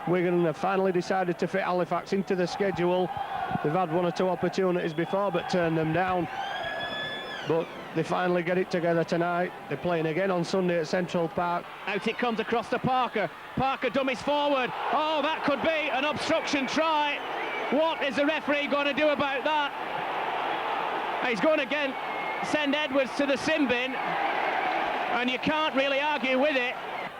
Wigan have finally decided to fit Halifax into the schedule. They've had one or two opportunities before but turned them down. But they finally get it together tonight. They're playing again on Sunday at Central Park. Out it comes across to Parker. Parker dummies forward. Oh, that could be an obstruction try. What is the referee going to do about that? He's going to again send Edwards to the sin bin, and you can't really argue with it.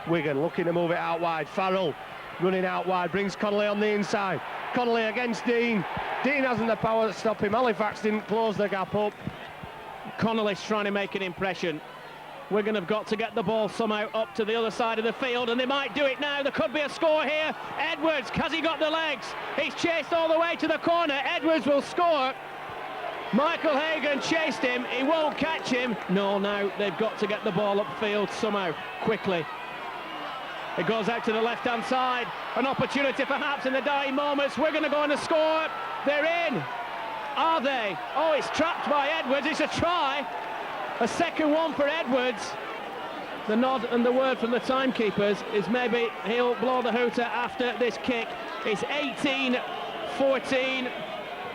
Wigan looking to move it out wide. Farrell running out wide, brings Connolly on the inside. Connolly against Dean. Dean hasn't the power to stop him. Halifax didn't close the gap up. Connolly's trying to make an impression. Wigan have got to get the ball somehow up to the other side of the field, and they might do it now. There could be a score here. Edwards, has he got the legs? He's chased all the way to the corner. Edwards will score. Michael Hagan chased him, he won't catch him. No, now they've got to get the ball upfield somehow, quickly. It goes out to the left-hand side. An opportunity perhaps in the dying moments. We're going to go on to score. They're in. Are they? Oh, it's trapped by Edwards. It's a try. A second one for Edwards. The nod and the word from the timekeepers is maybe he'll blow the hooter after this kick. It's 18-14.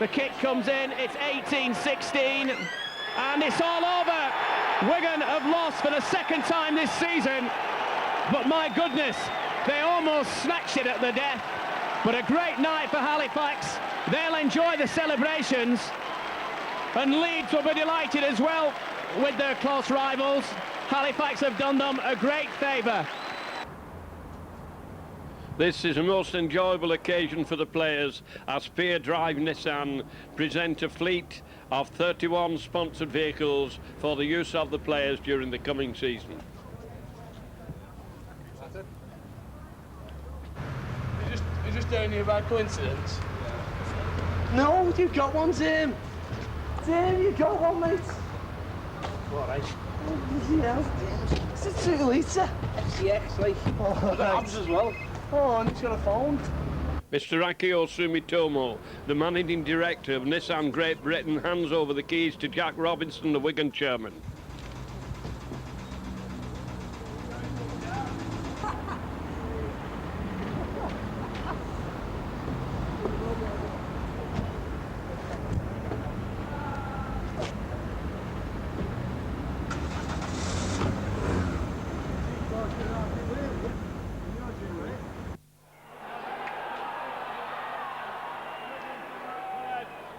The kick comes in, it's 18-16, and it's all over. Wigan have lost for the second time this season, but my goodness, they almost snatched it at the death. But a great night for Halifax. They'll enjoy the celebrations, and Leeds will be delighted as well with their close rivals. Halifax have done them a great favour. This is a most enjoyable occasion for the players as Pier Drive Nissan present a fleet of 31 sponsored vehicles for the use of the players during the coming season. You're just doing it by coincidence? No, you've got one, Tim. Tim, you've got one, mate. What, right? It's a 2 litre. FCX, like. Oh, abs as well. Oh, and he's got a phone. Mr. Akio Sumitomo, the managing director of Nissan Great Britain, hands over the keys to Jack Robinson, the Wigan chairman.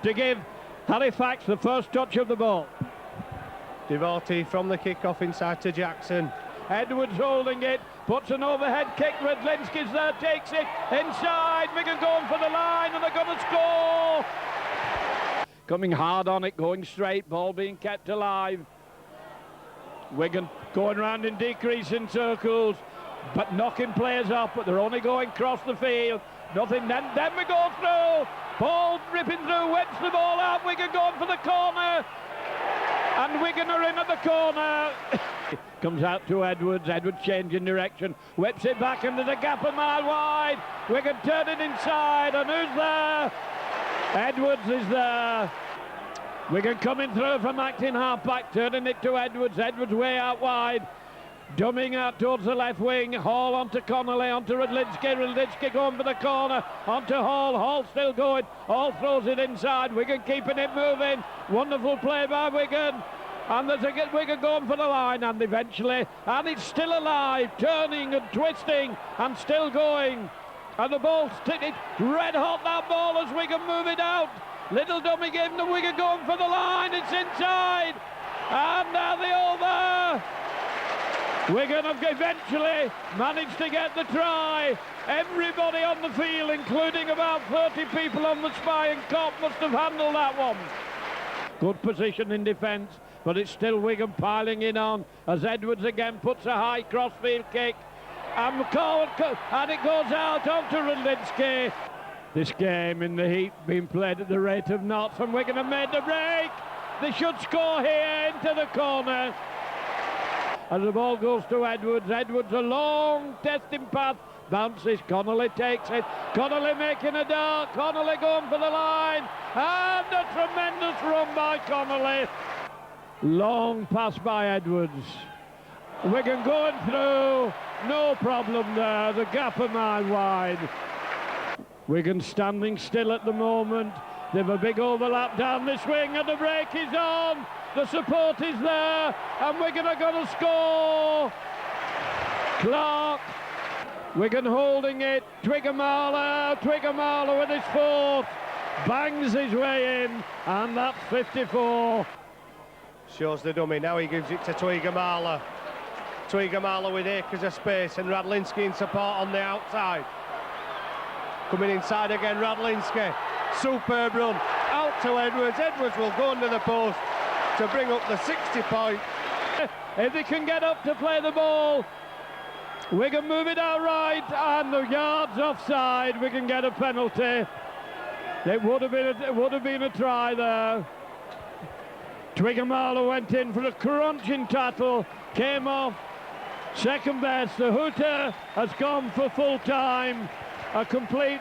To give Halifax the first touch of the ball. Devotee from the kick-off inside to Jackson. Edwards holding it, puts an overhead kick, Redlinski's there, takes it inside, Wigan going for the line, and they're going to score! Coming hard on it, going straight, ball being kept alive. Wigan going round in decreasing circles, but knocking players off, but they're only going across the field. Nothing, then we go through. Paul ripping through, wets the ball out. Wigan going for the corner. And Wigan are in at the corner. Comes out to Edwards. Edwards changing direction. Whips it back into the gap a mile wide. Wigan turning inside. And who's there? Edwards is there. Wigan coming through from acting half-back, turning it to Edwards. Edwards way out wide. Dumming out towards the left wing. Hall onto Connolly, onto Redlinski. Redlinski going for the corner. Onto Hall. Hall still going. Hall throws it inside. Wigan keeping it moving. Wonderful play by Wigan. And there's a Wigan going for the line. And eventually, and it's still alive. Turning and twisting and still going. And the ball's it's red hot, that ball, as Wigan move it out. Little dummy gave the Wigan going for the line. It's inside. And now they're all there. Wigan have eventually managed to get the try. Everybody on the field, including about 30 people on the spy and cop, must have handled that one. Good position in defence, but it's still Wigan piling in on as Edwards again puts a high crossfield kick. And it goes out onto Redlinski. This game in the heat being played at the rate of knots, and Wigan have made the break. They should score here into the corner. As the ball goes to Edwards, Edwards a long testing path, bounces, Connolly takes it, Connolly making a dart, Connolly going for the line, and a tremendous run by Connolly. Long pass by Edwards, Wigan going through, no problem there, the gap a man wide. Wigan standing still at the moment. They've a big overlap down this wing and the break is on. The support is there and Wigan are going to score. Clark. Wigan holding it. Twiggamala with his fourth. Bangs his way in and that's 54. Shows the dummy, now he gives it to Twiggamala. Twiggamala with acres of space and Radlinski in support on the outside. Coming inside again, Radlinski. Superb run. Out to Edwards. Edwards will go under the post to bring up the 60 point. If they can get up to play the ball, Wigan move it out right and the yard's offside. We can get a penalty. It would have been a try there. Twiggamala went in for a crunching tackle, came off. Second best, the hooter has gone for full time. A complete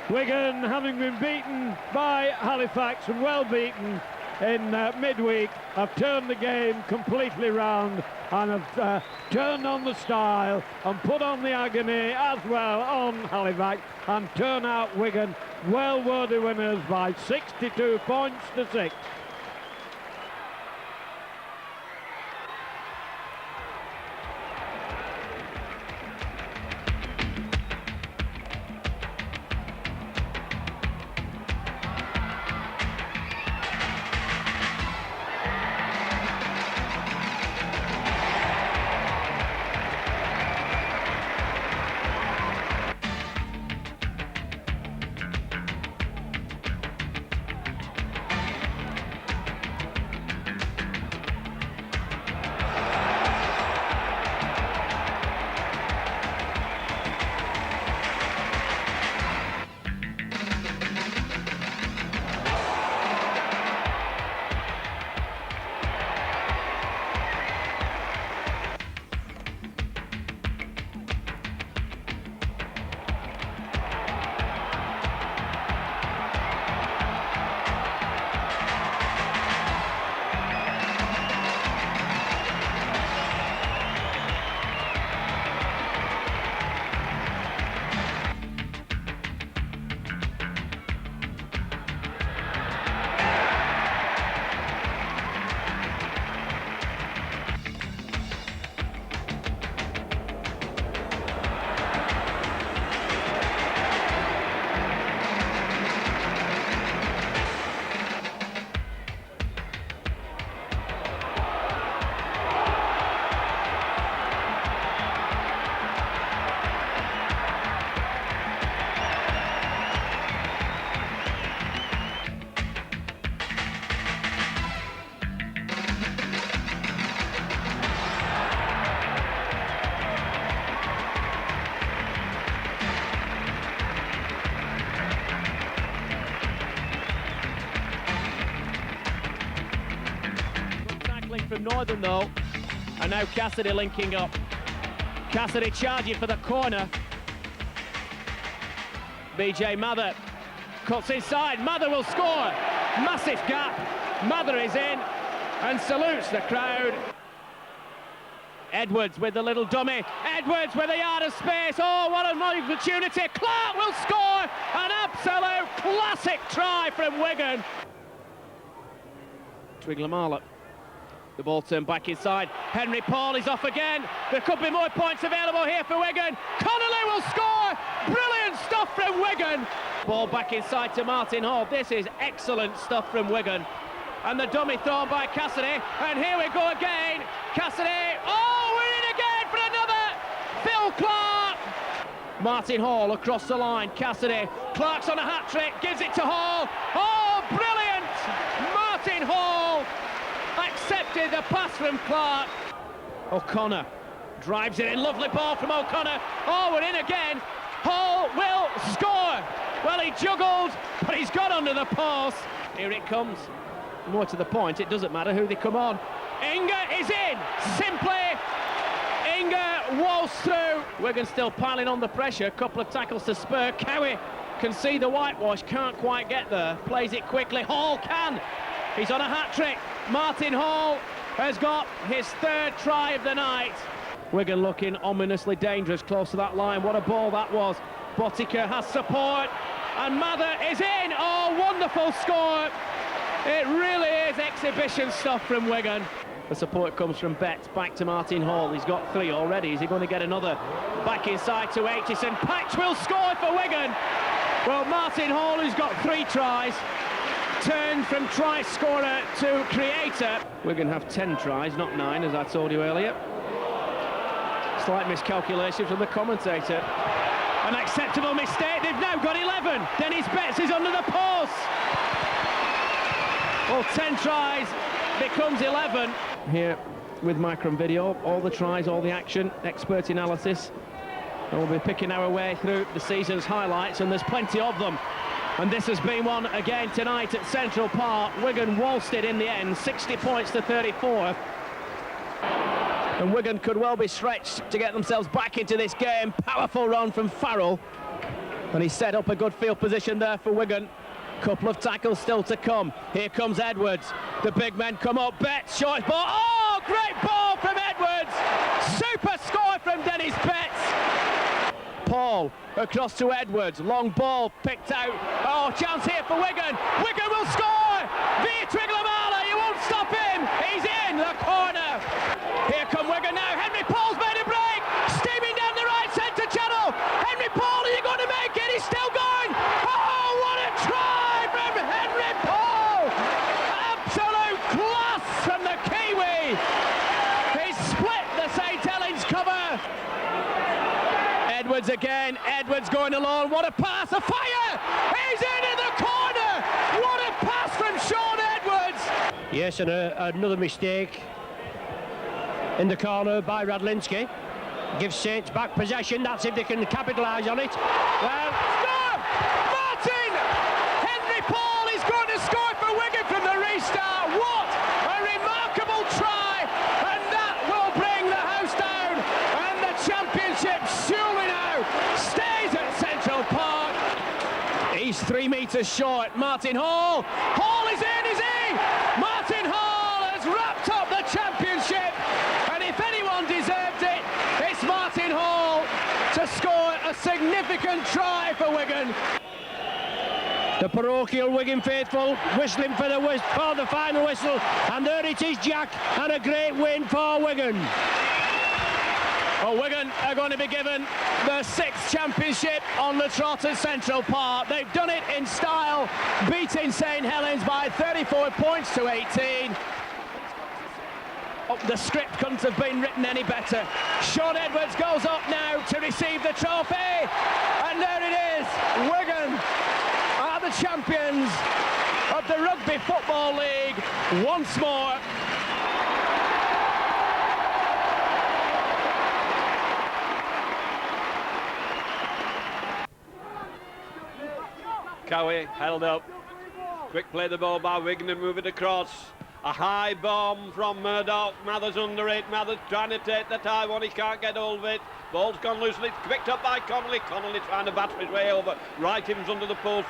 Wigan, having been beaten by Halifax and well beaten in midweek, have turned the game completely round and have turned on the style and put on the agony as well on Halifax and turn out Wigan well worthy winners by 62 points to 6. From Northern though, and now Cassidy linking up. Cassidy charging for the corner. BJ Mather cuts inside. Mather will score. Massive gap. Mather is in and salutes the crowd. Edwards with the little dummy. Edwards with a yard of space. Oh, what an opportunity. Clark will score. An absolute classic try from Wigan. Twiggamala. The ball turned back inside. Henry Paul is off again. There could be more points available here for Wigan. Connolly will score. Brilliant stuff from Wigan. Ball back inside to Martin Hall. This is excellent stuff from Wigan. And the dummy thrown by Cassidy. And here we go again. Cassidy. Oh, we're in again for another. Phil Clark. Martin Hall across the line. Cassidy. Clark's on a hat-trick. Gives it to Hall. Oh, brilliant. Martin Hall accepted the pass from Clark. O'Connor drives it in. Lovely ball from O'Connor. Oh, we're in again. Hall will score. Well, he juggled, but he's got under the post. Here it comes. More to the point, it doesn't matter who they come on. Inga is in. Simply, Inga waltzed through. Wigan still piling on the pressure. A couple of tackles to spur. Cowie can see the whitewash, can't quite get there. Plays it quickly. Hall can. He's on a hat-trick. Martin Hall has got his 3rd try of the night. Wigan looking ominously dangerous close to that line. What a ball that was. Botica has support, and Mather is in. Oh, wonderful score. It really is exhibition stuff from Wigan. The support comes from Betts, back to Martin Hall. He's got 3 already. Is he going to get another? Back inside to Aitchison. Patch will score for Wigan. Well, Martin Hall, who's got 3 tries, turned from try scorer to creator. Wigan have 10 tries, not 9, as I told you earlier. Slight miscalculation from the commentator. An acceptable mistake. They've now got 11. Dennis Betts is under the post. Well, 10 tries becomes 11. Here with Micron Video, all the tries, all the action, expert analysis. And we'll be picking our way through the season's highlights, and there's plenty of them. And this has been one again tonight at Central Park. Wigan waltzed it in the end, 60 points to 34. And Wigan could well be stretched to get themselves back into this game. Powerful run from Farrell. And he set up a good field position there for Wigan. Couple of tackles still to come. Here comes Edwards. The big men come up. Betts, short ball. Oh, great ball from Edwards. Super score from Dennis Betts. Paul across to Edwards. Long ball picked out. Oh, chance here for Wigan. Wigan will score. Via Twiglamala. You won't stop him. He's in the corner. Here come Wigan now. Henry Paul's made a break. Steaming down the right centre channel. Henry Paul, are you going to make it? He's still going. Oh, what a try from Henry Paul. Absolute class from the Kiwi. He split the St. Helens cover. Edwards again. Edwards going alone. What a pass. A fire. He's in the corner. What a pass from Sean Edwards. Yes, and another mistake in the corner by Radlinski. Gives Saints back possession. That's if they can capitalise on it. Well, score! Martin! Henry Paul is going to score for Wigan from the restart. What a remarkable try! And that will bring the house down. And the championship surely now stays at Central Park. He's 3 metres short. Martin Hall. Hall is in, is he? Martin Hall has wrapped up the championship. And if anyone deserved it, it's Martin Hall to score a significant try for Wigan. the parochial Wigan faithful whistling for the final whistle, and there it is, Jack, and a great win for Wigan. Well, Wigan are going to be given their 6th championship on the trot at Central Park. They've done it in style, beating St. Helens by 34 points to 18. Oh, the script couldn't have been written any better. Sean Edwards goes up now to receive the trophy, and there it is. Wigan are the champions of the Rugby Football League once more. Cowie held up. Quick play the ball by Wigan and move it across. A high bomb from Murdoch. Mathers under it. Mathers trying to take the high one. He can't get hold of it. Ball's gone loose and it's picked up by Connolly. Connolly trying to batter his way over. Wrightingham's under the post.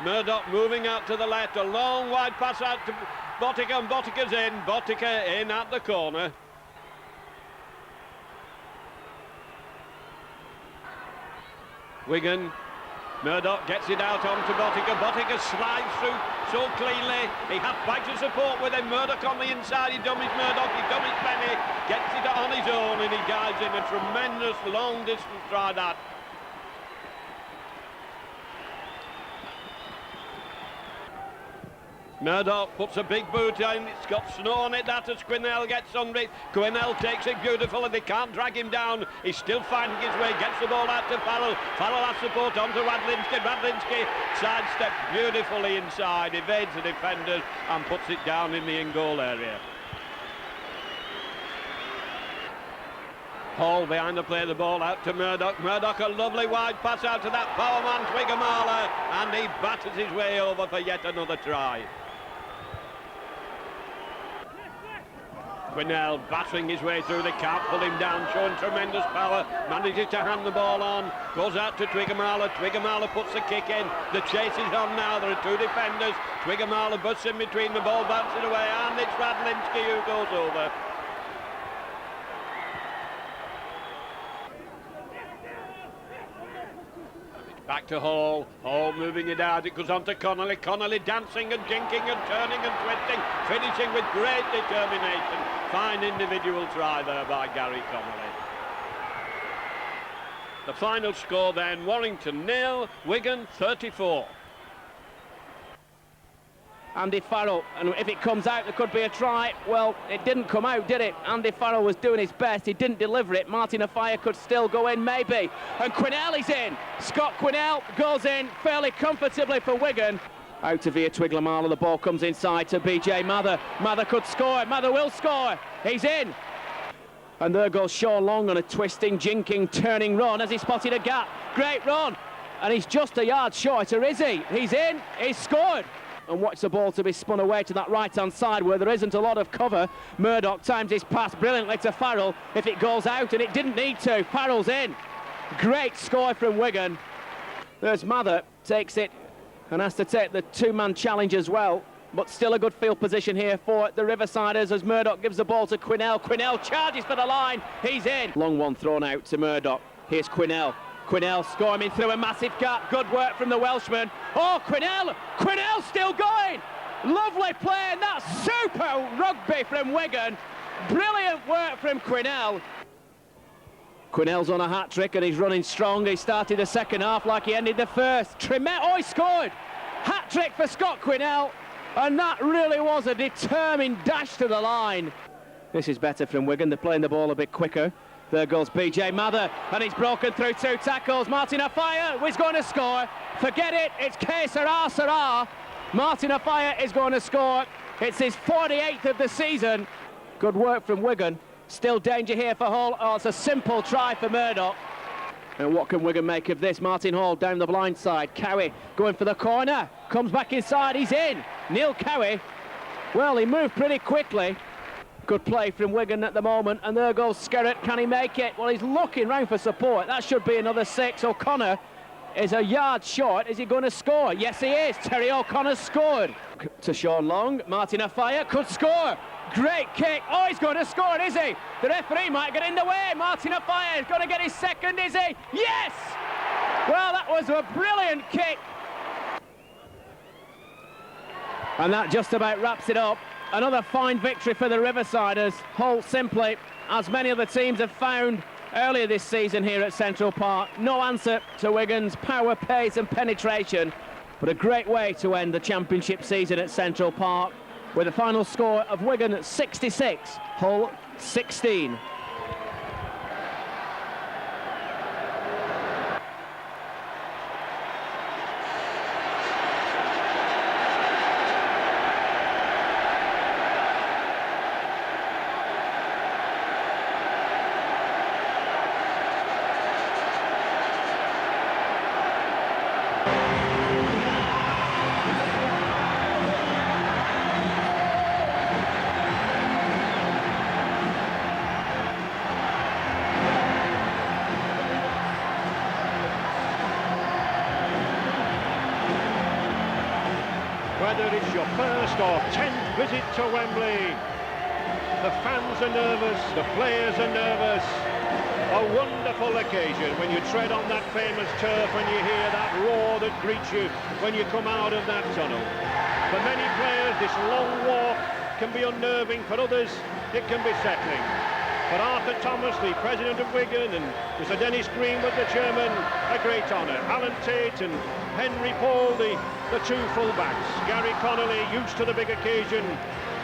Murdoch moving out to the left. A long wide pass out to Botica, and Botica's in. Botica in at the corner. Wigan. Murdoch gets it out onto Botica. Botica slides through so cleanly. He has bags of support with him. Murdoch on the inside. He dummies Murdoch. He dummies Penny. Gets it on his own and he guides in a tremendous long distance try that. Murdoch puts a big boot in. It's got snow on it. That as Quinnell gets under it. Quinnell takes it beautiful and they can't drag him down. He's still finding his way. Gets the ball out to Farrell. Farrell has support onto Radlinski. Radlinski sidesteps beautifully inside, evades the defenders and puts it down in the in-goal area. Hall behind the play, the ball out to Murdoch. Murdoch, a lovely wide pass out to that power man, Twiggamala, and he batters his way over for yet another try. Quinnell battering his way through the cap, pulling down, showing tremendous power, manages to hand the ball on, goes out to Twiggamala. Twiggamala puts the kick in. The chase is on now. There are two defenders. Twiggamala busts in between, the ball bouncing away, and it's Radlinski who goes over. Back to Hall. Hall moving it out. It goes on to Connolly. Connolly dancing and jinking and turning and twisting, finishing with great determination. Fine individual try there by Gary Connolly. The final score then, Warrington 0, Wigan 34. Andy Farrell, and if it comes out there could be a try. Well, it didn't come out, did it? Andy Farrell was doing his best, he didn't deliver it. Martin Offiah could still go in, maybe. And Quinnell is in. Scott Quinnell goes in fairly comfortably for Wigan. Out to Via Twiglamala, the ball comes inside to BJ Mather. Mather could score, Mather will score. He's in. And there goes Sean Long on a twisting, jinking, turning run as he spotted a gap. Great run. And he's just a yard shorter, is he? He's in, he's scored. And watch the ball to be spun away to that right-hand side where there isn't a lot of cover. Murdoch times his pass brilliantly to Farrell. If it goes out, and it didn't need to, Farrell's in. Great score from Wigan. There's Mather, takes it and has to take the two-man challenge as well. But still a good field position here for the Riversiders as Murdoch gives the ball to Quinnell. Quinnell charges for the line, he's in. Long one thrown out to Murdoch. Here's Quinnell. Quinnell scoring through a massive gap. Good work from the Welshman. Oh, Quinnell! Quinnell still going! Lovely play, and that's super rugby from Wigan. Brilliant work from Quinnell. Quinnell's on a hat-trick and he's running strong. He started the second half like he ended the first. Oh, he scored! Hat-trick for Scott Quinnell, and that really was a determined dash to the line. This is better from Wigan. They're playing the ball a bit quicker. There goes BJ Mather, and he's broken through two tackles. Martin Offiah is going to score. Forget it, it's K. Sarah. Martin Offiah is going to score. It's his 48th of the season. Good work from Wigan. Still danger here for Hall. Oh, it's a simple try for Murdoch. And what can Wigan make of this? Martin Hall down the blind side. Cowie going for the corner. Comes back inside, he's in. Neil Cowie, well, he moved pretty quickly. Good play from Wigan at the moment, and there goes Skerrett. Can he make it? Well, he's looking round for support. That should be another 6. O'Connor is a yard short. Is he going to score? Yes, he is. Terry O'Connor scored. To Sean Long. Martin Offiah could score. Great kick. Oh, he's going to score, is he? The referee might get in the way. Martin Offiah is going to get his second, is he? Yes! Well, that was a brilliant kick. And that just about wraps it up. Another fine victory for the Riversiders. Hull simply, as many of the teams have found earlier this season here at Central Park, no answer to Wigan's power, pace and penetration, but a great way to end the championship season at Central Park with a final score of Wigan 66, Hull 16. Whether it's your first or 10th visit to Wembley, the fans are nervous, the players are nervous. A wonderful occasion when you tread on that famous turf, when you hear that roar that greets you when you come out of that tunnel. For many players, this long walk can be unnerving. For others, it can be settling. For Arthur Thomas, the president of Wigan, and Mr. Dennis Greenwood, the chairman, a great honour. Alan Tate and Henry Paul, the two full-backs. Gary Connolly, used to the big occasion,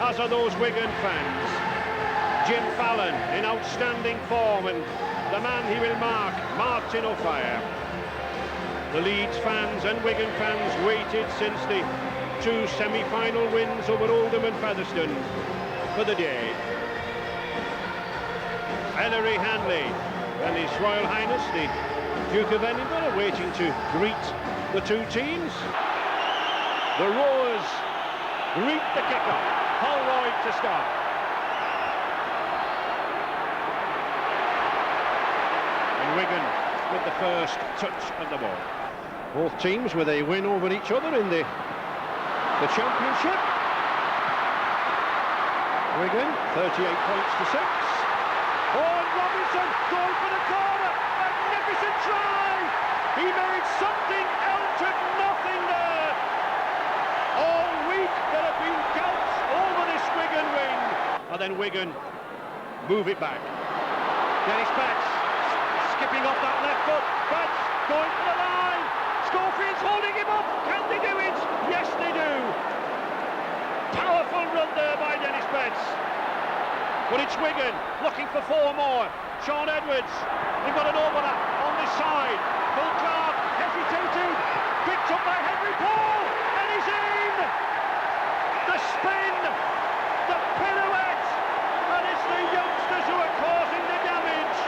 as are those Wigan fans. Jim Fallon, in outstanding form, and the man he will mark, Martin Offiah. The Leeds fans and Wigan fans waited since the two semi-final wins over Oldham and Featherstone for the day. Ellery Hanley and His Royal Highness the Duke of Edinburgh waiting to greet the two teams. The Roars greet the kick-off. Holroyd to start. Wigan with the first touch of the ball. Both teams with a win over each other in the championship. Wigan 38 points to 6. Oh, and Robinson going for the corner. Magnificent try. He made something out of nothing there. All week there have been doubts over this Wigan wing. And then Wigan move it back. Dennis Betts skipping off that left foot. Betts going for the line. Schofield's holding him up. Can they do it? Yes, they do. Powerful run there by Dennis Betts. But it's Wigan looking for 4 more. Sean Edwards, they've got an overlap on this side. Paul Clark hesitating. Picked up by Henry Paul. And he's in. The spin. The pirouette. And it's the youngsters who are causing the damage.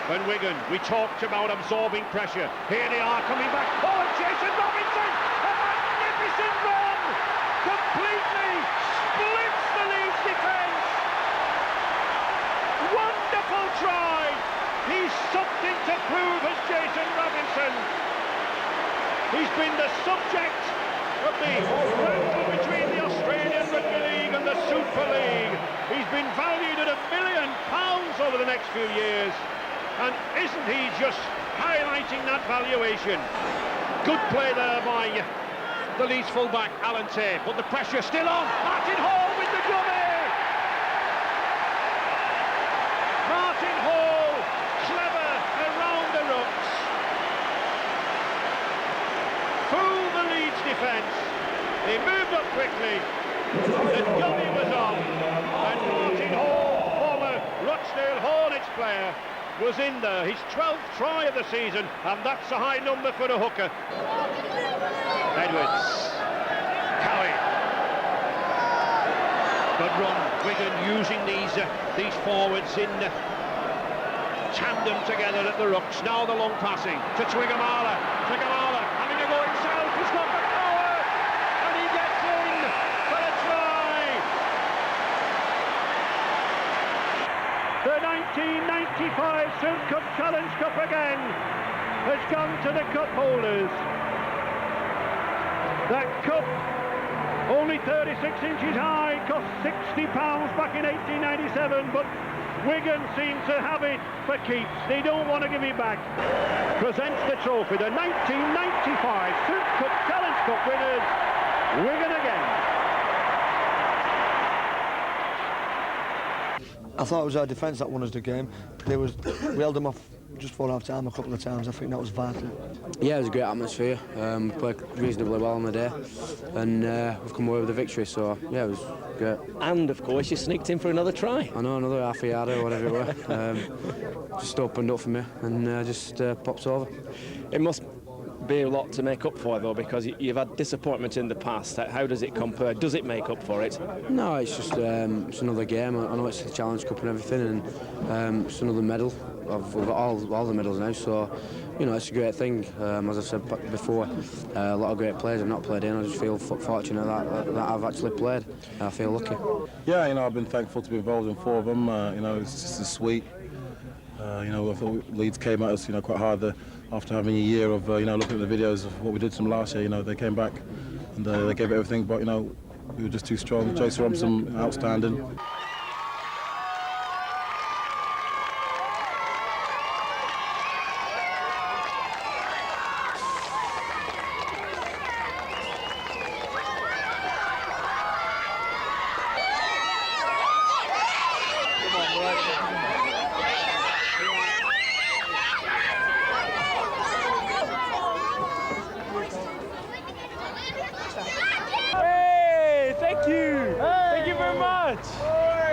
When Wigan, we talked about absorbing pressure. Here they are coming back. Oh, and Jason Robinson, a magnificent run, completely splits the Leeds defence. Wonderful try. He's something to prove as Jason Robinson. He's been the subject of the battle between the Australian Rugby League and the Super League. He's been valued at £1 million over the next few years. And isn't he just highlighting that valuation? Good play there by the Leeds fullback, Alan Tate, but the pressure still on. Martin Hall with the dummy! Martin Hall, clever around the rucks. Fooled the Leeds defence. They moved up quickly. The dummy was on. And Martin Hall, former Rochdale Hornets player, was in there, his 12th try of the season, and that's a high number for a hooker. Edwards, Cowie. Good run, Wigan using these forwards in tandem together at the rucks. Now the long passing to Twigamala. Twigamala having to go himself, he's got the power, and he gets in for a try. The 1995 Silk Cup Challenge Cup again has gone to the cup holders. That cup, only 36 inches high, cost £60 back in 1897, but Wigan seem to have it for keeps. They don't want to give it back. Presents the trophy, the 1995 Silk Cup Challenge Cup winners, Wigan again. I thought it was our defence that won us the game. We held them off just before half-time a couple of times. I think that was vital. Yeah, it was a great atmosphere. Played reasonably well on the day, and we've come away with a victory. So yeah, it was great. And of course, you sneaked in for another try. I know, another half a yard or whatever it was. Just opened up for me and just popped over. It must be a lot to make up for, though, because you've had disappointment in the past. How does it compare? Does it make up for it? No, it's just it's another game. I know it's the Challenge Cup and everything, and it's another medal. We've got all the medals now, so you know it's a great thing. As I said before, a lot of great players have not played in. I just feel fortunate that I've actually played. I feel lucky. Yeah, you know, I've been thankful to be involved in 4 of them. You know, it's just a sweet. You know, I thought Leeds came at us, you know, quite hard after having a year of, you know, looking at the videos of what we did to them last year. You know, they came back and they gave it everything, but you know, we were just too strong. Jason Robinson, outstanding. Hey, thank you. Hey. Thank you very much.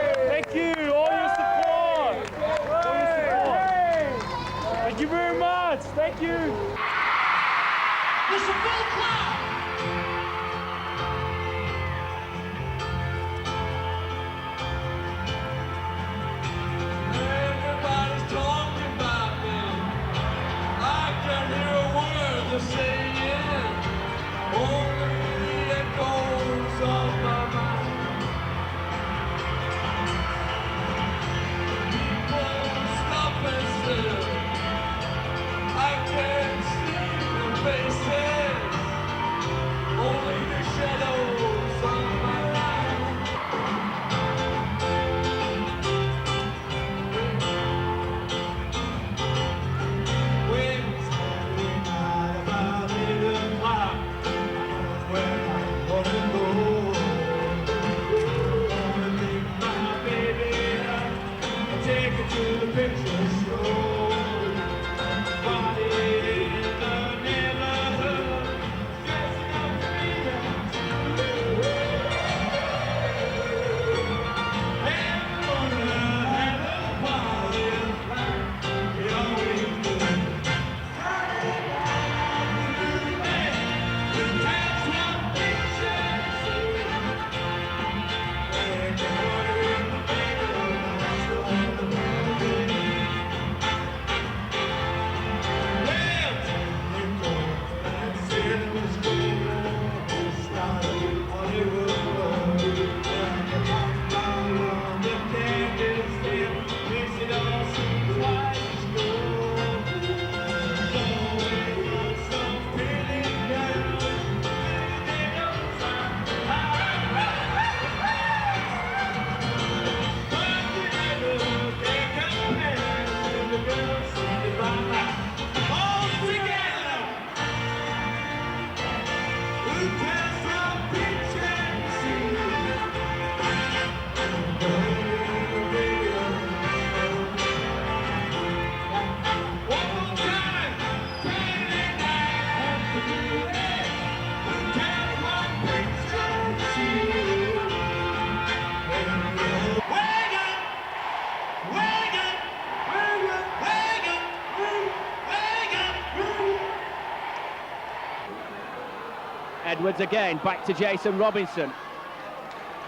Edwards again, back to Jason Robinson.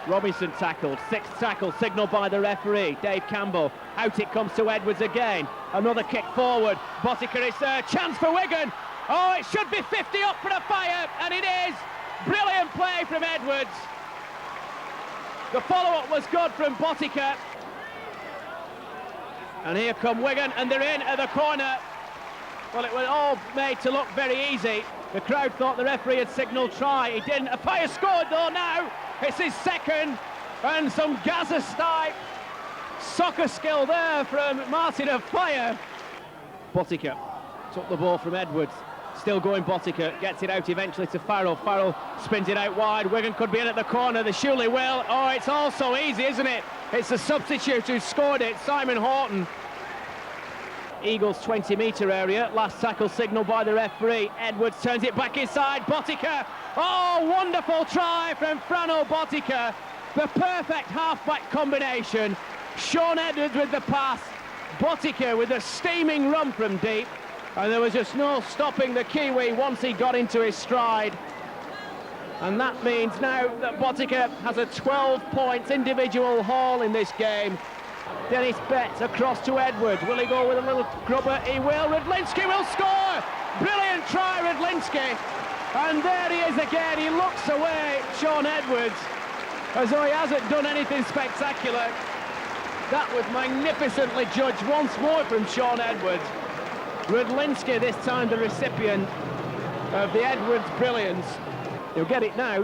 Robinson tackled, sixth tackle signalled by the referee, Dave Campbell. Out it comes to Edwards again, another kick forward. Botica is there, chance for Wigan. Oh, it should be 50 up for the fire, and it is. Brilliant play from Edwards. The follow-up was good from Botica. And here come Wigan, and they're in at the corner. Well, it was all made to look very easy. The crowd thought the referee had signalled try. He didn't. Apaya scored though now. It's his second, and some Gaza-style soccer skill there from Martin Apaya. Botica took the ball from Edwards. Still going Botica, gets it out eventually to Farrell. Farrell spins it out wide. Wigan could be in at the corner. They surely will. Oh, it's all so easy, isn't it? It's the substitute who scored it, Simon Horton. Eagles 20-metre area. Last tackle signalled by the referee. Edwards turns it back inside. Botica. Oh, wonderful try from Frano Botica. The perfect half-back combination. Sean Edwards with the pass. Botica with a steaming run from deep. And there was just no stopping the Kiwi once he got into his stride. And that means now that Botica has a 12 points individual haul in this game. Dennis Betts across to Edwards. Will he go with a little grubber? He will. Rydlinski will score! Brilliant try, Rydlinski. And there he is again. He looks away, Sean Edwards, as though he hasn't done anything spectacular. That was magnificently judged once more from Sean Edwards. Rydlinski this time the recipient of the Edwards brilliance. He'll get it now.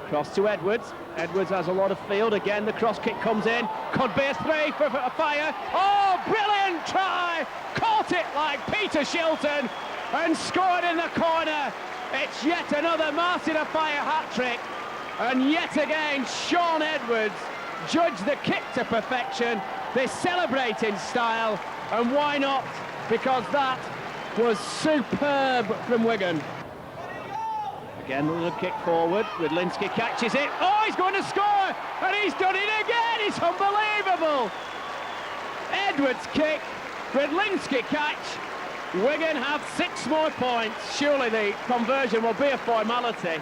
Cross to Edwards. Edwards has a lot of field. Again, the cross kick comes in. Could be a three for a fire. Oh, brilliant try! Caught it like Peter Shilton and scored in the corner. It's yet another Martin Apaya hat-trick. And yet again, Sean Edwards judged the kick to perfection. They celebrate in style. And why not? Because that was superb from Wigan. Again, a little kick forward. Rydlinski catches it. Oh, he's going to score! And he's done it again! It's unbelievable! Edwards kick, Rydlinski catch. Wigan have 6 more points. Surely the conversion will be a formality.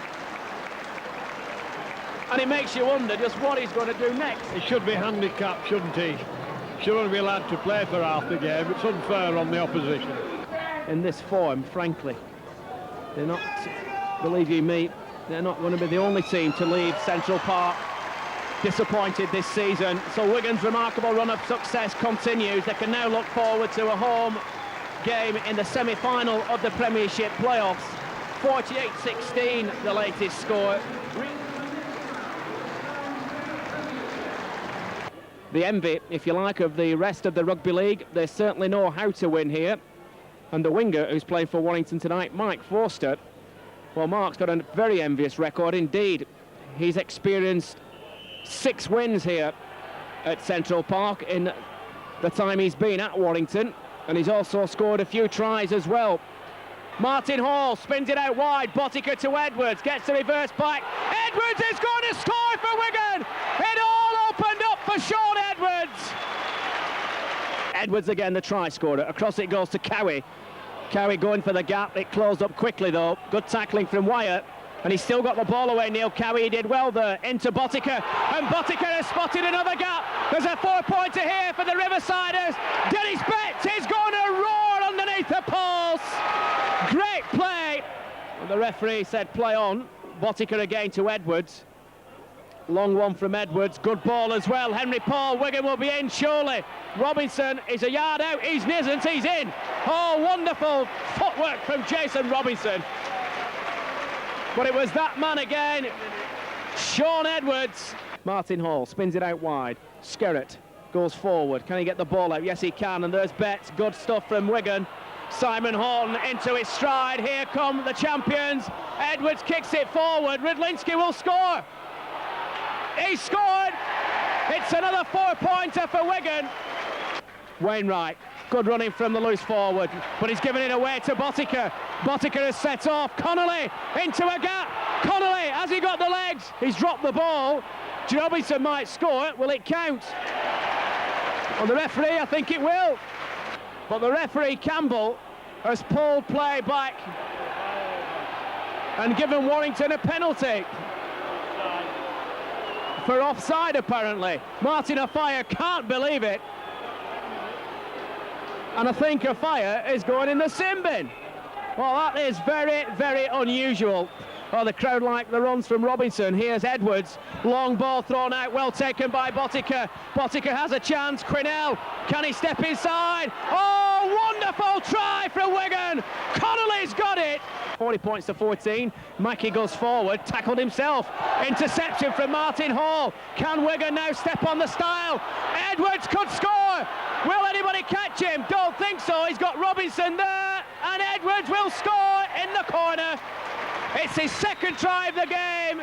And it makes you wonder just what he's going to do next. He should be handicapped, shouldn't he? Shouldn't be allowed to play for half the game. It's unfair on the opposition. In this form, frankly, they're not, believe you me, they're not going to be the only team to leave Central Park disappointed this season. So Wigan's remarkable run of success continues. They can now look forward to a home game in the semi-final of the Premiership playoffs. 48-16, the latest score. The envy, if you like, of the rest of the rugby league. They certainly know how to win here. And the winger who's playing for Warrington tonight, Mike Forster, well, Mark's got a very envious record indeed. He's experienced 6 wins here at Central Park in the time he's been at Warrington, and he's also scored a few tries as well. Martin Hall spins it out wide. Botica to Edwards, gets the reverse back. Edwards is going to score for Wigan! It all opened up for Sean Edwards! Edwards again, the try scorer. Across it goes to Cowie. Cowie going for the gap. It closed up quickly though. Good tackling from Wyatt. And he's still got the ball away, Neil Cowie. He did well there. Into Botica. And Botica has spotted another gap. There's a 4-pointer here for the Riversiders. Dennis Betts is going to roar underneath the post. Great play. And the referee said play on. Botica again to Edwards. Long one from Edwards. Good ball as well. Henry Paul. Wigan will be in surely. Robinson is a yard out. He's isn't. He's in. Oh, wonderful footwork from Jason Robinson. But it was that man again, Sean Edwards. Martin Hall spins it out wide. Skerrett goes forward. Can he get the ball out? Yes, he can. And there's Betts. Good stuff from Wigan. Simon Horton into his stride. Here come the champions. Edwards kicks it forward. Rydlinski will score. He scored. It's another 4-pointer for Wigan. Wainwright. Good running from the loose forward, but he's given it away to Botica. Botica has set off. Connolly into a gap. Connolly, has he got the legs? He's dropped the ball. Robinson might score. Will it count? On the referee, I think it will. But the referee, Campbell, has pulled play back. and given Warrington a penalty. For offside, apparently. Martin Afire can't believe it. And I think Afire is going in the sin bin. Well, that is very, very unusual. Oh, the crowd like the runs from Robinson. Here's Edwards. Long ball thrown out, well taken by Botica. Botica has a chance. Quinnell, can he step inside? Oh, wonderful try from Wigan. Connolly's got it. 40 points to 14. Mackey goes forward, tackled himself. Interception from Martin Hall. Can Wigan now step on the style? Edwards could score. Will anybody catch him? Don't think so. He's got Robinson there, and Edwards will score in the corner. It's his second try of the game.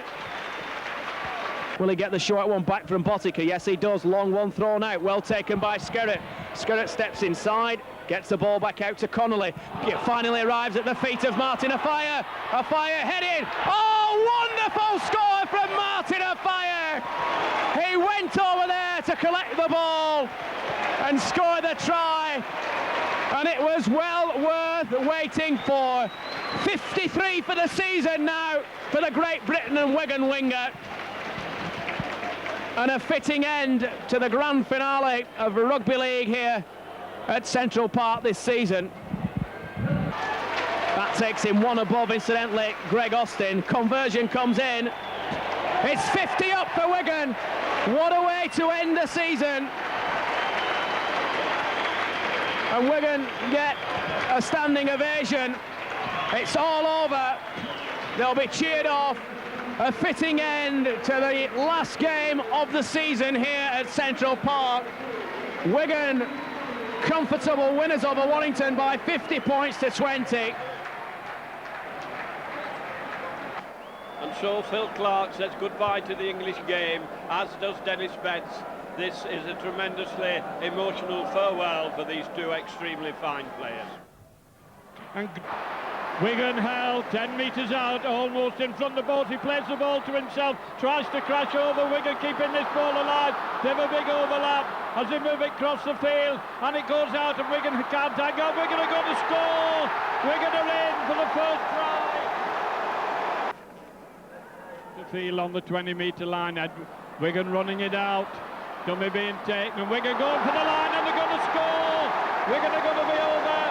Will he get the short one back from Botica? Yes, he does. Long one thrown out. Well taken by Skerritt. Skerritt steps inside, gets the ball back out to Connolly. It finally arrives at the feet of Martin Afire. Afire headed. Oh, wonderful score from Martin Afire. He went over there to collect the ball and score the try. And it was well worth waiting for. 53 for the season now for the Great Britain and Wigan winger. And a fitting end to the grand finale of Rugby League here at Central Park this season. That takes him one above, incidentally, Greg Austin. Conversion comes in. It's 50 up for Wigan. What a way to end the season. And Wigan get a standing ovation. It's all over. They'll be cheered off. A fitting end to the last game of the season here at Central Park. Wigan comfortable winners over Warrington by 50 points to 20. And so Phil Clark says goodbye to the English game, as does Dennis Betts. This is a tremendously emotional farewell for these two extremely fine players. And Wigan held 10 metres out, almost in front of the boat. He plays the ball to himself, tries to crash over. Wigan keeping this ball alive. They have a big overlap as they move it across the field, and it goes out, and Wigan can't hang on. Wigan are going to score. Wigan are in for the first try. The field on the 20-metre line. Wigan running it out. Dummy being taken, and Wigan going for the line, and they're going to score. Wigan are going to be over.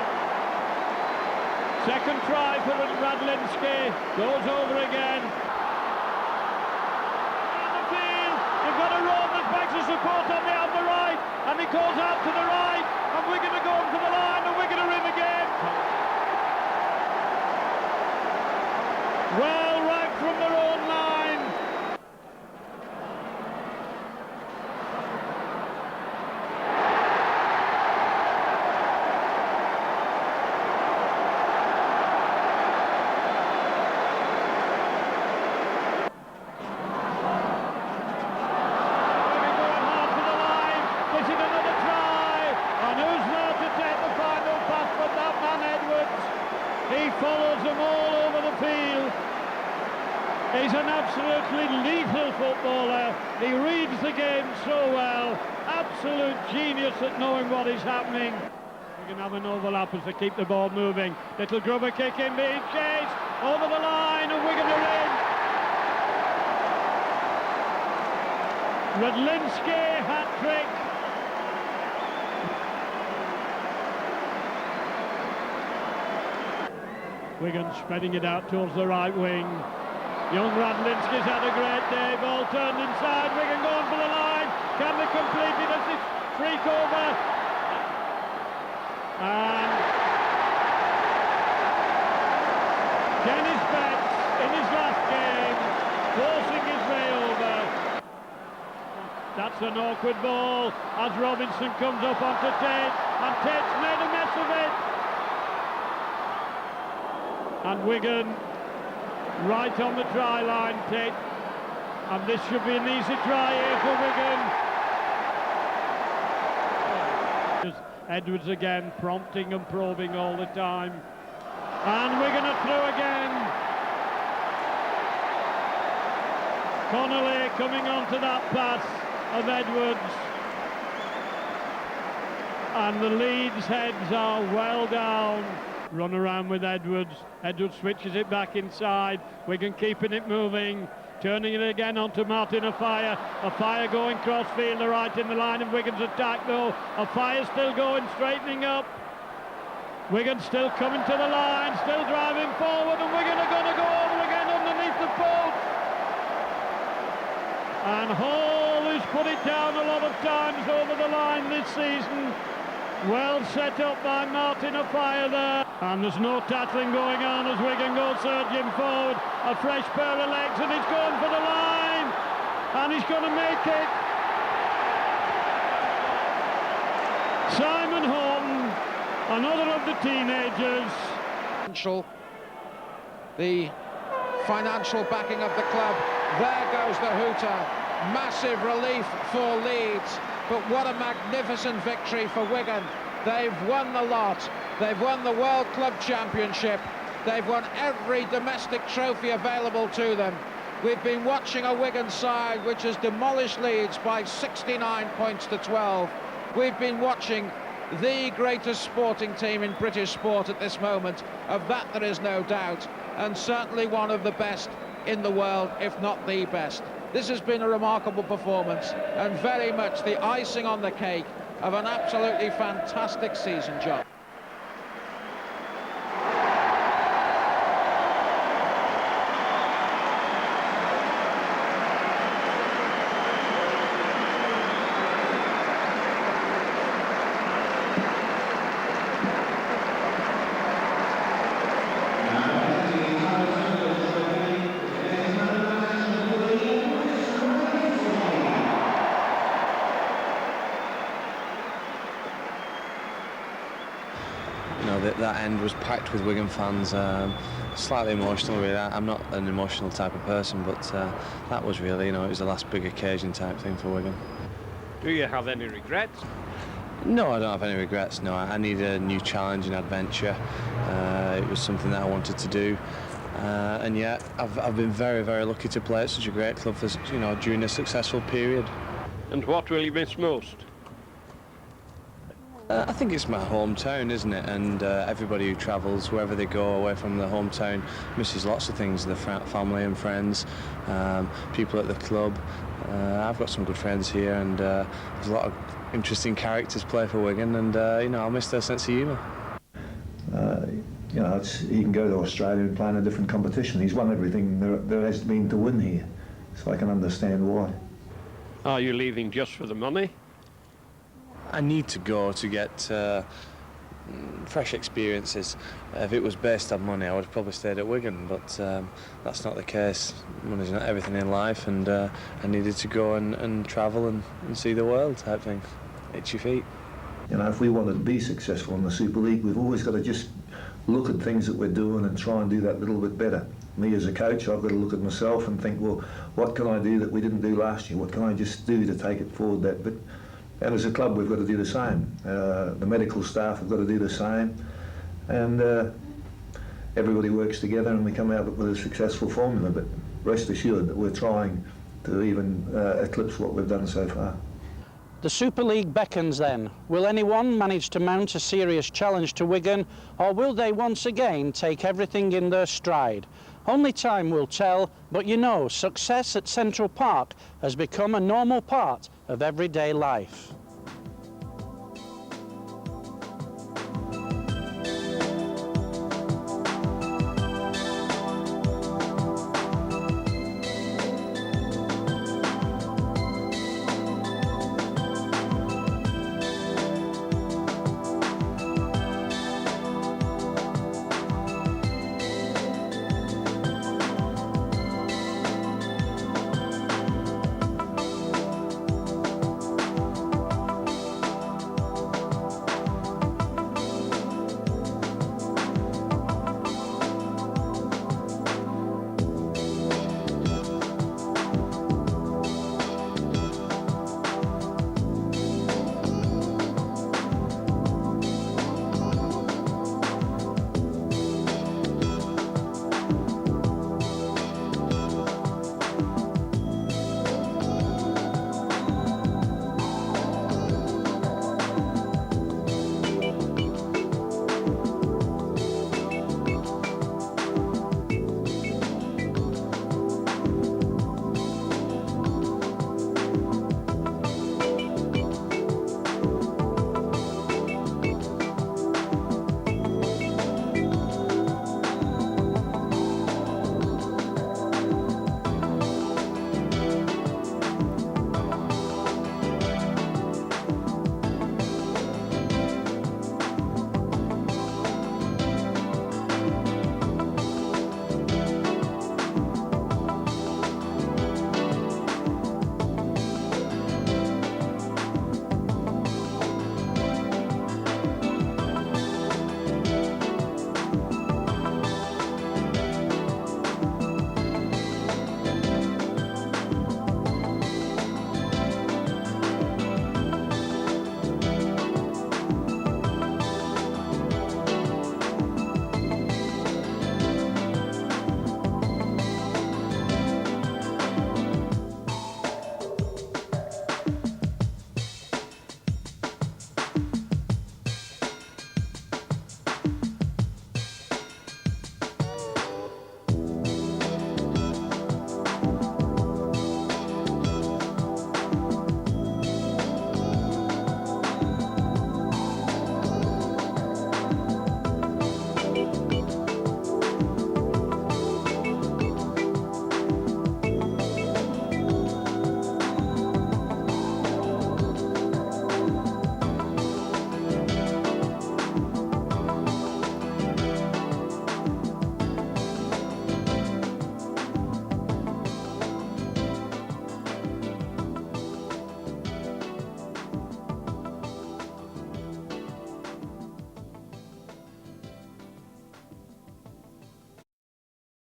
Second try for Radlinski, goes over again. In the field, they've got a roll that backs the support on the right, and it goes out to the right, and Wigan are going for the line, and Wigan are in again. Well, right from their own line. Follows them all over the field. He's an absolutely lethal footballer. He reads the game so well. Absolute genius at knowing what is happening. We can have an overlap as they keep the ball moving. Little grubber kick in, being chased over the line, and Wigan are in. Radlinski hat-trick. Wigan spreading it out towards the right wing. Young Radlinski's had a great day. Ball turned inside. Wigan going for the line. Can they complete it as this freak over? And Dennis Betts in his last game, forcing his way over. That's an awkward ball as Robinson comes up onto Tate, and Tate's made a mess of it. And Wigan right on the try line, Tate. And this should be an easy try here for Wigan. Edwards again, prompting and probing all the time. And Wigan are through again. Connolly coming onto that pass of Edwards. And the Leeds heads are well down. Run around with Edwards. Edwards switches it back inside. Wigan keeping it moving. Turning it again onto Martin Afire. Afire going cross-field, right in the line of Wigan's attack though. Afire still going, straightening up. Wigan still coming to the line, still driving forward, and Wigan are going to go over again underneath the post. And Hall has put it down a lot of times over the line this season. Well set up by Martin Afire there. And there's no tackling going on as Wigan go surging forward. A fresh pair of legs, and he's going for the line. And he's going to make it. Simon Horton, another of the teenagers. The financial backing of the club. There goes the hooter. Massive relief for Leeds. But what a magnificent victory for Wigan. They've won the lot. They've won the World Club Championship. They've won every domestic trophy available to them. We've been watching a Wigan side which has demolished Leeds by 69 points to 12. We've been watching the greatest sporting team in British sport at this moment. Of that there is no doubt. And certainly one of the best in the world, if not the best. This has been a remarkable performance and very much the icing on the cake of an absolutely fantastic season, John. That end was packed with Wigan fans, slightly emotional really. I'm not an emotional type of person, but that was really, it was the last big occasion type thing for Wigan. Do you have any regrets? No, I don't have any regrets, no. I need a new challenge and adventure. It was something that I wanted to do. And yet, I've been very, very lucky to play at such a great club for, during a successful period. And what will you miss most? I think it's my hometown, isn't it? And everybody who travels, wherever they go away from their hometown, misses lots of things, their family and friends, people at the club. I've got some good friends here, and there's a lot of interesting characters play for Wigan, and I'll miss their sense of humour. He can go to Australia and play in a different competition. He's won everything there has been to win here, so I can understand why. Are you leaving just for the money? I need to go to get fresh experiences. If it was based on money, I would have probably stayed at Wigan, but that's not the case. Money's not everything in life, and I needed to go and travel and see the world type thing. Itchy feet. If we wanted to be successful in the Super League, we've always got to just look at things that we're doing and try and do that little bit better. Me as a coach, I've got to look at myself and think, well, what can I do that we didn't do last year? What can I just do to take it forward that bit? And as a club, we've got to do the same. The medical staff have got to do the same. And everybody works together and we come out with a successful formula. But rest assured that we're trying to even eclipse what we've done so far. The Super League beckons then. Will anyone manage to mount a serious challenge to Wigan, or will they once again take everything in their stride? Only time will tell, but success at Central Park has become a normal part of everyday life.